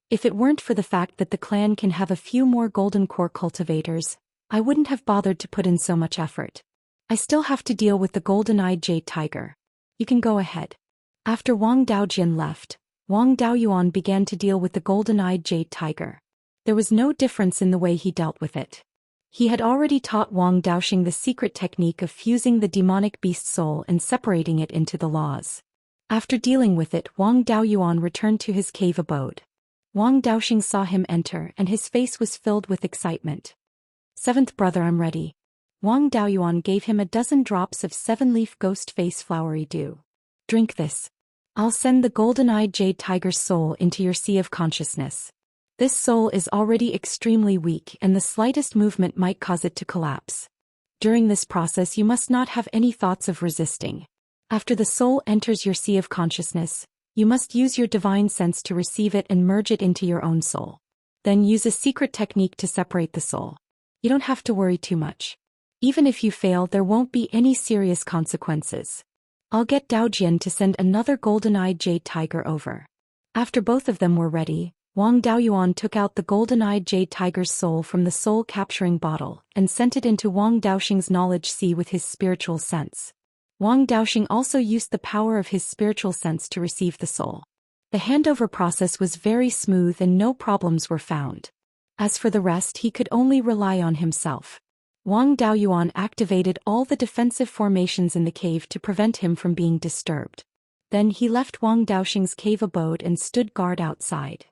"If it weren't for the fact that the clan can have a few more golden core cultivators, I wouldn't have bothered to put in so much effort. I still have to deal with the golden-eyed jade tiger. You can go ahead." After Wang Daojian left, Wang Daoyuan began to deal with the golden-eyed jade tiger. There was no difference in the way he dealt with it. He had already taught Wang Daoxing the secret technique of fusing the demonic beast soul and separating it into the laws. After dealing with it, Wang Daoyuan returned to his cave abode. Wang Daoxing saw him enter and his face was filled with excitement. "Seventh brother, I'm ready." Wang Daoyuan gave him a dozen drops of 7-leaf ghost face flowery dew. "Drink this. I'll send the golden-eyed jade tiger's soul into your sea of consciousness. This soul is already extremely weak and the slightest movement might cause it to collapse. During this process you must not have any thoughts of resisting. After the soul enters your sea of consciousness, You must use your divine sense to receive it and merge it into your own soul. Then use a secret technique to separate the soul. You don't have to worry too much. Even if you fail, there won't be any serious consequences. I'll get Zhou Xian to send another golden-eyed jade tiger over. After both of them were ready, Wang Daoyuan took out the golden-eyed jade tiger's soul from the soul-capturing bottle and sent it into Wang Daoxing's knowledge sea with his spiritual sense. Wang Daoxing also used the power of his spiritual sense to receive the soul. The handover process was very smooth and no problems were found. As for the rest, he could only rely on himself. Wang Daoyuan activated all the defensive formations in the cave to prevent him from being disturbed. Then he left Wang Daoxing's cave abode and stood guard outside.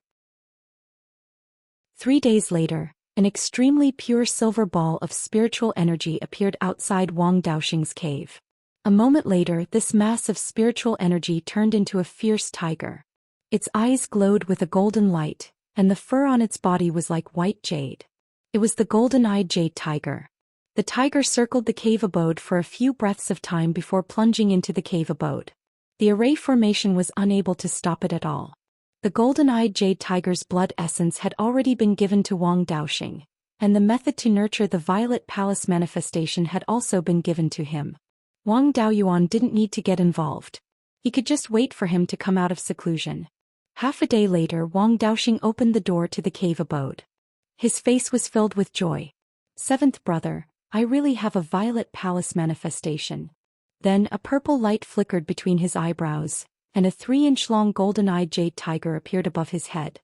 3 days later, an extremely pure silver ball of spiritual energy appeared outside Wang Daoxing's cave. A moment later, this mass of spiritual energy turned into a fierce tiger. Its eyes glowed with a golden light, and the fur on its body was like white jade. It was the golden-eyed jade tiger. The tiger circled the cave abode for a few breaths of time before plunging into the cave abode. The array formation was unable to stop it at all. The golden-eyed jade tiger's blood essence had already been given to Wang Daoxing, and the method to nurture the Violet Palace manifestation had also been given to him. Wang Daoyuan didn't need to get involved. He could just wait for him to come out of seclusion. Half a day later, Wang Daoxing opened the door to the cave abode. His face was filled with joy. "Seventh brother, I really have a Violet Palace manifestation." Then a purple light flickered between his eyebrows, and a 3-inch-long golden-eyed jade tiger appeared above his head.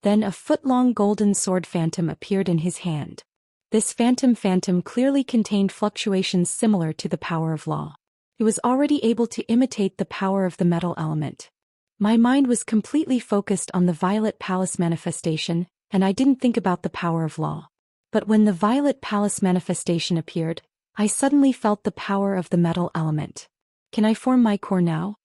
Then a foot-long golden sword phantom appeared in his hand. This phantom clearly contained fluctuations similar to the power of law. It was already able to imitate the power of the metal element. My mind was completely focused on the Violet Palace manifestation, and I didn't think about the power of law. But when the Violet Palace manifestation appeared, I suddenly felt the power of the metal element. Can I form my core now?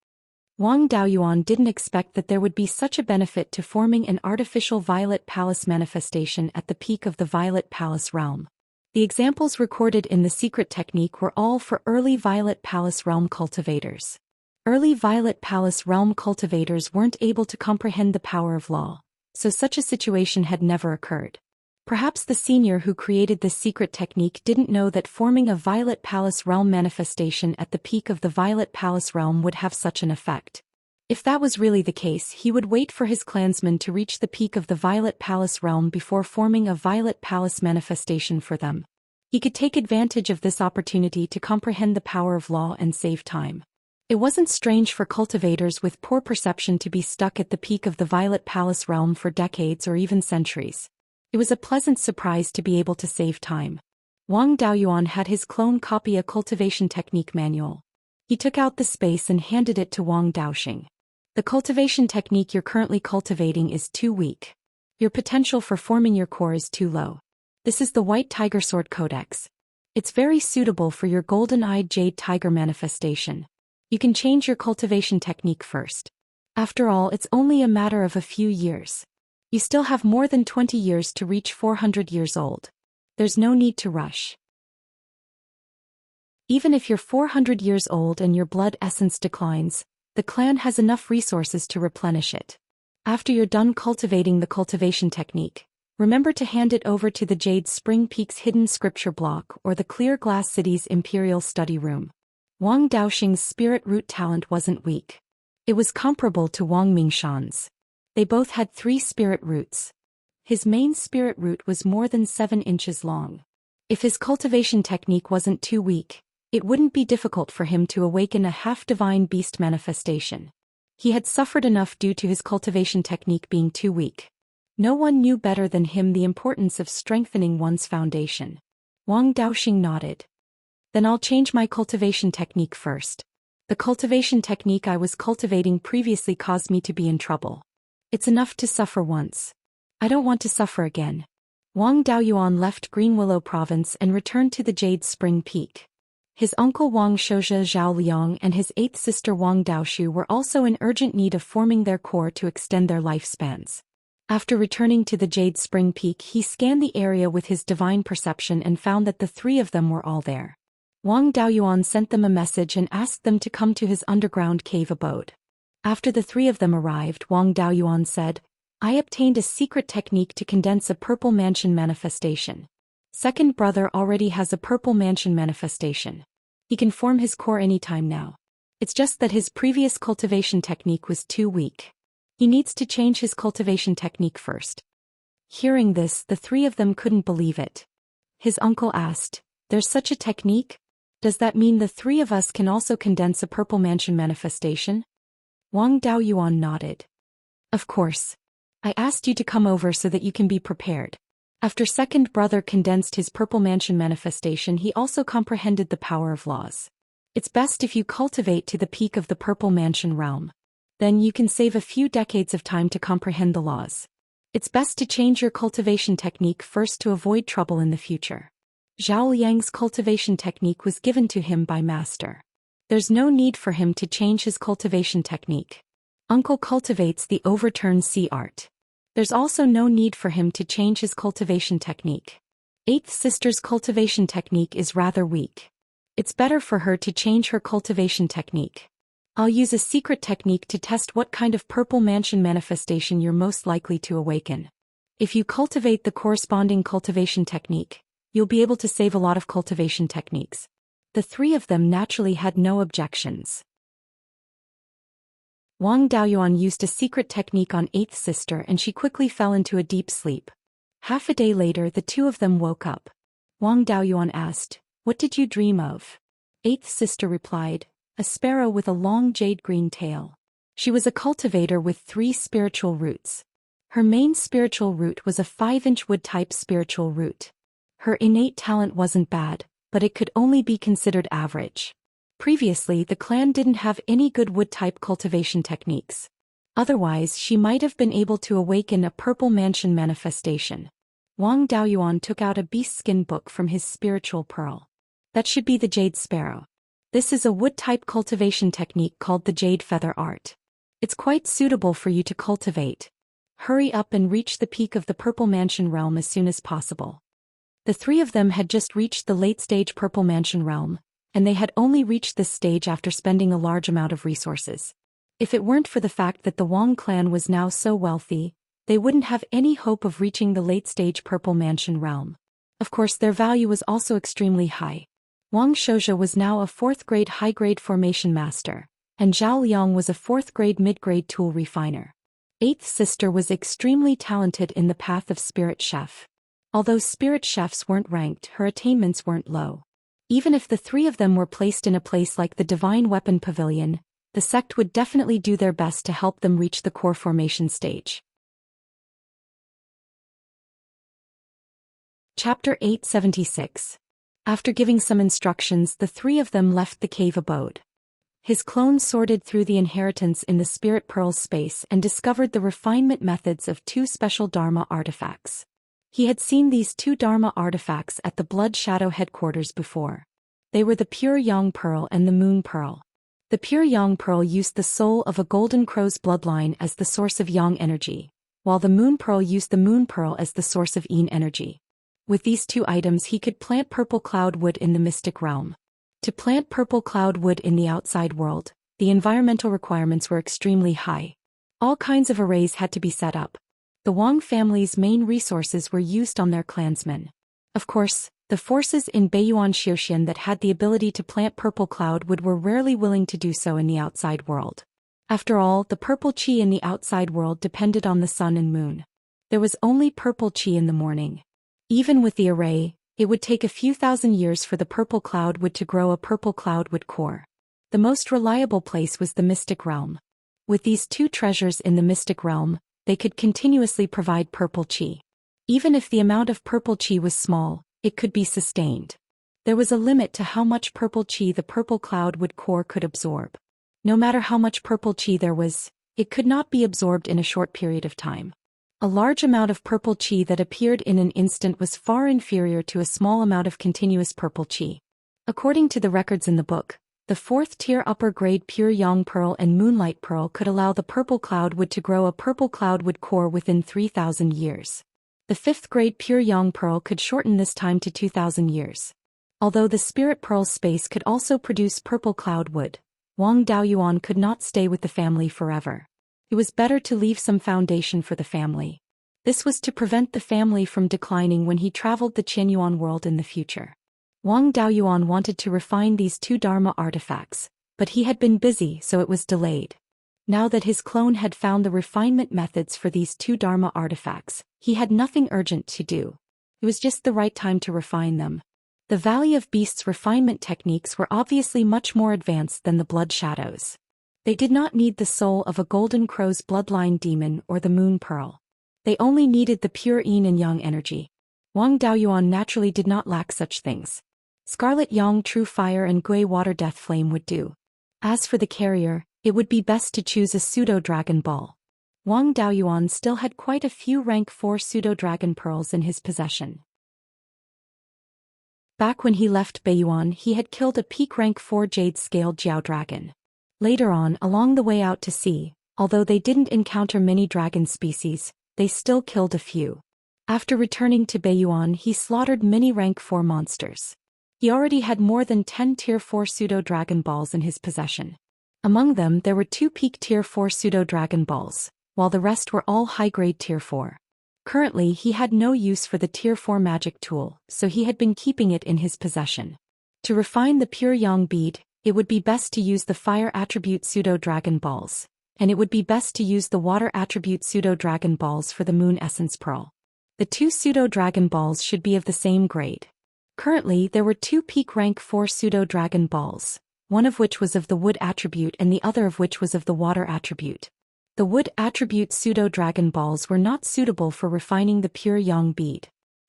Wang Daoyuan didn't expect that there would be such a benefit to forming an artificial Violet Palace manifestation at the peak of the Violet Palace realm. The examples recorded in the secret technique were all for early Violet Palace realm cultivators. Early Violet Palace realm cultivators weren't able to comprehend the power of law, so such a situation had never occurred. Perhaps the senior who created this secret technique didn't know that forming a Violet Palace realm manifestation at the peak of the Violet Palace realm would have such an effect. If that was really the case, he would wait for his clansmen to reach the peak of the Violet Palace realm before forming a Violet Palace manifestation for them. He could take advantage of this opportunity to comprehend the power of law and save time. It wasn't strange for cultivators with poor perception to be stuck at the peak of the Violet Palace realm for decades or even centuries. It was a pleasant surprise to be able to save time. Wang Daoyuan had his clone copy a cultivation technique manual. He took out the space and handed it to Wang Daoxing. "The cultivation technique you're currently cultivating is too weak. Your potential for forming your core is too low. This is the White Tiger Sword Codex. It's very suitable for your golden-eyed jade tiger manifestation. You can change your cultivation technique first. After all, it's only a matter of a few years. You still have more than 20 years to reach 400 years old. There's no need to rush. Even if you're 400 years old and your blood essence declines, the clan has enough resources to replenish it. After you're done cultivating the cultivation technique, remember to hand it over to the Jade Spring Peak's hidden scripture block or the Clear Glass City's Imperial Study Room." Wang Daoxing's spirit root talent wasn't weak. It was comparable to Wang Mingshan's. They both had 3 spirit roots. His main spirit root was more than 7 inches long. If his cultivation technique wasn't too weak, it wouldn't be difficult for him to awaken a half-divine beast manifestation. He had suffered enough due to his cultivation technique being too weak. No one knew better than him the importance of strengthening one's foundation. Wang Daoxing nodded. "Then I'll change my cultivation technique first. The cultivation technique I was cultivating previously caused me to be in trouble. It's enough to suffer once. I don't want to suffer again." Wang Daoyuan left Green Willow Province and returned to the Jade Spring Peak. His uncle Wang Shouzhe Zhao Liang and his 8th sister Wang Daoshu were also in urgent need of forming their core to extend their lifespans. After returning to the Jade Spring Peak, he scanned the area with his divine perception and found that the 3 of them were all there. Wang Daoyuan sent them a message and asked them to come to his underground cave abode. After the three of them arrived, Wang Daoyuan said, I obtained a secret technique to condense a purple mansion manifestation. Second brother already has a purple mansion manifestation. He can form his core anytime now. It's just that his previous cultivation technique was too weak. He needs to change his cultivation technique first. Hearing this, the three of them couldn't believe it. His uncle asked, There's such a technique? Does that mean the three of us can also condense a purple mansion manifestation? Wang Daoyuan nodded. Of course. I asked you to come over so that you can be prepared. After second brother condensed his purple mansion manifestation, he also comprehended the power of laws. It's best if you cultivate to the peak of the purple mansion realm. Then you can save a few decades of time to comprehend the laws. It's best to change your cultivation technique first to avoid trouble in the future. Zhou Liang's cultivation technique was given to him by master. There's no need for him to change his cultivation technique. Uncle cultivates the overturned sea art. There's also no need for him to change his cultivation technique. Eighth sister's cultivation technique is rather weak. It's better for her to change her cultivation technique. I'll use a secret technique to test what kind of purple mansion manifestation you're most likely to awaken. If you cultivate the corresponding cultivation technique, you'll be able to save a lot of cultivation techniques. The three of them naturally had no objections. Wang Daoyuan used a secret technique on eighth sister and she quickly fell into a deep sleep. Half a day later, the two of them woke up. Wang Daoyuan asked, What did you dream of? Eighth sister replied, A sparrow with a long jade-green tail. She was a cultivator with 3 spiritual roots. Her main spiritual root was a 5-inch wood-type spiritual root. Her innate talent wasn't bad, but it could only be considered average. Previously, the clan didn't have any good wood-type cultivation techniques. Otherwise, she might have been able to awaken a purple mansion manifestation. Wang Daoyuan took out a beast skin book from his spiritual pearl. That should be the jade sparrow. This is a wood-type cultivation technique called the jade feather art. It's quite suitable for you to cultivate. Hurry up and reach the peak of the purple mansion realm as soon as possible. The three of them had just reached the late-stage purple mansion realm, and they had only reached this stage after spending a large amount of resources. If it weren't for the fact that the Wang clan was now so wealthy, they wouldn't have any hope of reaching the late-stage purple mansion realm. Of course, their value was also extremely high. Wang Shouja was now a 4th-grade high-grade formation master, and Zhao Liang was a 4th-grade mid-grade tool refiner. Eighth sister was extremely talented in the path of spirit chef. Although spirit chefs weren't ranked, her attainments weren't low. Even if the three of them were placed in a place like the Divine Weapon Pavilion, the sect would definitely do their best to help them reach the core formation stage. Chapter 876. After giving some instructions, the three of them left the cave abode. His clone sorted through the inheritance in the Spirit Pearl's space and discovered the refinement methods of 2 special Dharma artifacts. He had seen these 2 Dharma artifacts at the Blood Shadow headquarters before. They were the Pure Yang Pearl and the Moon Pearl. The Pure Yang Pearl used the soul of a Golden Crow's bloodline as the source of Yang energy, while the Moon Pearl used the Moon Pearl as the source of Yin energy. With these 2 items, he could plant purple cloud wood in the mystic realm. To plant purple cloud wood in the outside world, the environmental requirements were extremely high. All kinds of arrays had to be set up. The Wang family's main resources were used on their clansmen. Of course, the forces in Beiyuan Zhou Xian that had the ability to plant purple cloud wood were rarely willing to do so in the outside world. After all, the purple qi in the outside world depended on the sun and moon. There was only purple qi in the morning. Even with the array, it would take a few thousand years for the purple cloud wood to grow a purple cloud wood core. The most reliable place was the mystic realm. With these 2 treasures in the mystic realm, they could continuously provide purple qi. Even if the amount of purple qi was small, it could be sustained. There was a limit to how much purple qi the purple cloud wood core could absorb. No matter how much purple qi there was, it could not be absorbed in a short period of time. A large amount of purple qi that appeared in an instant was far inferior to a small amount of continuous purple qi. According to the records in the book, the 4th-tier upper-grade Pure Yang Pearl and Moonlight Pearl could allow the purple cloud wood to grow a purple cloud wood core within 3,000 years. The 5th-grade Pure Yang Pearl could shorten this time to 2,000 years. Although the Spirit Pearl space could also produce purple cloud wood, Wang Daoyuan could not stay with the family forever. It was better to leave some foundation for the family. This was to prevent the family from declining when he traveled the Qianyuan world in the future. Wang Daoyuan wanted to refine these two Dharma artifacts, but he had been busy, so it was delayed. Now that his clone had found the refinement methods for these two Dharma artifacts, he had nothing urgent to do. It was just the right time to refine them. The Valley of Beasts refinement techniques were obviously much more advanced than the Blood Shadows. They did not need the soul of a Golden Crow's bloodline demon or the Moon Pearl. They only needed the pure yin and yang energy. Wang Daoyuan naturally did not lack such things. Scarlet Yang True Fire and Gui Water Death Flame would do. As for the carrier, it would be best to choose a pseudo-dragon ball. Wang Daoyuan still had quite a few rank 4 pseudo-dragon pearls in his possession. Back when he left Beiyuan, he had killed a peak rank 4 jade-scaled Jiao dragon. Later on, along the way out to sea, although they didn't encounter many dragon species, they still killed a few. After returning to Beiyuan, he slaughtered many rank 4 monsters. He already had more than 10 tier 4 pseudo-dragon balls in his possession. Among them there were 2 peak tier 4 pseudo-dragon balls, while the rest were all high-grade tier 4. Currently he had no use for the tier 4 magic tool, so he had been keeping it in his possession. To refine the pure yang bead, it would be best to use the fire attribute pseudo-dragon balls, and it would be best to use the water attribute pseudo-dragon balls for the moon essence pearl. The 2 pseudo-dragon balls should be of the same grade. Currently there were 2 peak rank 4 pseudo-dragon balls, one of which was of the wood attribute and the other of which was of the water attribute. The wood attribute pseudo-dragon balls were not suitable for refining the pure yang bead.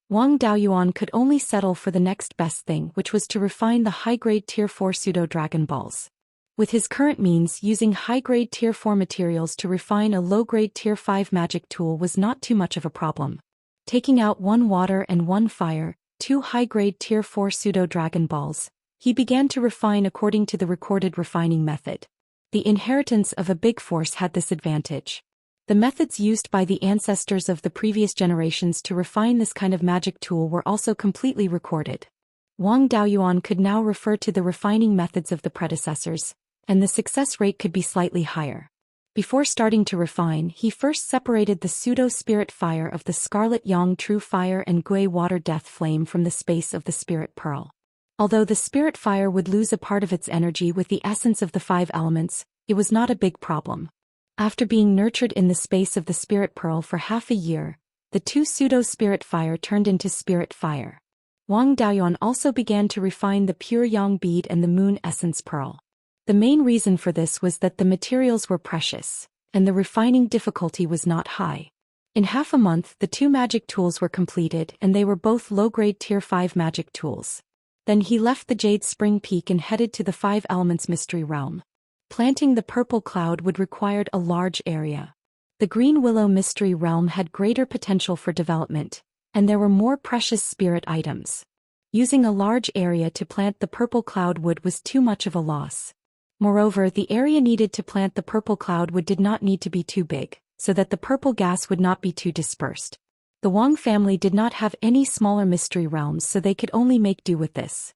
Wang Daoyuan could only settle for the next best thing, which was to refine the high-grade tier 4 pseudo-dragon balls. With his current means, using high-grade tier 4 materials to refine a low-grade tier 5 magic tool was not too much of a problem. Taking out 1 water and 1 fire, 2 high-grade tier 4 pseudo-dragon balls, he began to refine according to the recorded refining method. The inheritance of a big force had this advantage. The methods used by the ancestors of the previous generations to refine this kind of magic tool were also completely recorded. Wang Daoyuan could now refer to the refining methods of the predecessors, and the success rate could be slightly higher. Before starting to refine, he first separated the pseudo-spirit fire of the Scarlet Yang True Fire and Gui Water Death Flame from the space of the Spirit Pearl. Although the spirit fire would lose a part of its energy with the essence of the 5 elements, it was not a big problem. After being nurtured in the space of the Spirit Pearl for half a year, the 2 pseudo-spirit fire turned into spirit fire. Wang Daoyuan also began to refine the pure yang bead and the moon essence pearl. The main reason for this was that the materials were precious, and the refining difficulty was not high. In half a month the 2 magic tools were completed and they were both low-grade tier 5 magic tools. Then he left the Jade Spring Peak and headed to the 5 Elements Mystery Realm. Planting the purple cloud would require a large area. The Green Willow Mystery Realm had greater potential for development, and there were more precious spirit items. Using a large area to plant the purple cloud wood was too much of a loss. Moreover, the area needed to plant the purple cloud wood did not need to be too big, so that the purple gas would not be too dispersed. The Wang family did not have any smaller mystery realms, so they could only make do with this.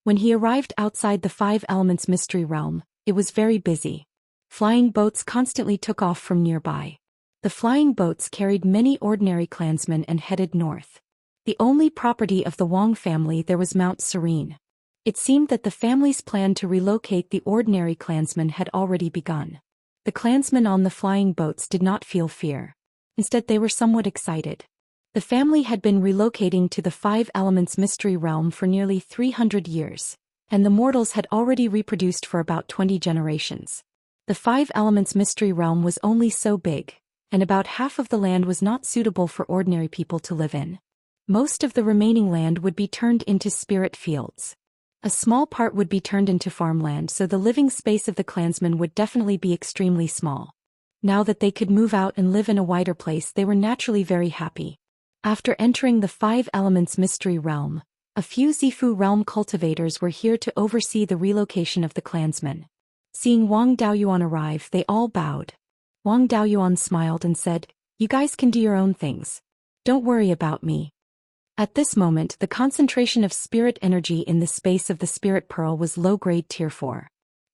When he arrived outside the 5 Elements Mystery Realm, it was very busy. Flying boats constantly took off from nearby. The flying boats carried many ordinary clansmen and headed north. The only property of the Wang family there was Mount Serene. It seemed that the family's plan to relocate the ordinary clansmen had already begun. The clansmen on the flying boats did not feel fear. Instead, they were somewhat excited. The family had been relocating to the 5 Elements Mystery Realm for nearly 300 years, and the mortals had already reproduced for about 20 generations. The 5 Elements Mystery Realm was only so big, and about half of the land was not suitable for ordinary people to live in. Most of the remaining land would be turned into spirit fields. A small part would be turned into farmland, so the living space of the clansmen would definitely be extremely small. Now that they could move out and live in a wider place, they were naturally very happy. After entering the 5 Elements Mystery Realm, a few Zifu realm cultivators were here to oversee the relocation of the clansmen. Seeing Wang Daoyuan arrive, they all bowed. Wang Daoyuan smiled and said, "You guys can do your own things. Don't worry about me." At this moment, the concentration of spirit energy in the space of the spirit pearl was low-grade tier 4.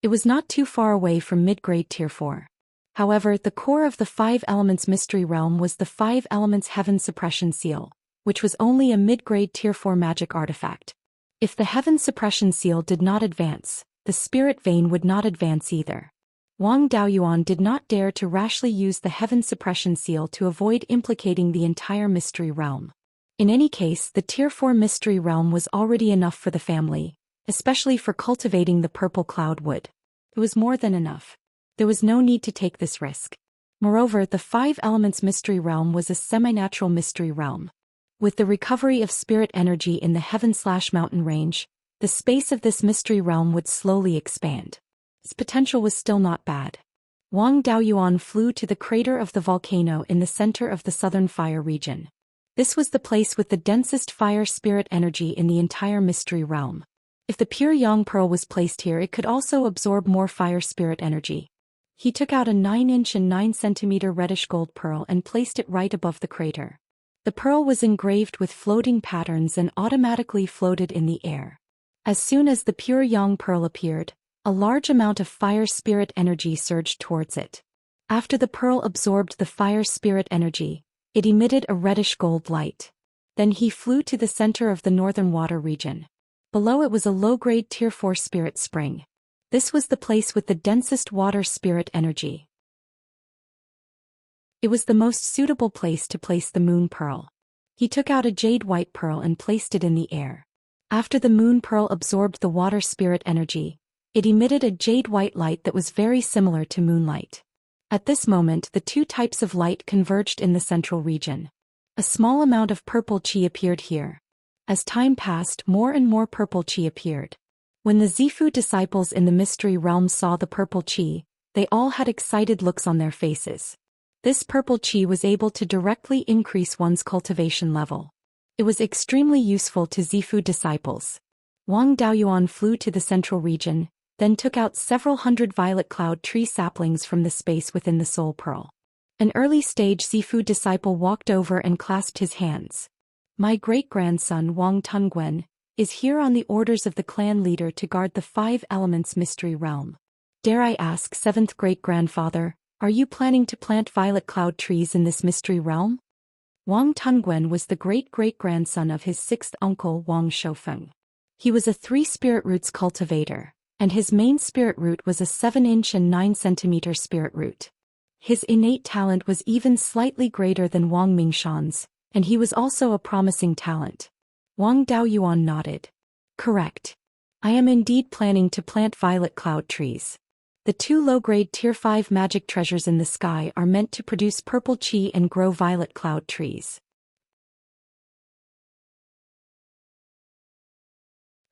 It was not too far away from mid-grade tier 4. However, the core of the 5 elements mystery realm was the 5 elements heaven suppression seal, which was only a mid-grade tier 4 magic artifact. If the heaven suppression seal did not advance, the spirit vein would not advance either. Wang Daoyuan did not dare to rashly use the heaven suppression seal to avoid implicating the entire mystery realm. In any case, the tier 4 mystery realm was already enough for the family, especially for cultivating the purple cloud wood. It was more than enough. There was no need to take this risk. Moreover, the 5 elements mystery realm was a semi-natural mystery realm. With the recovery of spirit energy in the heaven/mountain range, the space of this mystery realm would slowly expand. Its potential was still not bad. Wang Daoyuan flew to the crater of the volcano in the center of the southern fire region. This was the place with the densest fire spirit energy in the entire mystery realm. If the pure yang pearl was placed here, it could also absorb more fire spirit energy. He took out a 9-inch and 9-centimeter reddish gold pearl and placed it right above the crater. The pearl was engraved with floating patterns and automatically floated in the air. As soon as the pure yang pearl appeared, a large amount of fire spirit energy surged towards it. After the pearl absorbed the fire spirit energy, it emitted a reddish gold light. Then he flew to the center of the northern water region. Below it was a low-grade tier 4 spirit spring. This was the place with the densest water spirit energy. It was the most suitable place to place the moon pearl. He took out a jade white pearl and placed it in the air. After the moon pearl absorbed the water spirit energy, it emitted a jade white light that was very similar to moonlight. At this moment, the 2 types of light converged in the central region. A small amount of purple chi appeared here. As time passed, more and more purple chi appeared. When the Zifu disciples in the mystery realm saw the purple chi, they all had excited looks on their faces. This purple chi was able to directly increase one's cultivation level. It was extremely useful to Zifu disciples. Wang Daoyuan flew to the central region, then took out several hundred violet cloud tree saplings from the space within the soul pearl. An early stage Zifu disciple walked over and clasped his hands. My great-grandson Wang Tunguen is here on the orders of the clan leader to guard the 5 elements mystery realm. Dare I ask, 7th great-grandfather, are you planning to plant violet cloud trees in this mystery realm? Wang Tunguen was the great-great-grandson of his 6th uncle Wang Shoufeng. He was a 3 spirit roots cultivator, and his main spirit root was a 7-inch and 9-centimeter spirit root. His innate talent was even slightly greater than Wang Mingshan's, and he was also a promising talent. Wang Daoyuan nodded. Correct. I am indeed planning to plant violet cloud trees. The 2 low-grade tier 5 magic treasures in the sky are meant to produce purple chi and grow violet cloud trees.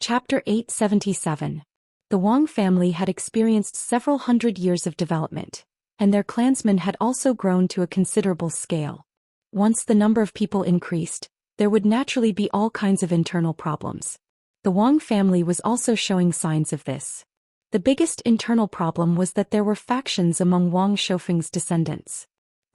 Chapter 877. The Wang family had experienced several hundred years of development, and their clansmen had also grown to a considerable scale. Once the number of people increased, there would naturally be all kinds of internal problems. The Wang family was also showing signs of this. The biggest internal problem was that there were factions among Wang Shoufeng's descendants.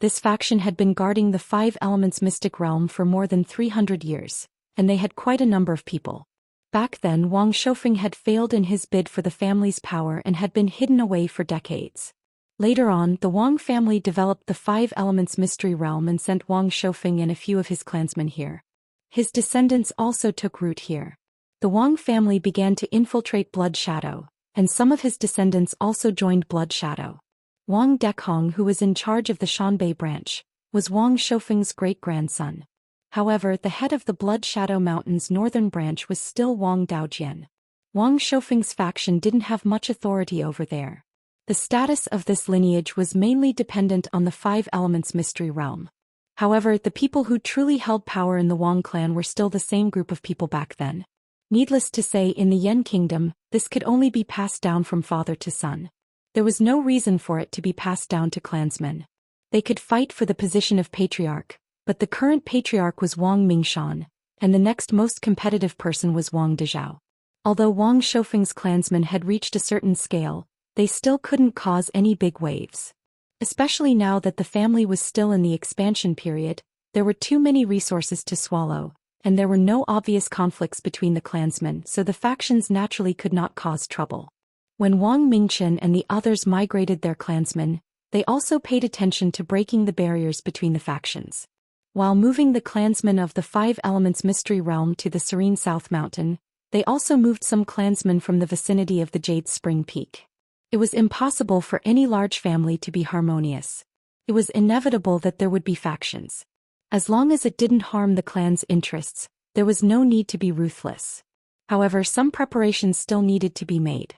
This faction had been guarding the 5 elements mystic realm for more than 300 years, and they had quite a number of people. Back then, Wang Shoufeng had failed in his bid for the family's power and had been hidden away for decades. Later on, the Wang family developed the 5 elements mystery realm and sent Wang Shoufeng and a few of his clansmen here. His descendants also took root here. The Wang family began to infiltrate Blood Shadow, and some of his descendants also joined Blood Shadow. Wang Dekhong, who was in charge of the Shanbei branch, was Wang Shoufeng's great-grandson. However, the head of the Blood Shadow Mountain's northern branch was still Wang Daojian. Wang Shoufeng's faction didn't have much authority over there. The status of this lineage was mainly dependent on the 5 elements mystery realm. However, the people who truly held power in the Wang clan were still the same group of people back then. Needless to say, in the Yan kingdom, this could only be passed down from father to son. There was no reason for it to be passed down to clansmen. They could fight for the position of patriarch, but the current patriarch was Wang Mingshan, and the next most competitive person was Wang Dezhao. Although Wang Shoufeng's clansmen had reached a certain scale, they still couldn't cause any big waves. Especially now that the family was still in the expansion period, there were too many resources to swallow, and there were no obvious conflicts between the clansmen, so the factions naturally could not cause trouble. When Wang Mingchen and the others migrated their clansmen, they also paid attention to breaking the barriers between the factions. While moving the clansmen of the Five Elements Mystery Realm to the Serene South Mountain, they also moved some clansmen from the vicinity of the Jade Spring Peak. It was impossible for any large family to be harmonious. It was inevitable that there would be factions. As long as it didn't harm the clan's interests, there was no need to be ruthless. However, some preparations still needed to be made.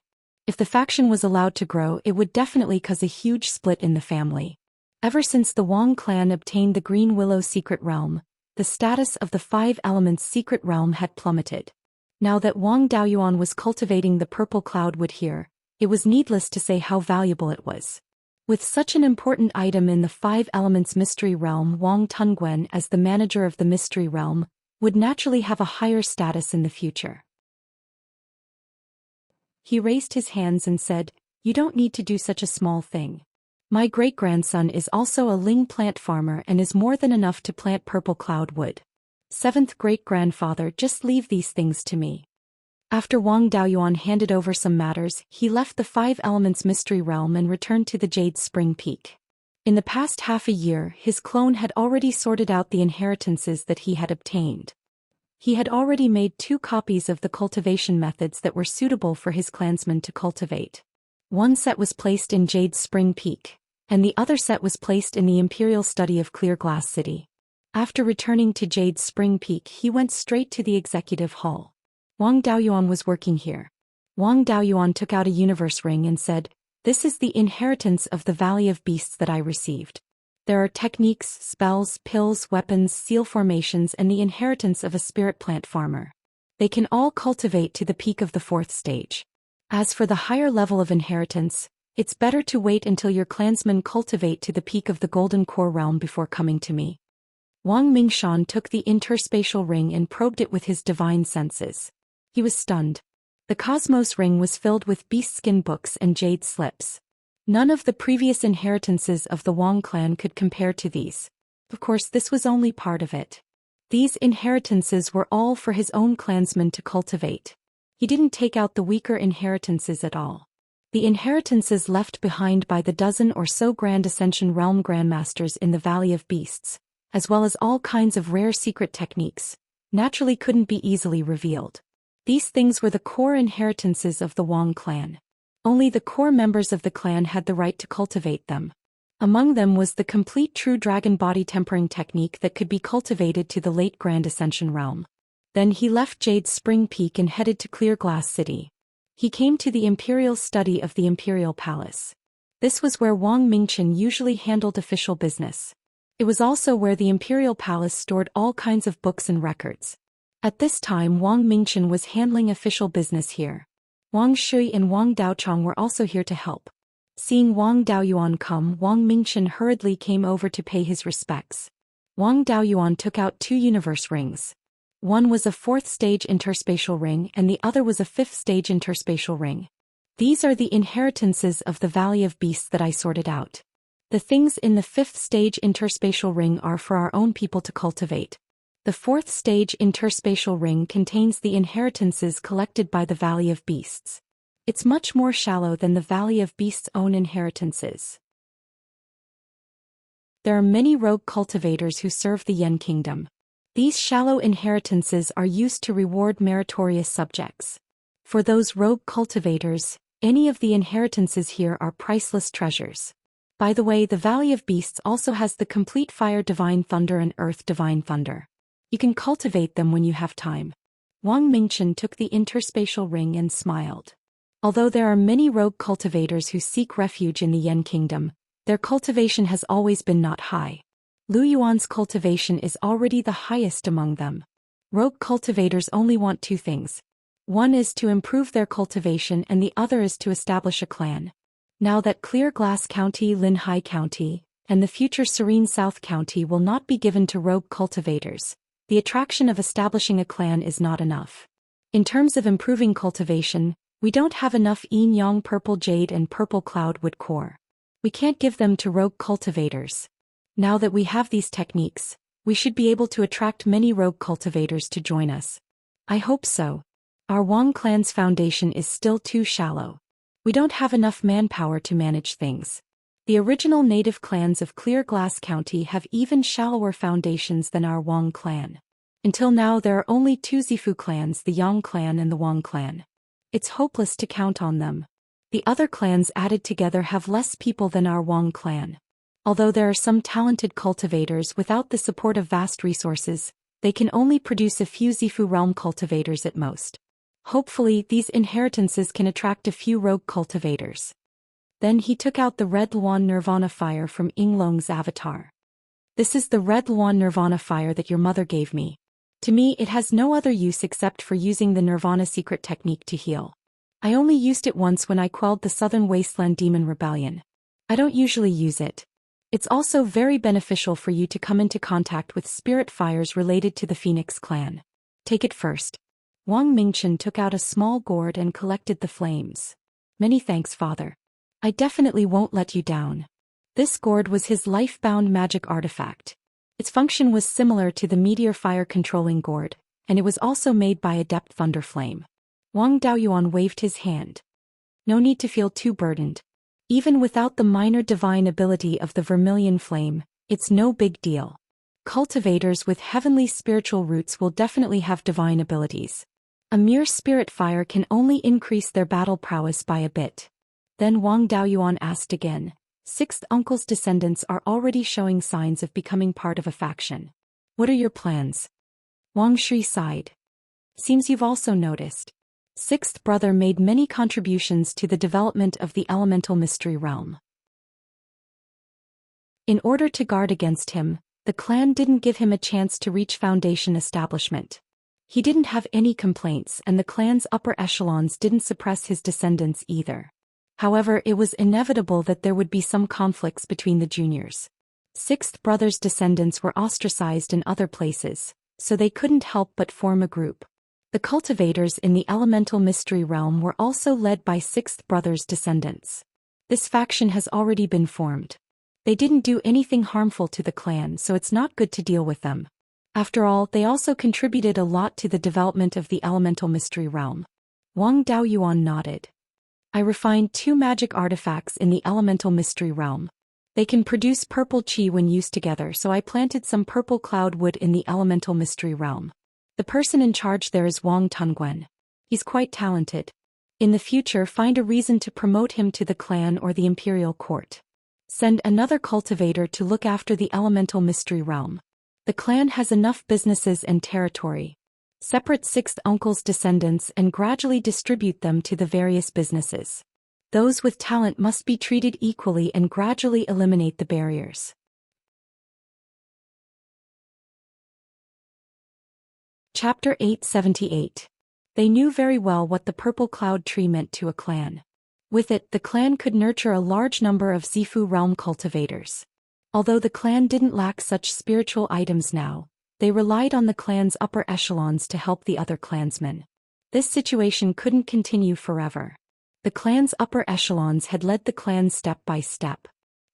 If the faction was allowed to grow, it would definitely cause a huge split in the family. Ever since the Wang clan obtained the Green Willow Secret Realm, the status of the Five Elements Secret Realm had plummeted. Now that Wang Daoyuan was cultivating the Purple Cloudwood here, it was needless to say how valuable it was. With such an important item in the Five Elements Mystery Realm, Wang Tunguen, as the manager of the Mystery Realm, would naturally have a higher status in the future. He raised his hands and said, "You don't need to do such a small thing. My great-grandson is also a ling plant farmer and is more than enough to plant purple cloudwood. Seventh great-grandfather, just leave these things to me." After Wang Daoyuan handed over some matters, he left the Five Elements Mystery Realm and returned to the Jade Spring Peak. In the past half a year, his clone had already sorted out the inheritances that he had obtained. He had already made 2 copies of the cultivation methods that were suitable for his clansmen to cultivate. One set was placed in Jade Spring Peak, and the other set was placed in the Imperial Study of Clear Glass City. After returning to Jade Spring Peak, he went straight to the executive hall. Wang Daoyuan was working here. Wang Daoyuan took out a universe ring and said, "This is the inheritance of the Valley of Beasts that I received. There are techniques, spells, pills, weapons, seal formations, and the inheritance of a spirit plant farmer. They can all cultivate to the peak of the 4th stage. As for the higher level of inheritance, it's better to wait until your clansmen cultivate to the peak of the Golden Core Realm before coming to me." Wang Mingshan took the interspatial ring and probed it with his divine senses. He was stunned. The Cosmos ring was filled with beast skin books and jade slips. None of the previous inheritances of the Wang clan could compare to these. Of course, this was only part of it. These inheritances were all for his own clansmen to cultivate. He didn't take out the weaker inheritances at all. The inheritances left behind by the dozen or so Grand Ascension Realm Grandmasters in the Valley of Beasts, as well as all kinds of rare secret techniques, naturally couldn't be easily revealed. These things were the core inheritances of the Wang clan. Only the core members of the clan had the right to cultivate them. Among them was the complete true dragon body tempering technique that could be cultivated to the late Grand Ascension realm. Then he left Jade Spring Peak and headed to Clear Glass City. He came to the Imperial Study of the Imperial Palace. This was where Wang Mingchen usually handled official business. It was also where the Imperial Palace stored all kinds of books and records. At this time, Wang Mingchen was handling official business here. Wang Shui and Wang Daochong were also here to help. Seeing Wang Daoyuan come, Wang Mingchen hurriedly came over to pay his respects. Wang Daoyuan took out 2 universe rings. One was a 4th stage interspatial ring and the other was a 5th stage interspatial ring. These are the inheritances of the Valley of Beasts that I sorted out. The things in the 5th stage interspatial ring are for our own people to cultivate. The 4th stage interspatial ring contains the inheritances collected by the Valley of Beasts. It's much more shallow than the Valley of Beasts' own inheritances. There are many rogue cultivators who serve the Yen Kingdom. These shallow inheritances are used to reward meritorious subjects. For those rogue cultivators, any of the inheritances here are priceless treasures. By the way, the Valley of Beasts also has the complete Fire Divine Thunder and Earth Divine Thunder. You can cultivate them when you have time. Wang Mingchen took the interspatial ring and smiled. Although there are many rogue cultivators who seek refuge in the Yen Kingdom, their cultivation has always been not high. Lu Yuan's cultivation is already the highest among them. Rogue cultivators only want 2 things. One is to improve their cultivation and the other is to establish a clan. Now that Clear Glass County, Linhai County, and the future Serene South County will not be given to rogue cultivators, the attraction of establishing a clan is not enough. In terms of improving cultivation, we don't have enough yin yang purple jade and purple cloudwood core. We can't give them to rogue cultivators. Now that we have these techniques, We should be able to attract many rogue cultivators to join us. I hope so. Our Wang clan's foundation is still too shallow. We don't have enough manpower to manage things. The original native clans of Clear Glass County have even shallower foundations than our Wang clan. Until now there are only two Zifu clans, the Yang clan and the Wang clan. It's hopeless to count on them. The other clans added together have less people than our Wang clan. Although there are some talented cultivators, without the support of vast resources, they can only produce a few Zifu realm cultivators at most. Hopefully these inheritances can attract a few rogue cultivators. Then he took out the Red Luan Nirvana fire from Yinglong's avatar. This is the Red Luan Nirvana fire that your mother gave me. To me it has no other use except for using the Nirvana secret technique to heal. I only used it once when I quelled the Southern Wasteland Demon Rebellion. I don't usually use it. It's also very beneficial for you to come into contact with spirit fires related to the Phoenix clan. Take it first. Wang Mingchen took out a small gourd and collected the flames. Many thanks, father. I definitely won't let you down. This gourd was his life-bound magic artifact. Its function was similar to the meteor fire controlling gourd, and it was also made by Adept Thunder Flame. Wang Daoyuan waved his hand. No need to feel too burdened. Even without the minor divine ability of the Vermilion Flame, it's no big deal. Cultivators with heavenly spiritual roots will definitely have divine abilities. A mere spirit fire can only increase their battle prowess by a bit. Then Wang Daoyuan asked again. Sixth uncle's descendants are already showing signs of becoming part of a faction. What are your plans? Wang Shui sighed. Seems you've also noticed. Sixth brother made many contributions to the development of the elemental mystery realm. In order to guard against him, the clan didn't give him a chance to reach foundation establishment. He didn't have any complaints, and the clan's upper echelons didn't suppress his descendants either. However, it was inevitable that there would be some conflicts between the juniors. Sixth brother's descendants were ostracized in other places, so they couldn't help but form a group. The cultivators in the elemental mystery realm were also led by sixth brother's descendants. This faction has already been formed. They didn't do anything harmful to the clan, so it's not good to deal with them. After all, they also contributed a lot to the development of the elemental mystery realm. Wang Daoyuan nodded. I refined 2 magic artifacts in the elemental mystery realm. They can produce purple chi when used together, so I planted some purple cloud wood in the elemental mystery realm. The person in charge there is Wang Tongguan. He's quite talented. In the future, find a reason to promote him to the clan or the imperial court. Send another cultivator to look after the elemental mystery realm. The clan has enough businesses and territory. Separate sixth uncle's descendants and gradually distribute them to the various businesses. Those with talent must be treated equally and gradually eliminate the barriers. Chapter 878. They knew very well what the purple cloud tree meant to a clan. With it, the clan could nurture a large number of Zifu realm cultivators. Although the clan didn't lack such spiritual items now, they relied on the clan's upper echelons to help the other clansmen. This situation couldn't continue forever. The clan's upper echelons had led the clan step by step.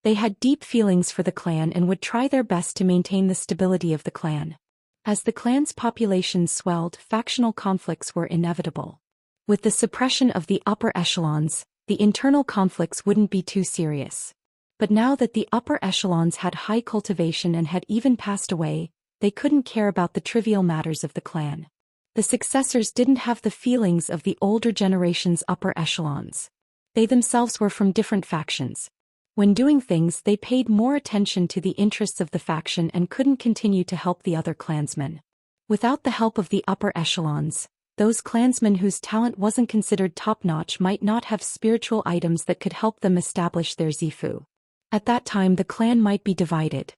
They had deep feelings for the clan and would try their best to maintain the stability of the clan. As the clan's population swelled, factional conflicts were inevitable. With the suppression of the upper echelons, the internal conflicts wouldn't be too serious. But now that the upper echelons had high cultivation and had even passed away, they couldn't care about the trivial matters of the clan. The successors didn't have the feelings of the older generation's upper echelons. They themselves were from different factions. When doing things, they paid more attention to the interests of the faction and couldn't continue to help the other clansmen. Without the help of the upper echelons, those clansmen whose talent wasn't considered top-notch might not have spiritual items that could help them establish their Zifu. At that time the clan might be divided.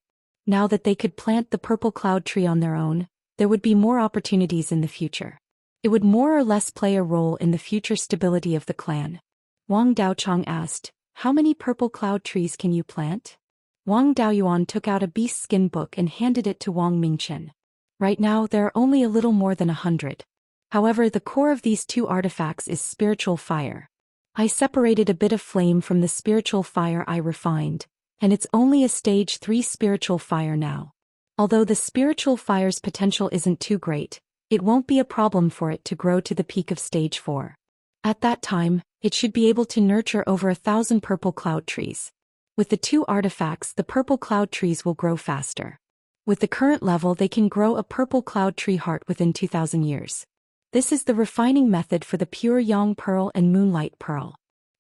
Now that they could plant the purple cloud tree on their own, there would be more opportunities in the future. It would more or less play a role in the future stability of the clan. Wang Daochang asked, "How many purple cloud trees can you plant?" Wang Daoyuan took out a beast skin book and handed it to Wang Mingchen. Right now there are only a little more than 100. However, the core of these 2 artifacts is spiritual fire. I separated a bit of flame from the spiritual fire I refined, and it's only a stage 3 spiritual fire now. Although the spiritual fire's potential isn't too great, it won't be a problem for it to grow to the peak of stage 4. At that time, it should be able to nurture over 1,000 purple cloud trees. With the 2 artifacts, the purple cloud trees will grow faster. With the current level, they can grow a purple cloud tree heart within 2,000 years. This is the refining method for the pure Yang Pearl and Moonlight Pearl.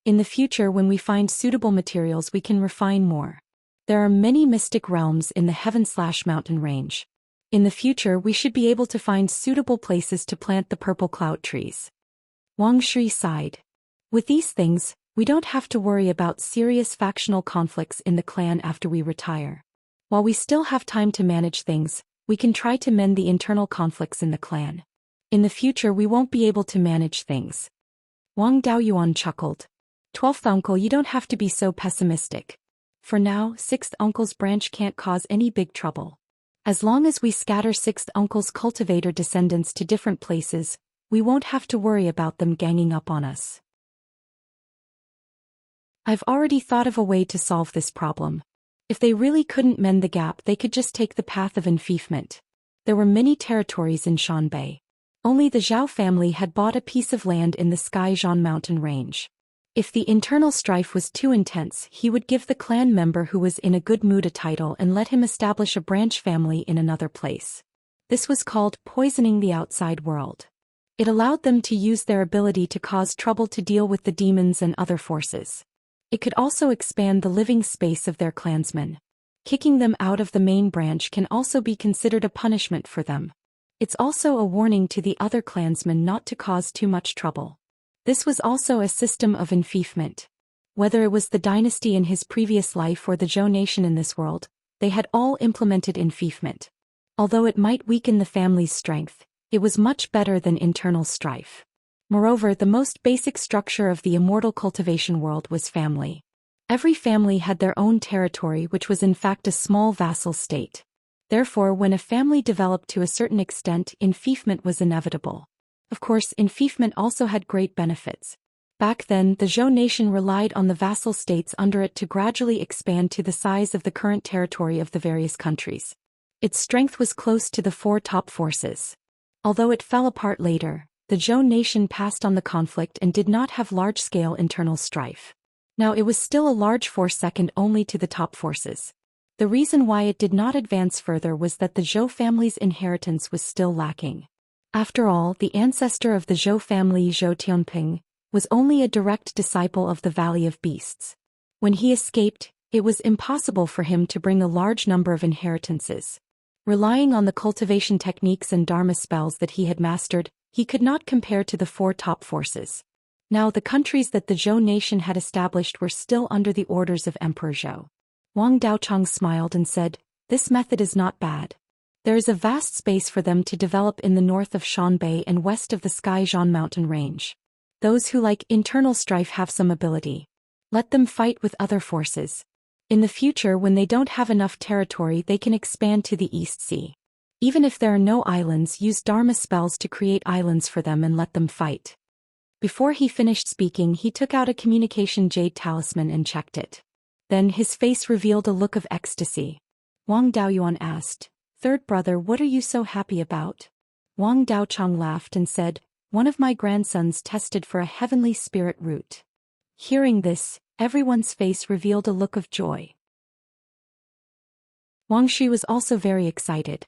In the future, when we find suitable materials, we can refine more. There are many mystic realms in the heaven/mountain range. In the future, we should be able to find suitable places to plant the purple cloud trees. Wang Shui sighed. With these things, we don't have to worry about serious factional conflicts in the clan after we retire. While we still have time to manage things, we can try to mend the internal conflicts in the clan. In the future, we won't be able to manage things. Wang Daoyuan chuckled. 12th uncle, you don't have to be so pessimistic. For now, 6th uncle's branch can't cause any big trouble. As long as we scatter 6th uncle's cultivator descendants to different places, we won't have to worry about them ganging up on us. I've already thought of a way to solve this problem. If they really couldn't mend the gap, they could just take the path of enfeoffment. There were many territories in Shanbei. Only the Zhao family had bought a piece of land in the Xianxia mountain range. If the internal strife was too intense, he would give the clan member who was in a good mood a title and let him establish a branch family in another place. This was called poisoning the outside world. It allowed them to use their ability to cause trouble to deal with the demons and other forces. It could also expand the living space of their clansmen. Kicking them out of the main branch can also be considered a punishment for them. It's also a warning to the other clansmen not to cause too much trouble. This was also a system of enfeoffment. Whether it was the dynasty in his previous life or the Zhou nation in this world, they had all implemented enfeoffment. Although it might weaken the family's strength, it was much better than internal strife. Moreover, the most basic structure of the immortal cultivation world was family. Every family had their own territory, which was in fact a small vassal state. Therefore, when a family developed to a certain extent, enfeoffment was inevitable. Of course, enfeoffment also had great benefits. Back then, the Zhou nation relied on the vassal states under it to gradually expand to the size of the current territory of the various countries. Its strength was close to the 4 top forces. Although it fell apart later, the Zhou nation passed on the conflict and did not have large-scale internal strife. Now it was still a large force second only to the top forces. The reason why it did not advance further was that the Zhou family's inheritance was still lacking. After all, the ancestor of the Zhou family, Zhou Tianping, was only a direct disciple of the Valley of Beasts. When he escaped, it was impossible for him to bring a large number of inheritances. Relying on the cultivation techniques and dharma spells that he had mastered, he could not compare to the 4 top forces. Now the countries that the Zhou nation had established were still under the orders of Emperor Zhou. Wang Daochang smiled and said, "This method is not bad. There is a vast space for them to develop in the north of Shanbei and west of the Xianxia mountain range. Those who like internal strife have some ability. Let them fight with other forces. In the future, when they don't have enough territory, they can expand to the East Sea. Even if there are no islands, use dharma spells to create islands for them and let them fight." Before he finished speaking, he took out a communication jade talisman and checked it. Then his face revealed a look of ecstasy. Wang Daoyuan asked, "Third brother, what are you so happy about?" Wang Daochang laughed and said, "One of my grandsons tested for a heavenly spirit root." Hearing this, everyone's face revealed a look of joy. Wang Shi was also very excited.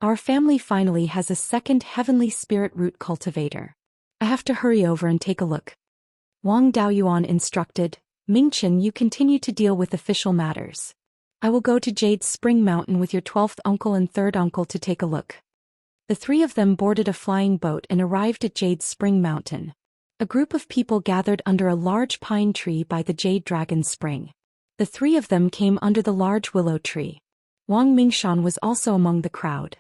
"Our family finally has a second heavenly spirit root cultivator. I have to hurry over and take a look." Wang Daoyuan instructed, "Mingchen, you continue to deal with official matters. I will go to Jade Spring Mountain with your 12th uncle and 3rd uncle to take a look." The 3 of them boarded a flying boat and arrived at Jade Spring Mountain. A group of people gathered under a large pine tree by the Jade Dragon Spring. The 3 of them came under the large willow tree. Wang Mingshan was also among the crowd.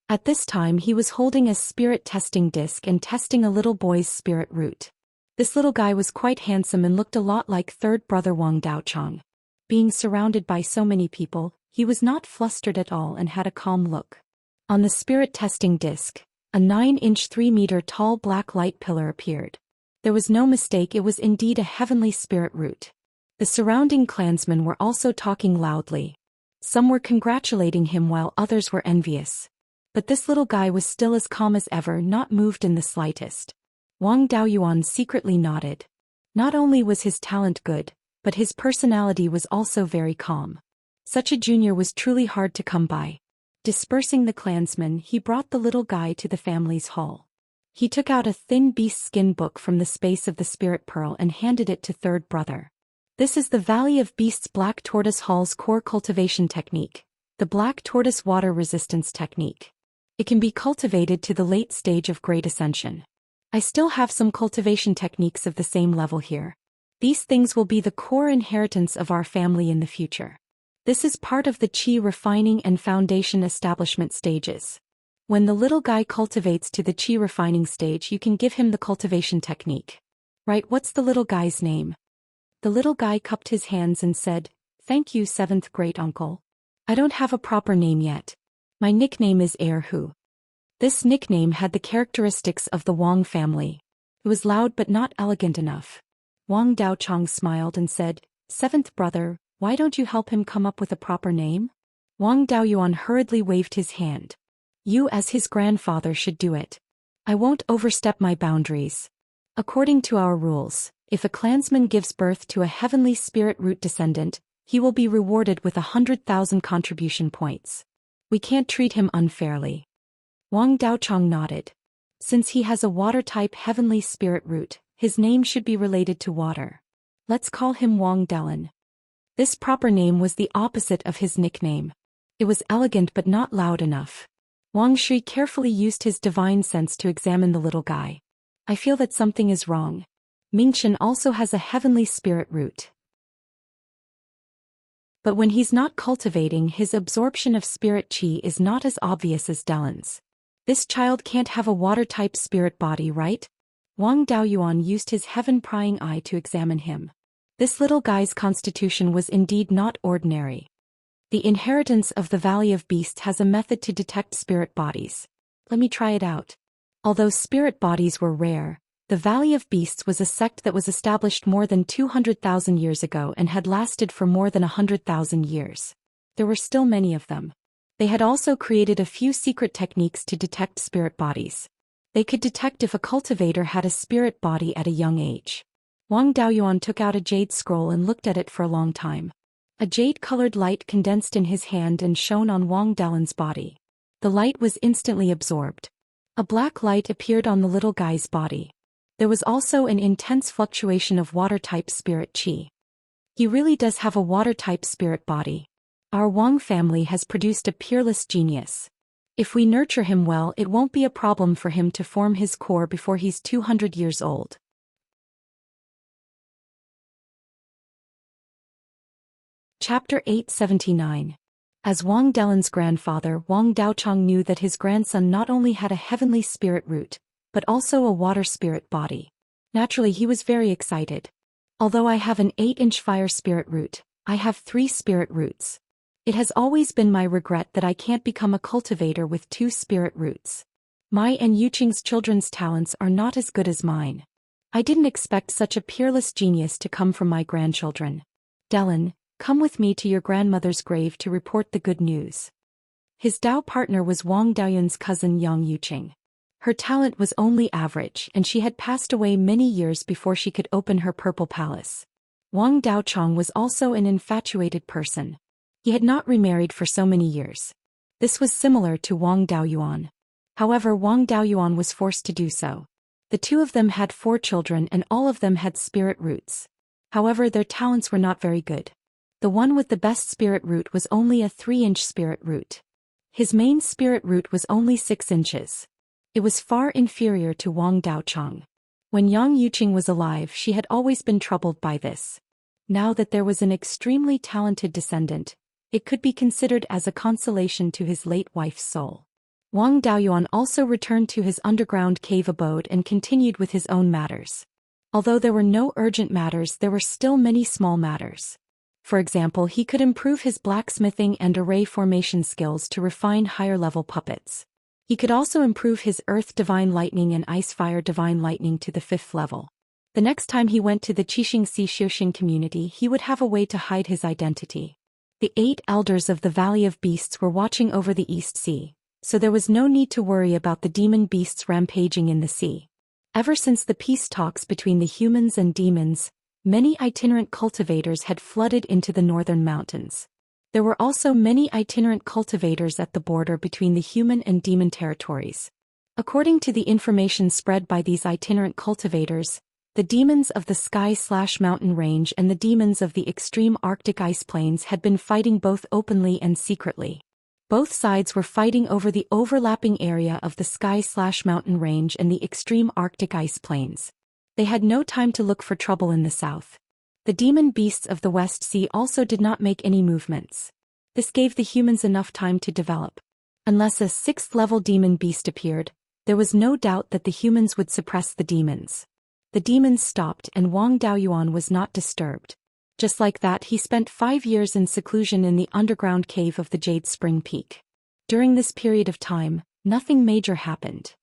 At this time he was holding a spirit testing disc and testing a little boy's spirit root. This little guy was quite handsome and looked a lot like 3rd brother Wang Daochang. Being surrounded by so many people, he was not flustered at all and had a calm look. On the spirit testing disc, a 9-inch 3-meter tall black light pillar appeared. There was no mistake, it was indeed a heavenly spirit root. The surrounding clansmen were also talking loudly. Some were congratulating him while others were envious. But this little guy was still as calm as ever, not moved in the slightest. Wang Daoyuan secretly nodded. Not only was his talent good, but his personality was also very calm. Such a junior was truly hard to come by. Dispersing the clansmen, he brought the little guy to the family's hall. He took out a thin beast skin book from the space of the spirit pearl and handed it to third brother. This is the Valley of Beasts Black Tortoise Hall's core cultivation technique, the Black Tortoise Water Resistance Technique. It can be cultivated to the late stage of Great Ascension. I still have some cultivation techniques of the same level here. These things will be the core inheritance of our family in the future. This is part of the qi refining and foundation establishment stages. When the little guy cultivates to the qi refining stage, you can give him the cultivation technique. Right, what's the little guy's name? The little guy cupped his hands and said, "Thank you, seventh great uncle. I don't have a proper name yet. My nickname is Erhu." This nickname had the characteristics of the Wang family. It was loud but not elegant enough. Wang Daochang smiled and said, "Seventh brother, why don't you help him come up with a proper name?" Wang Daoyuan hurriedly waved his hand. "You as his grandfather should do it. I won't overstep my boundaries. According to our rules, if a clansman gives birth to a heavenly spirit root descendant, he will be rewarded with 100,000 contribution points. We can't treat him unfairly." Wang Daochang nodded. Since he has a water-type heavenly spirit root, his name should be related to water. Let's call him Wang Delin. This proper name was the opposite of his nickname. It was elegant but not loud enough. Wang Shui carefully used his divine sense to examine the little guy. "I feel that something is wrong. Mingchen also has a heavenly spirit root. But when he's not cultivating, his absorption of spirit qi is not as obvious as Delin's. This child can't have a water-type spirit body, right?" Wang Daoyuan used his heaven-prying eye to examine him. This little guy's constitution was indeed not ordinary. The inheritance of the Valley of Beasts has a method to detect spirit bodies. Let me try it out. Although spirit bodies were rare, the Valley of Beasts was a sect that was established more than 200,000 years ago and had lasted for more than 100,000 years. There were still many of them. They had also created a few secret techniques to detect spirit bodies. They could detect if a cultivator had a spirit body at a young age. Wang Daoyuan took out a jade scroll and looked at it for a long time. A jade-colored light condensed in his hand and shone on Wang Dalin's body. The light was instantly absorbed. A black light appeared on the little guy's body. There was also an intense fluctuation of water-type spirit qi. He really does have a water-type spirit body. Our Wang family has produced a peerless genius. If we nurture him well, it won't be a problem for him to form his core before he's 200 years old. Chapter 879. As Wang Delin's grandfather, Wang Daochang knew that his grandson not only had a heavenly spirit root, but also a water spirit body. Naturally, he was very excited. Although I have an 8-inch fire spirit root, I have 3 spirit roots. It has always been my regret that I can't become a cultivator with 2 spirit roots. My and Yuqing's children's talents are not as good as mine. I didn't expect such a peerless genius to come from my grandchildren. Delin, come with me to your grandmother's grave to report the good news. His Dao partner was Wang Daoyun's cousin Yang Yuqing. Her talent was only average and she had passed away many years before she could open her purple palace. Wang Daochang was also an infatuated person. He had not remarried for so many years. This was similar to Wang Daoyuan. However, Wang Daoyuan was forced to do so. The two of them had 4 children and all of them had spirit roots. However, their talents were not very good. The one with the best spirit root was only a 3-inch spirit root. His main spirit root was only 6 inches. It was far inferior to Wang Daochang. When Yang Yuqing was alive, she had always been troubled by this. Now that there was an extremely talented descendant, it could be considered as a consolation to his late wife's soul. Wang Daoyuan also returned to his underground cave abode and continued with his own matters. Although there were no urgent matters, there were still many small matters. For example, he could improve his blacksmithing and array formation skills to refine higher-level puppets. He could also improve his Earth Divine Lightning and Ice Fire Divine Lightning to the 5th level. The next time he went to the Xianxia community, he would have a way to hide his identity. The 8 elders of the Valley of Beasts were watching over the East Sea, so there was no need to worry about the demon beasts rampaging in the sea. Ever since the peace talks between the humans and demons, many itinerant cultivators had flooded into the northern mountains. There were also many itinerant cultivators at the border between the human and demon territories. According to the information spread by these itinerant cultivators, the demons of the sky/mountain range and the demons of the extreme Arctic ice plains had been fighting both openly and secretly. Both sides were fighting over the overlapping area of the sky/mountain range and the extreme Arctic ice plains. They had no time to look for trouble in the south. The demon beasts of the West Sea also did not make any movements. This gave the humans enough time to develop. Unless a 6th-level demon beast appeared, there was no doubt that the humans would suppress the demons. The demons stopped and Wang Daoyuan was not disturbed. Just like that, he spent 5 years in seclusion in the underground cave of the Jade Spring Peak. During this period of time, nothing major happened.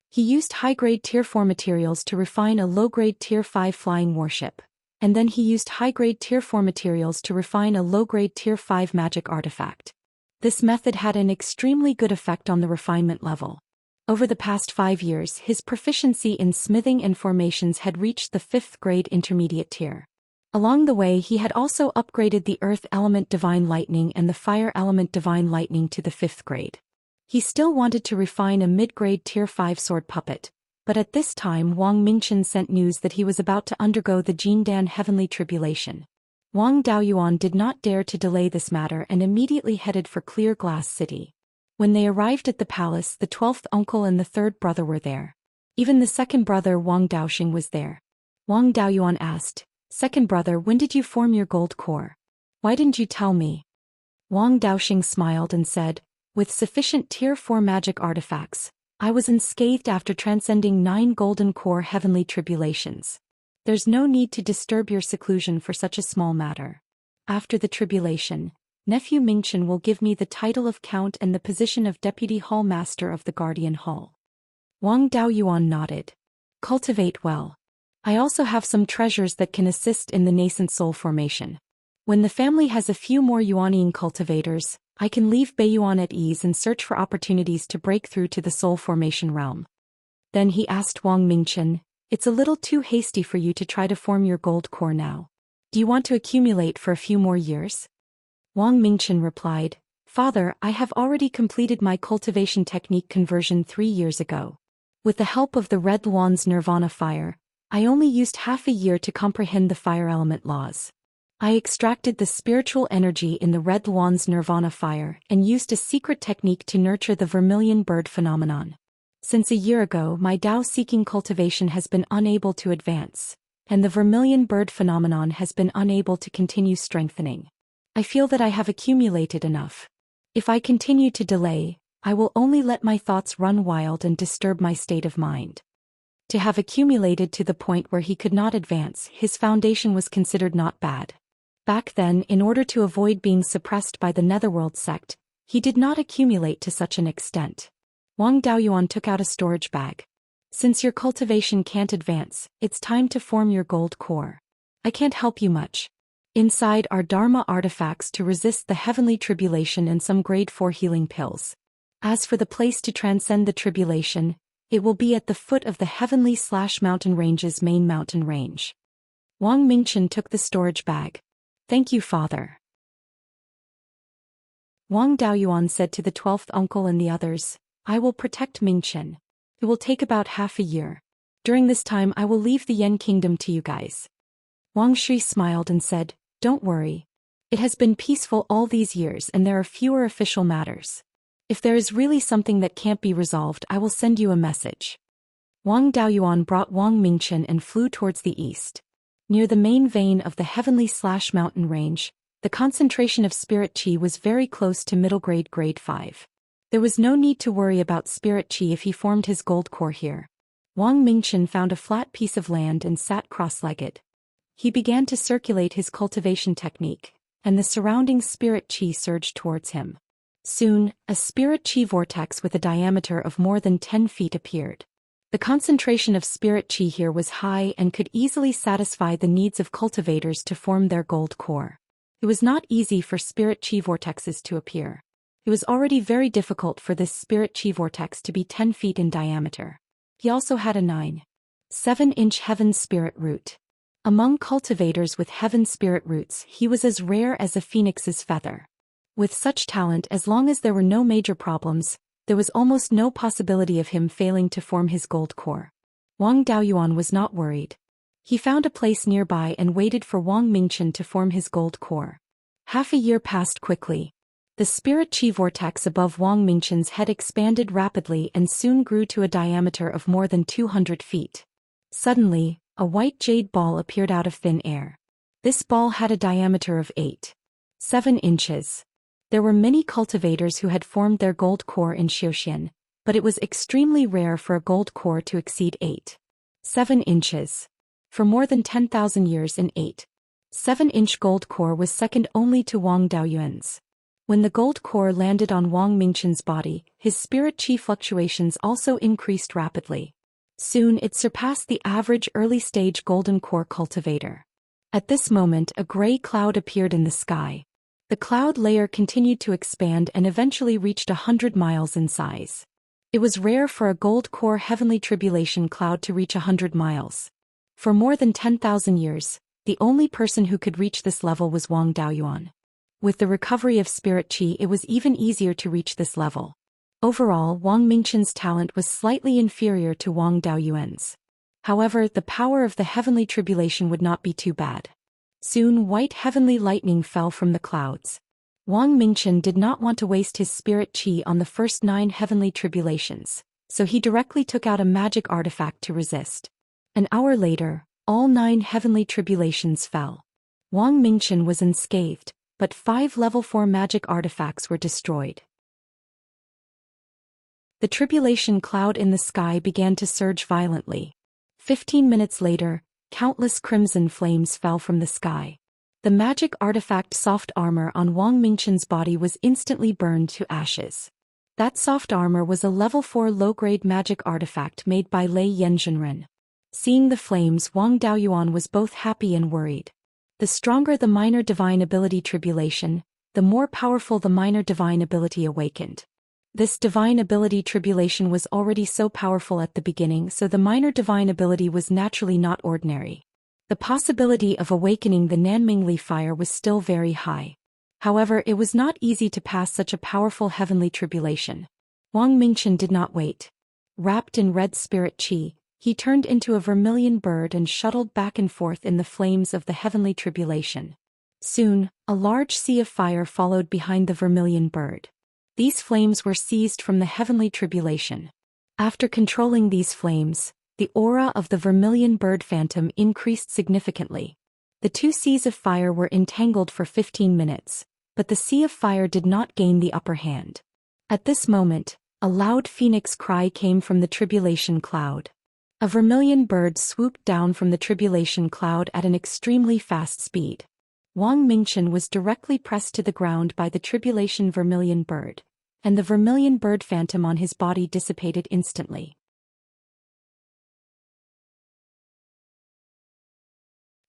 He used high-grade Tier 4 materials to refine a low-grade Tier 5 flying warship, and then he used high-grade Tier 4 materials to refine a low-grade Tier 5 magic artifact. This method had an extremely good effect on the refinement level. Over the past 5 years, his proficiency in smithing and formations had reached the 5th grade intermediate tier. Along the way, he had also upgraded the Earth Element Divine Lightning and the Fire Element Divine Lightning to the 5th grade. He still wanted to refine a mid-grade Tier 5 sword puppet, but at this time Wang Mingchen sent news that he was about to undergo the Jindan Heavenly Tribulation. Wang Daoyuan did not dare to delay this matter and immediately headed for Clear Glass City. When they arrived at the palace, the 12th uncle and the 3rd brother were there. Even the 2nd brother Wang Daoxing was there. Wang Daoyuan asked, "Second brother, when did you form your gold core? Why didn't you tell me?" Wang Daoxing smiled and said, "With sufficient Tier 4 magic artifacts, I was unscathed after transcending 9 golden core heavenly tribulations. There's no need to disturb your seclusion for such a small matter. After the tribulation, nephew Mingchen will give me the title of Count and the position of Deputy Hall Master of the Guardian Hall." Wang Daoyuan nodded. "Cultivate well. I also have some treasures that can assist in the nascent soul formation. When the family has a few more Yuanian cultivators, I can leave Beiyuan at ease and search for opportunities to break through to the soul formation realm." Then he asked Wang Mingchen, "It's a little too hasty for you to try to form your gold core now. Do you want to accumulate for a few more years?" Wang Mingchen replied, "Father, I have already completed my cultivation technique conversion 3 years ago. With the help of the Red Luan's Nirvana fire, I only used half a year to comprehend the fire element laws. I extracted the spiritual energy in the Red Luan's Nirvana fire and used a secret technique to nurture the vermilion bird phenomenon. Since a year ago, my Tao-seeking cultivation has been unable to advance, and the vermilion bird phenomenon has been unable to continue strengthening. I feel that I have accumulated enough. If I continue to delay, I will only let my thoughts run wild and disturb my state of mind." To have accumulated to the point where he could not advance, his foundation was considered not bad. Back then, in order to avoid being suppressed by the Netherworld sect, he did not accumulate to such an extent. Wang Daoyuan took out a storage bag. "Since your cultivation can't advance, it's time to form your gold core. I can't help you much. Inside are Dharma artifacts to resist the heavenly tribulation and some grade 4 healing pills. As for the place to transcend the tribulation, it will be at the foot of the heavenly/mountain range's main mountain range." Wang Mingchen took the storage bag. "Thank you, father." Wang Daoyuan said to the 12th uncle and the others, "I will protect Mingchen. It will take about half a year. During this time I will leave the Yen kingdom to you guys." Wang Shui smiled and said, "Don't worry. It has been peaceful all these years and there are fewer official matters. If there is really something that can't be resolved, I will send you a message." Wang Daoyuan brought Wang Mingchen and flew towards the east. Near the main vein of the heavenly/mountain range, the concentration of spirit qi was very close to middle grade grade 5. There was no need to worry about spirit qi if he formed his gold core here. Wang Mingchen found a flat piece of land and sat cross-legged. He began to circulate his cultivation technique, and the surrounding spirit qi surged towards him. Soon, a spirit qi vortex with a diameter of more than 10 feet appeared. The concentration of spirit qi here was high and could easily satisfy the needs of cultivators to form their gold core. It was not easy for spirit chi vortexes to appear. It was already very difficult for this spirit chi vortex to be 10 feet in diameter. He also had a 9.7-inch heaven spirit root. Among cultivators with heaven spirit roots, he was as rare as a phoenix's feather. With such talent, as long as there were no major problems, there was almost no possibility of him failing to form his gold core. Wang Daoyuan was not worried. He found a place nearby and waited for Wang Mingchen to form his gold core. Half a year passed quickly. The spirit chi vortex above Wang Mingchen's head expanded rapidly and soon grew to a diameter of more than 200 feet. Suddenly, a white jade ball appeared out of thin air. This ball had a diameter of 8.7 inches. There were many cultivators who had formed their gold core in Zhou Xian, but it was extremely rare for a gold core to exceed 8.7 inches. For more than 10,000 years, an 8.7-inch gold core was second only to Wang Daoyuan's. When the gold core landed on Wang Mingchen's body, his spirit chi fluctuations also increased rapidly. Soon it surpassed the average early-stage golden core cultivator. At this moment, a gray cloud appeared in the sky. The cloud layer continued to expand and eventually reached 100 miles in size. It was rare for a gold core heavenly tribulation cloud to reach 100 miles. For more than 10,000 years, the only person who could reach this level was Wang Daoyuan. With the recovery of spirit chi, it was even easier to reach this level. Overall, Wang Mingchen's talent was slightly inferior to Wang Daoyuan's. However, the power of the heavenly tribulation would not be too bad. Soon, white heavenly lightning fell from the clouds. Wang Mingchen did not want to waste his spirit chi on the first 9 heavenly tribulations, so he directly took out a magic artifact to resist. An hour later, all 9 heavenly tribulations fell. Wang Mingchen was unscathed, but 5 level 4 magic artifacts were destroyed. The tribulation cloud in the sky began to surge violently. 15 minutes later, countless crimson flames fell from the sky. The magic artifact soft armor on Wang Mingchen's body was instantly burned to ashes. That soft armor was a level 4 low-grade magic artifact made by Lei Yanzhenren. Seeing the flames, Wang Daoyuan was both happy and worried. The stronger the minor divine ability tribulation, the more powerful the minor divine ability awakened. This divine ability tribulation was already so powerful at the beginning, so the minor divine ability was naturally not ordinary. The possibility of awakening the Nanmingli fire was still very high. However, it was not easy to pass such a powerful heavenly tribulation. Wang Mingchen did not wait. Wrapped in red spirit chi, he turned into a vermilion bird and shuttled back and forth in the flames of the heavenly tribulation. Soon, a large sea of fire followed behind the vermilion bird. These flames were seized from the heavenly tribulation. After controlling these flames, the aura of the vermilion bird phantom increased significantly. The 2 seas of fire were entangled for 15 minutes, but the sea of fire did not gain the upper hand. At this moment, a loud phoenix cry came from the tribulation cloud. A vermilion bird swooped down from the tribulation cloud at an extremely fast speed. Wang Mingchen was directly pressed to the ground by the tribulation vermilion bird, and the vermilion bird phantom on his body dissipated instantly.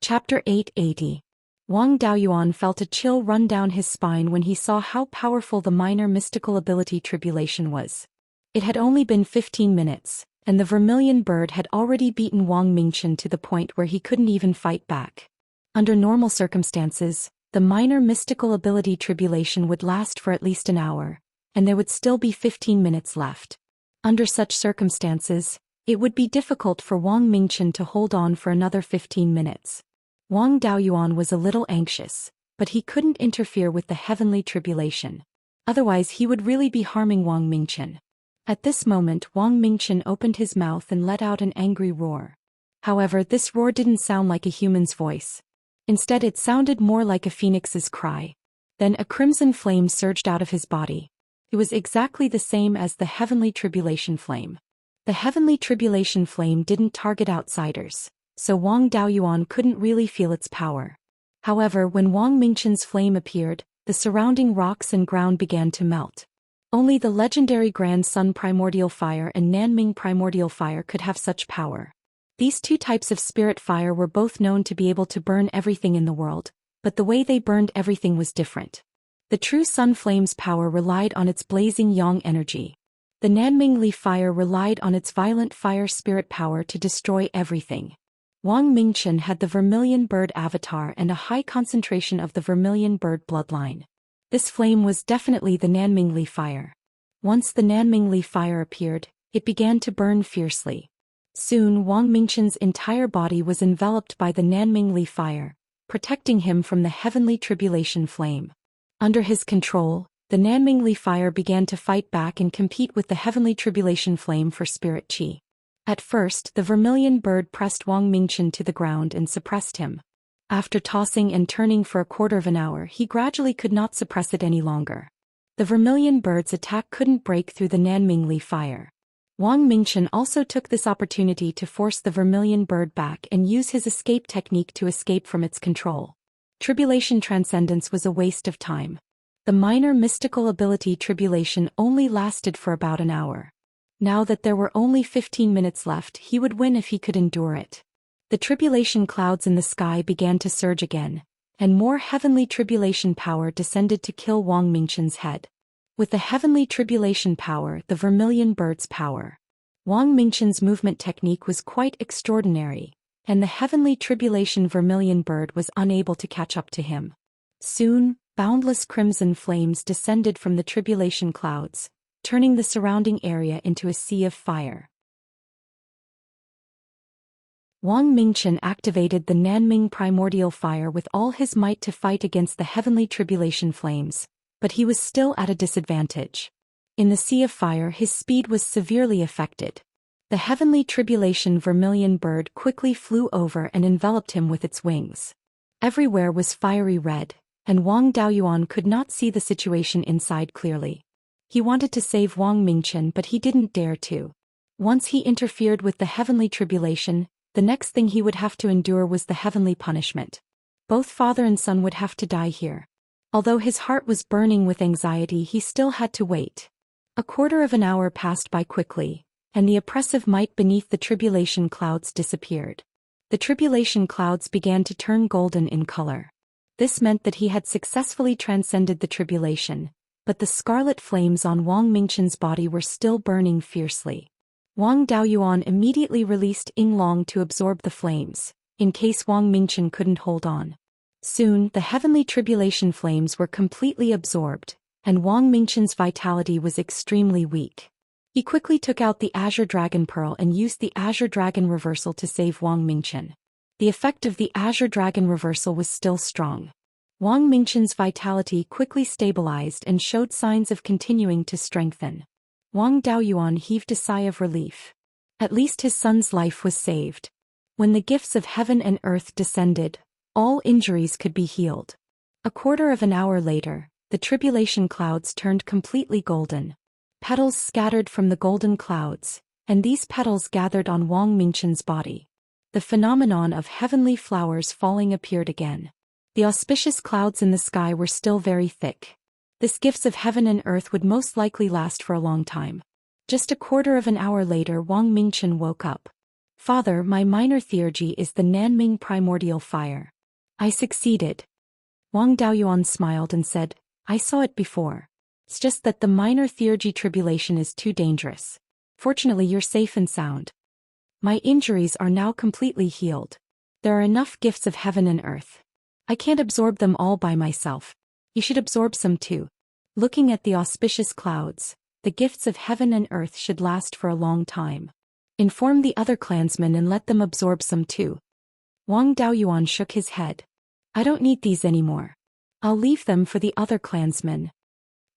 Chapter 880. Wang Daoyuan felt a chill run down his spine when he saw how powerful the minor mystical ability tribulation was. It had only been 15 minutes. And the vermilion bird had already beaten Wang Mingchen to the point where he couldn't even fight back. Under normal circumstances, the minor mystical ability tribulation would last for at least an hour, and there would still be 15 minutes left. Under such circumstances, it would be difficult for Wang Mingchen to hold on for another 15 minutes. Wang Daoyuan was a little anxious, but he couldn't interfere with the heavenly tribulation. Otherwise he would really be harming Wang Mingchen. At this moment, Wang Mingchen opened his mouth and let out an angry roar. However, this roar didn't sound like a human's voice. Instead, it sounded more like a phoenix's cry. Then a crimson flame surged out of his body. It was exactly the same as the heavenly tribulation flame. The heavenly tribulation flame didn't target outsiders, so Wang Daoyuan couldn't really feel its power. However, when Wang Mingchen's flame appeared, the surrounding rocks and ground began to melt. Only the legendary Grand Sun Primordial Fire and Nanming Primordial Fire could have such power. These 2 types of spirit fire were both known to be able to burn everything in the world, but the way they burned everything was different. The true sun flame's power relied on its blazing yang energy. The Nanming Li fire relied on its violent fire spirit power to destroy everything. Wang Mingchen had the vermilion bird avatar and a high concentration of the vermilion bird bloodline. This flame was definitely the Nanming Li fire. Once the Nanming Li fire appeared, it began to burn fiercely. Soon Wang Mingchen's entire body was enveloped by the Nanming Li fire, protecting him from the heavenly tribulation flame. Under his control, the Nanming Li fire began to fight back and compete with the heavenly tribulation flame for spirit qi. At first, the vermilion bird pressed Wang Mingchen to the ground and suppressed him. After tossing and turning for a quarter of an hour, he gradually could not suppress it any longer. The vermilion bird's attack couldn't break through the Nanming Li fire. Wang Mingchen also took this opportunity to force the vermilion bird back and use his escape technique to escape from its control. Tribulation Transcendence was a waste of time. The minor mystical ability Tribulation only lasted for about an hour. Now that there were only 15 minutes left, he would win if he could endure it. The tribulation clouds in the sky began to surge again, and more heavenly tribulation power descended to kill Wang Mingchen's head. With the heavenly tribulation power, the vermilion bird's power, Wang Mingchen's movement technique was quite extraordinary, and the heavenly tribulation vermilion bird was unable to catch up to him. Soon, boundless crimson flames descended from the tribulation clouds, turning the surrounding area into a sea of fire. Wang Mingchen activated the Nanming primordial fire with all his might to fight against the heavenly tribulation flames, but he was still at a disadvantage. In the sea of fire, his speed was severely affected. The heavenly tribulation vermilion bird quickly flew over and enveloped him with its wings. Everywhere was fiery red, and Wang Daoyuan could not see the situation inside clearly. He wanted to save Wang Mingchen, but he didn't dare to. Once he interfered with the heavenly tribulation, the next thing he would have to endure was the heavenly punishment. Both father and son would have to die here. Although his heart was burning with anxiety, he still had to wait. A quarter of an hour passed by quickly, and the oppressive might beneath the tribulation clouds disappeared. The tribulation clouds began to turn golden in color. This meant that he had successfully transcended the tribulation, but the scarlet flames on Wang Mingchen's body were still burning fiercely. Wang Daoyuan immediately released Yinglong to absorb the flames, in case Wang Mingchen couldn't hold on. Soon, the heavenly tribulation flames were completely absorbed, and Wang Mingchen's vitality was extremely weak. He quickly took out the Azure Dragon Pearl and used the Azure Dragon Reversal to save Wang Mingchen. The effect of the Azure Dragon Reversal was still strong. Wang Mingchen's vitality quickly stabilized and showed signs of continuing to strengthen. Wang Daoyuan heaved a sigh of relief. At least his son's life was saved. When the gifts of heaven and earth descended, all injuries could be healed. A quarter of an hour later, the tribulation clouds turned completely golden. Petals scattered from the golden clouds, and these petals gathered on Wang Mingchen's body. The phenomenon of heavenly flowers falling appeared again. The auspicious clouds in the sky were still very thick. This gifts of heaven and earth would most likely last for a long time. Just a quarter of an hour later, Wang Mingchen woke up. Father, my minor theurgy is the Nanming primordial fire. I succeeded. Wang Daoyuan smiled and said, I saw it before. It's just that the minor theurgy tribulation is too dangerous. Fortunately, you're safe and sound. My injuries are now completely healed. There are enough gifts of heaven and earth. I can't absorb them all by myself. You should absorb some too. Looking at the auspicious clouds, the gifts of heaven and earth should last for a long time. Inform the other clansmen and let them absorb some too. Wang Daoyuan shook his head. I don't need these anymore. I'll leave them for the other clansmen.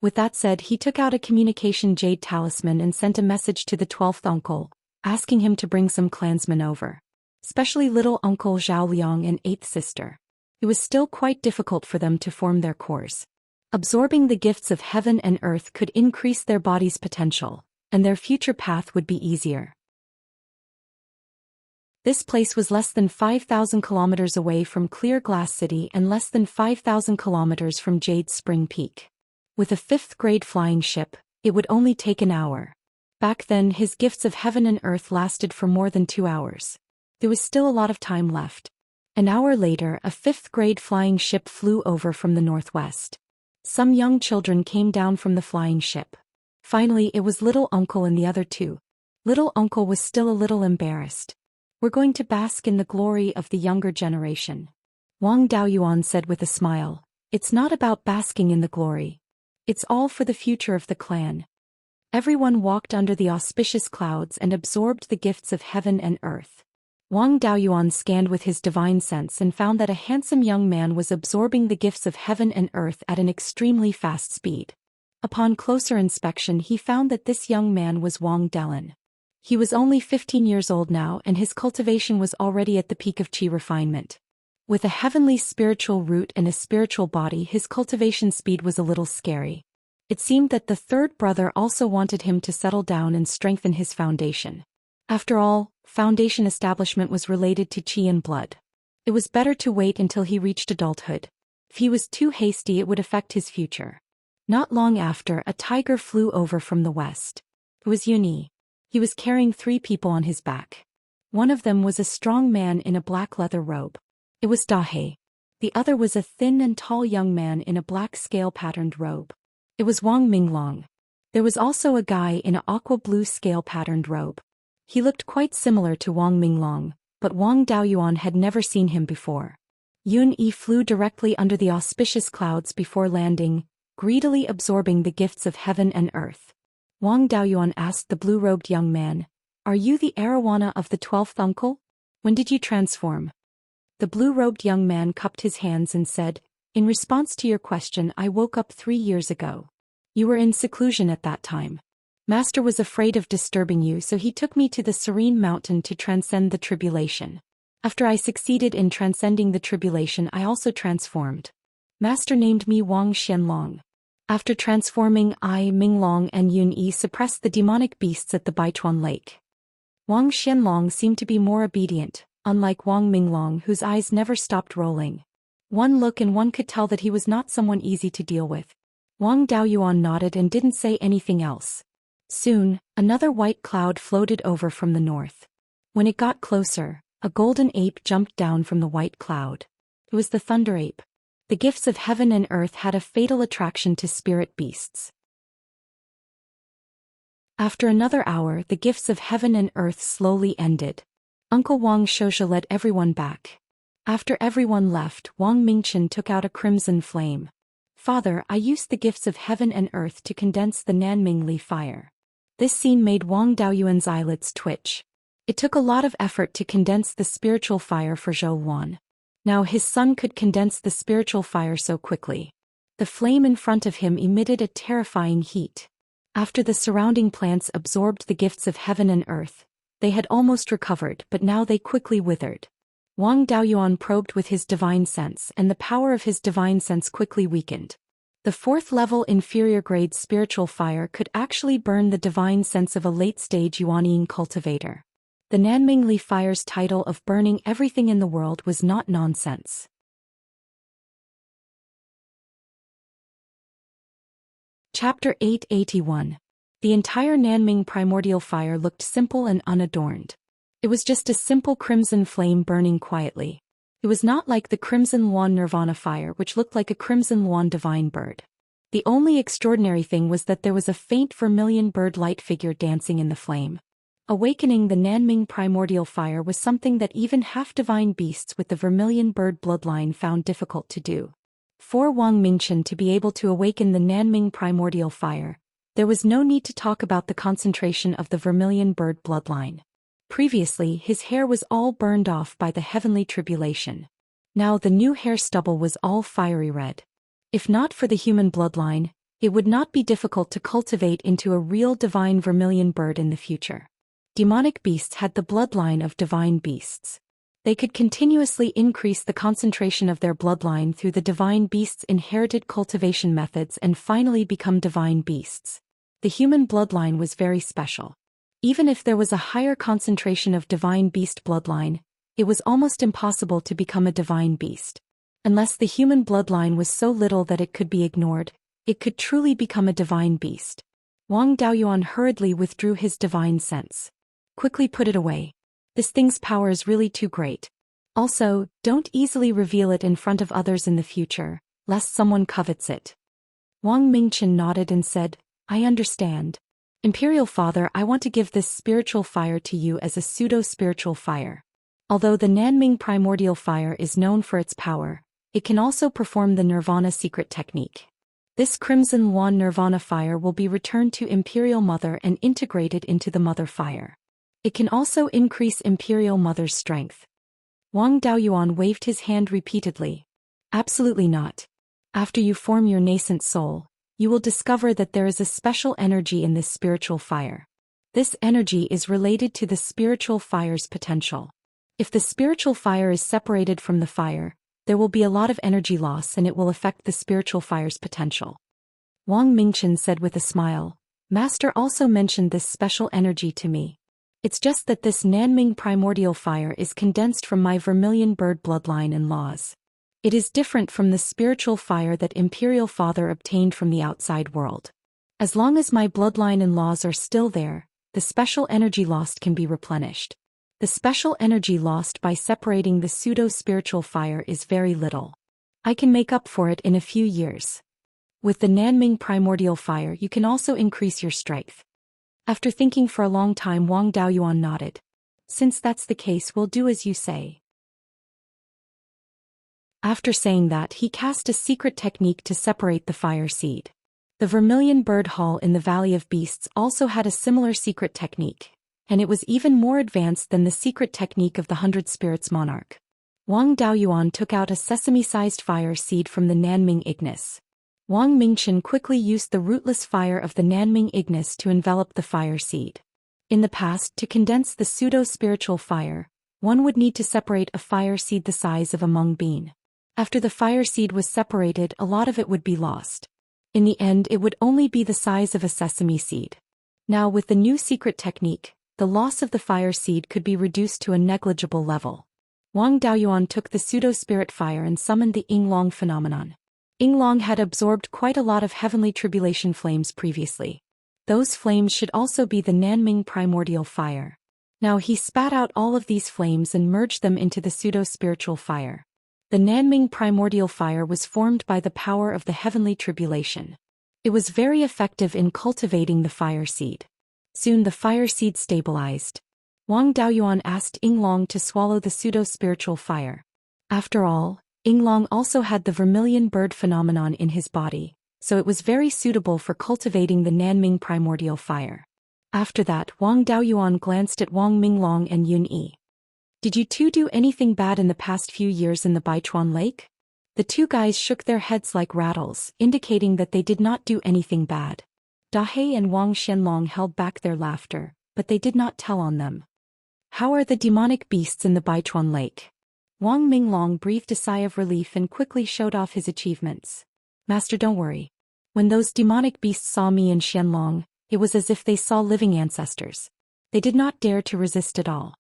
With that said, he took out a communication jade talisman and sent a message to the 12th uncle, asking him to bring some clansmen over. Especially little uncle Zhao Liang and 8th sister. It was still quite difficult for them to form their cores. Absorbing the gifts of heaven and earth could increase their body's potential, and their future path would be easier. This place was less than 5,000 kilometers away from Clear Glass City and less than 5,000 kilometers from Jade Spring Peak. With a 5th-grade flying ship, it would only take an hour. Back then, his gifts of heaven and earth lasted for more than 2 hours. There was still a lot of time left. An hour later, a fifth-grade flying ship flew over from the northwest. Some young children came down from the flying ship. Finally, it was little uncle and the other two. Little uncle was still a little embarrassed. "We're going to bask in the glory of the younger generation," Wang Daoyuan said with a smile. "It's not about basking in the glory. It's all for the future of the clan." Everyone walked under the auspicious clouds and absorbed the gifts of heaven and earth. Wang Daoyuan scanned with his divine sense and found that a handsome young man was absorbing the gifts of heaven and earth at an extremely fast speed. Upon closer inspection, he found that this young man was Wang Delin. He was only 15 years old now, and his cultivation was already at the peak of qi refinement. With a heavenly spiritual root and a spiritual body, his cultivation speed was a little scary. It seemed that the third brother also wanted him to settle down and strengthen his foundation. After all, foundation establishment was related to qi and blood. It was better to wait until he reached adulthood. If he was too hasty, it would affect his future. Not long after, a tiger flew over from the west. It was Yuni. He was carrying 3 people on his back. One of them was a strong man in a black leather robe. It was Dahe. The other was a thin and tall young man in a black scale-patterned robe. It was Wang Minglong. There was also a guy in an aqua blue scale-patterned robe. He looked quite similar to Wang Minglong, but Wang Daoyuan had never seen him before. Yun Yi flew directly under the auspicious clouds before landing, greedily absorbing the gifts of heaven and earth. Wang Daoyuan asked the blue-robed young man, "Are you the arowana of the 12th uncle? When did you transform?" The blue-robed young man cupped his hands and said, "In response to your question, I woke up 3 years ago. You were in seclusion at that time. Master was afraid of disturbing you, so he took me to the serene mountain to transcend the tribulation. After I succeeded in transcending the tribulation, I also transformed. Master named me Wang Xianlong. After transforming, I, Minglong and Yun Yi suppressed the demonic beasts at the Baichuan Lake." Wang Xianlong seemed to be more obedient, unlike Wang Minglong, whose eyes never stopped rolling. One look and one could tell that he was not someone easy to deal with. Wang Daoyuan nodded and didn't say anything else. Soon, another white cloud floated over from the north. When it got closer, a golden ape jumped down from the white cloud. It was the thunder ape. The gifts of heaven and earth had a fatal attraction to spirit beasts. After another hour, the gifts of heaven and earth slowly ended. Uncle Wang Shouxia led everyone back. After everyone left, Wang Mingchen took out a crimson flame. "Father, I used the gifts of heaven and earth to condense the Nanmingli fire." This scene made Wang Daoyuan's eyelids twitch. It took a lot of effort to condense the spiritual fire for Zhou Xian. Now his son could condense the spiritual fire so quickly. The flame in front of him emitted a terrifying heat. After the surrounding plants absorbed the gifts of heaven and earth, they had almost recovered, but now they quickly withered. Wang Daoyuan probed with his divine sense, and the power of his divine sense quickly weakened. The 4th-level inferior-grade spiritual fire could actually burn the divine sense of a late-stage Yuanying cultivator. The Nanmingli fire's title of burning everything in the world was not nonsense. Chapter 881. The entire Nanming primordial fire looked simple and unadorned. It was just a simple crimson flame burning quietly. It was not like the Crimson Luan Nirvana fire, which looked like a Crimson Luan divine bird. The only extraordinary thing was that there was a faint vermilion bird-light figure dancing in the flame. Awakening the Nanming primordial fire was something that even half-divine beasts with the vermilion bird bloodline found difficult to do. For Wang Mingchen to be able to awaken the Nanming primordial fire, there was no need to talk about the concentration of the vermilion bird bloodline. Previously, his hair was all burned off by the heavenly tribulation. Now the new hair stubble was all fiery red. If not for the human bloodline, it would not be difficult to cultivate into a real divine vermilion bird in the future. Demonic beasts had the bloodline of divine beasts. They could continuously increase the concentration of their bloodline through the divine beasts' inherited cultivation methods and finally become divine beasts. The human bloodline was very special. Even if there was a higher concentration of divine beast bloodline, it was almost impossible to become a divine beast. Unless the human bloodline was so little that it could be ignored, it could truly become a divine beast. Wang Daoyuan hurriedly withdrew his divine sense. "Quickly put it away. This thing's power is really too great. Also, don't easily reveal it in front of others in the future, lest someone covets it. Wang Mingchen nodded and said, I understand. Imperial Father, I want to give this spiritual fire to you as a pseudo-spiritual fire. Although the Nanming primordial fire is known for its power, it can also perform the Nirvana secret technique. This Crimson Yuan Nirvana fire will be returned to Imperial Mother and integrated into the Mother fire. It can also increase Imperial Mother's strength. Wang Daoyuan waved his hand repeatedly. Absolutely not. After you form your nascent soul, you will discover that there is a special energy in this spiritual fire. This energy is related to the spiritual fire's potential. If the spiritual fire is separated from the fire, there will be a lot of energy loss and it will affect the spiritual fire's potential. Wang Mingchen said with a smile, Master also mentioned this special energy to me. It's just that this Nanming primordial fire is condensed from my vermilion bird bloodline and laws. It is different from the spiritual fire that Imperial Father obtained from the outside world. As long as my bloodline and laws are still there, the special energy lost can be replenished. The special energy lost by separating the pseudo-spiritual fire is very little. I can make up for it in a few years. With the Nanming primordial fire you can also increase your strength. After thinking for a long time, Wang Daoyuan nodded. Since that's the case, we'll do as you say. After saying that, he cast a secret technique to separate the fire seed. The Vermilion Bird Hall in the Valley of Beasts also had a similar secret technique, and it was even more advanced than the secret technique of the 100 Spirits Monarch. Wang Daoyuan took out a sesame-sized fire seed from the Nanming Ignis. Wang Mingchen quickly used the rootless fire of the Nanming Ignis to envelop the fire seed. In the past, to condense the pseudo-spiritual fire, one would need to separate a fire seed the size of a mung bean. After the fire seed was separated, a lot of it would be lost. In the end, it would only be the size of a sesame seed. Now with the new secret technique, the loss of the fire seed could be reduced to a negligible level. Wang Daoyuan took the pseudo-spirit fire and summoned the Yinglong phenomenon. Yinglong had absorbed quite a lot of heavenly tribulation flames previously. Those flames should also be the Nanming primordial fire. Now he spat out all of these flames and merged them into the pseudo-spiritual fire. The Nanming primordial fire was formed by the power of the heavenly tribulation. It was very effective in cultivating the fire seed. Soon the fire seed stabilized. Wang Daoyuan asked Yinglong to swallow the pseudo-spiritual fire. After all, Yinglong also had the vermilion bird phenomenon in his body, so it was very suitable for cultivating the Nanming primordial fire. After that, Wang Daoyuan glanced at Wang Minglong and Yun Yi. Did you two do anything bad in the past few years in the Baichuan Lake? The two guys shook their heads like rattles, indicating that they did not do anything bad. Dahe and Wang Xianlong held back their laughter, but they did not tell on them. How are the demonic beasts in the Baichuan Lake? Wang Minglong breathed a sigh of relief and quickly showed off his achievements. Master, don't worry. When those demonic beasts saw me and Xianlong, it was as if they saw living ancestors. They did not dare to resist at all.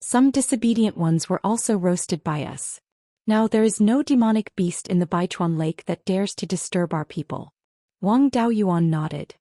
Some disobedient ones were also roasted by us. Now there is no demonic beast in the Baichuan Lake that dares to disturb our people. Wang Daoyuan nodded.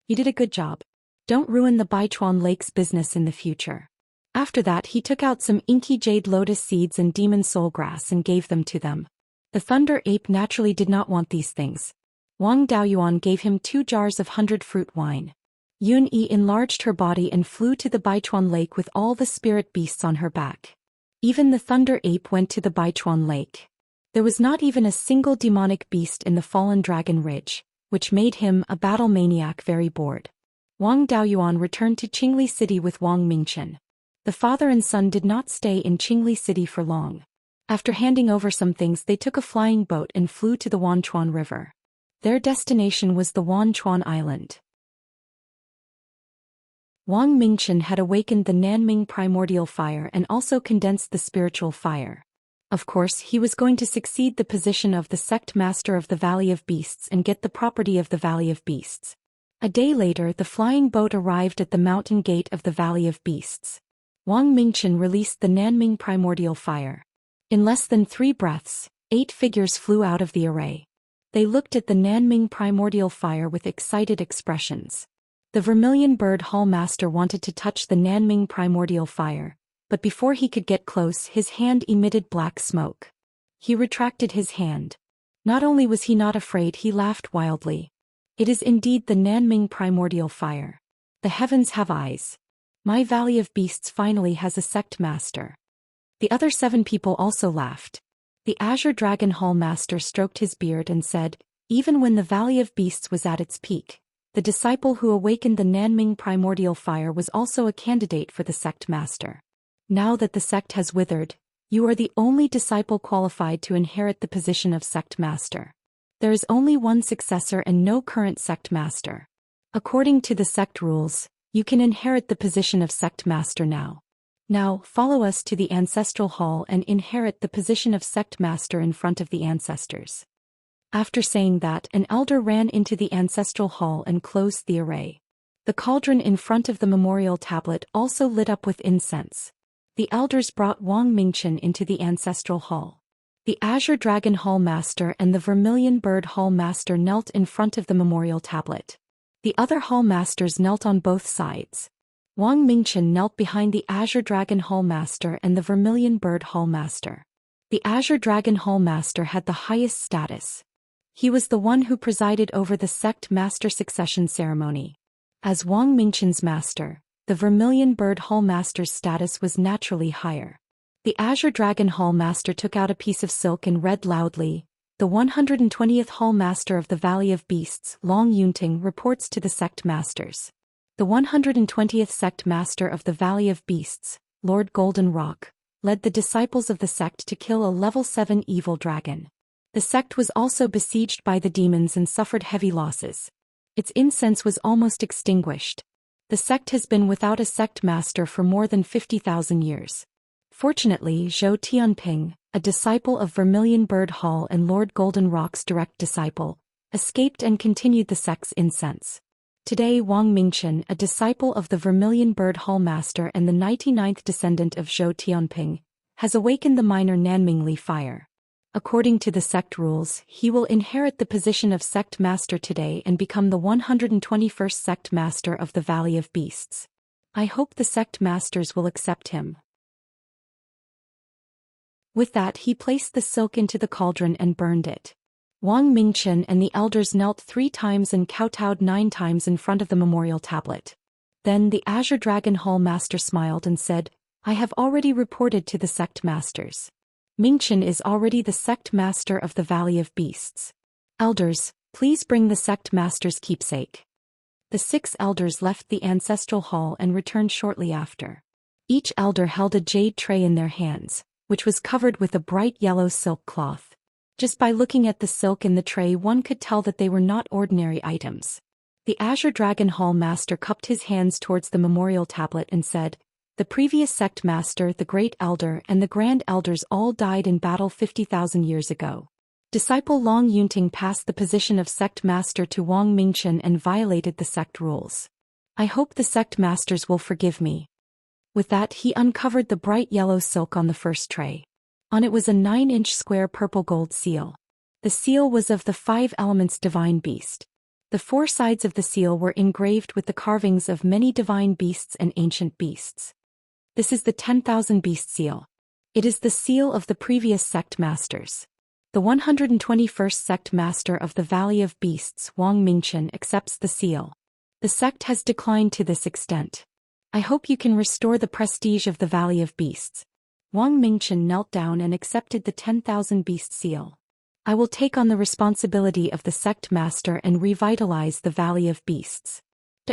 You did a good job. Don't ruin the Baichuan Lake's business in the future. After that he took out some inky jade lotus seeds and demon soul grass and gave them to them. The thunder ape naturally did not want these things. Wang Daoyuan gave him 2 jars of 100 fruit wine. Yun Yi enlarged her body and flew to the Baichuan Lake with all the spirit beasts on her back. Even the thunder ape went to the Baichuan Lake. There was not even a single demonic beast in the fallen dragon ridge, which made him, a battle maniac, very bored. Wang Daoyuan returned to Qingli City with Wang Mingchen. The father and son did not stay in Qingli City for long. After handing over some things, they took a flying boat and flew to the Wanchuan River. Their destination was the Wanchuan Island. Wang Mingchen had awakened the Nanming primordial fire and also condensed the spiritual fire. Of course, he was going to succeed the position of the sect master of the Valley of Beasts and get the property of the Valley of Beasts. A day later, the flying boat arrived at the mountain gate of the Valley of Beasts. Wang Mingchen released the Nanming primordial fire. In less than 3 breaths, 8 figures flew out of the array. They looked at the Nanming primordial fire with excited expressions. The Vermilion Bird Hall Master wanted to touch the Nanming primordial fire, but before he could get close his hand emitted black smoke. He retracted his hand. Not only was he not afraid, he laughed wildly. It is indeed the Nanming primordial fire. The heavens have eyes. My Valley of Beasts finally has a sect master. The other 7 people also laughed. The Azure Dragon Hall master stroked his beard and said, even when the Valley of Beasts was at its peak, the disciple who awakened the Nanming primordial fire was also a candidate for the sect master. Now that the sect has withered, you are the only disciple qualified to inherit the position of sect master. There is only one successor and no current sect master. According to the sect rules, you can inherit the position of sect master now. Now, follow us to the ancestral hall and inherit the position of sect master in front of the ancestors. After saying that, an elder ran into the ancestral hall and closed the array. The cauldron in front of the memorial tablet also lit up with incense. The elders brought Wang Mingchen into the ancestral hall. The Azure Dragon Hall master and the Vermilion Bird Hall master knelt in front of the memorial tablet. The other hall masters knelt on both sides. Wang Mingchen knelt behind the Azure Dragon Hall master and the Vermilion Bird Hall master. The Azure Dragon Hall master had the highest status. He was the one who presided over the sect master succession ceremony. As Wang Mingchen's master, the Vermilion Bird Hall master's status was naturally higher. The Azure Dragon Hall master took out a piece of silk and read loudly, the 120th Hall master of the Valley of Beasts, Long Yunting, reports to the sect masters. The 120th sect master of the Valley of Beasts, Lord Golden Rock, led the disciples of the sect to kill a level 7 evil dragon. The sect was also besieged by the demons and suffered heavy losses. Its incense was almost extinguished. The sect has been without a sect master for more than 50,000 years. Fortunately, Zhou Tianping, a disciple of Vermilion Bird Hall and Lord Golden Rock's direct disciple, escaped and continued the sect's incense. Today Wang Mingchen, a disciple of the Vermilion Bird Hall master and the 99th descendant of Zhou Tianping, has awakened the minor Nanmingli fire. According to the sect rules, he will inherit the position of sect master today and become the 121st sect master of the Valley of Beasts. I hope the sect masters will accept him. With that, he placed the silk into the cauldron and burned it. Wang Mingchen and the elders knelt 3 times and kowtowed 9 times in front of the memorial tablet. Then the Azure Dragon Hall master smiled and said, I have already reported to the sect masters. Mingchen is already the sect master of the Valley of Beasts. Elders, please bring the sect master's keepsake. The 6 elders left the ancestral hall and returned shortly after. Each elder held a jade tray in their hands, which was covered with a bright yellow silk cloth. Just by looking at the silk in the tray one could tell that they were not ordinary items. The Azure Dragon Hall master cupped his hands towards the memorial tablet and said, the previous sect master, the Great Elder, and the Grand Elders all died in battle 50,000 years ago. Disciple Long Yunting passed the position of sect master to Wang Mingchen and violated the sect rules. I hope the sect masters will forgive me. With that he uncovered the bright yellow silk on the first tray. On it was a 9-inch square purple gold seal. The seal was of the 5 elements divine beast. The 4 sides of the seal were engraved with the carvings of many divine beasts and ancient beasts. This is the 10,000 beast seal. It is the seal of the previous sect masters. The 121st sect master of the Valley of Beasts, Wang Mingchen, accepts the seal. The sect has declined to this extent. I hope you can restore the prestige of the Valley of Beasts. Wang Mingchen knelt down and accepted the 10,000 beast seal. I will take on the responsibility of the sect master and revitalize the Valley of Beasts.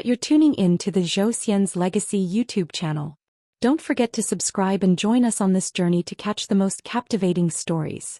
You're tuning in to the Zhou Xian's Legacy YouTube channel. Don't forget to subscribe and join us on this journey to catch the most captivating stories.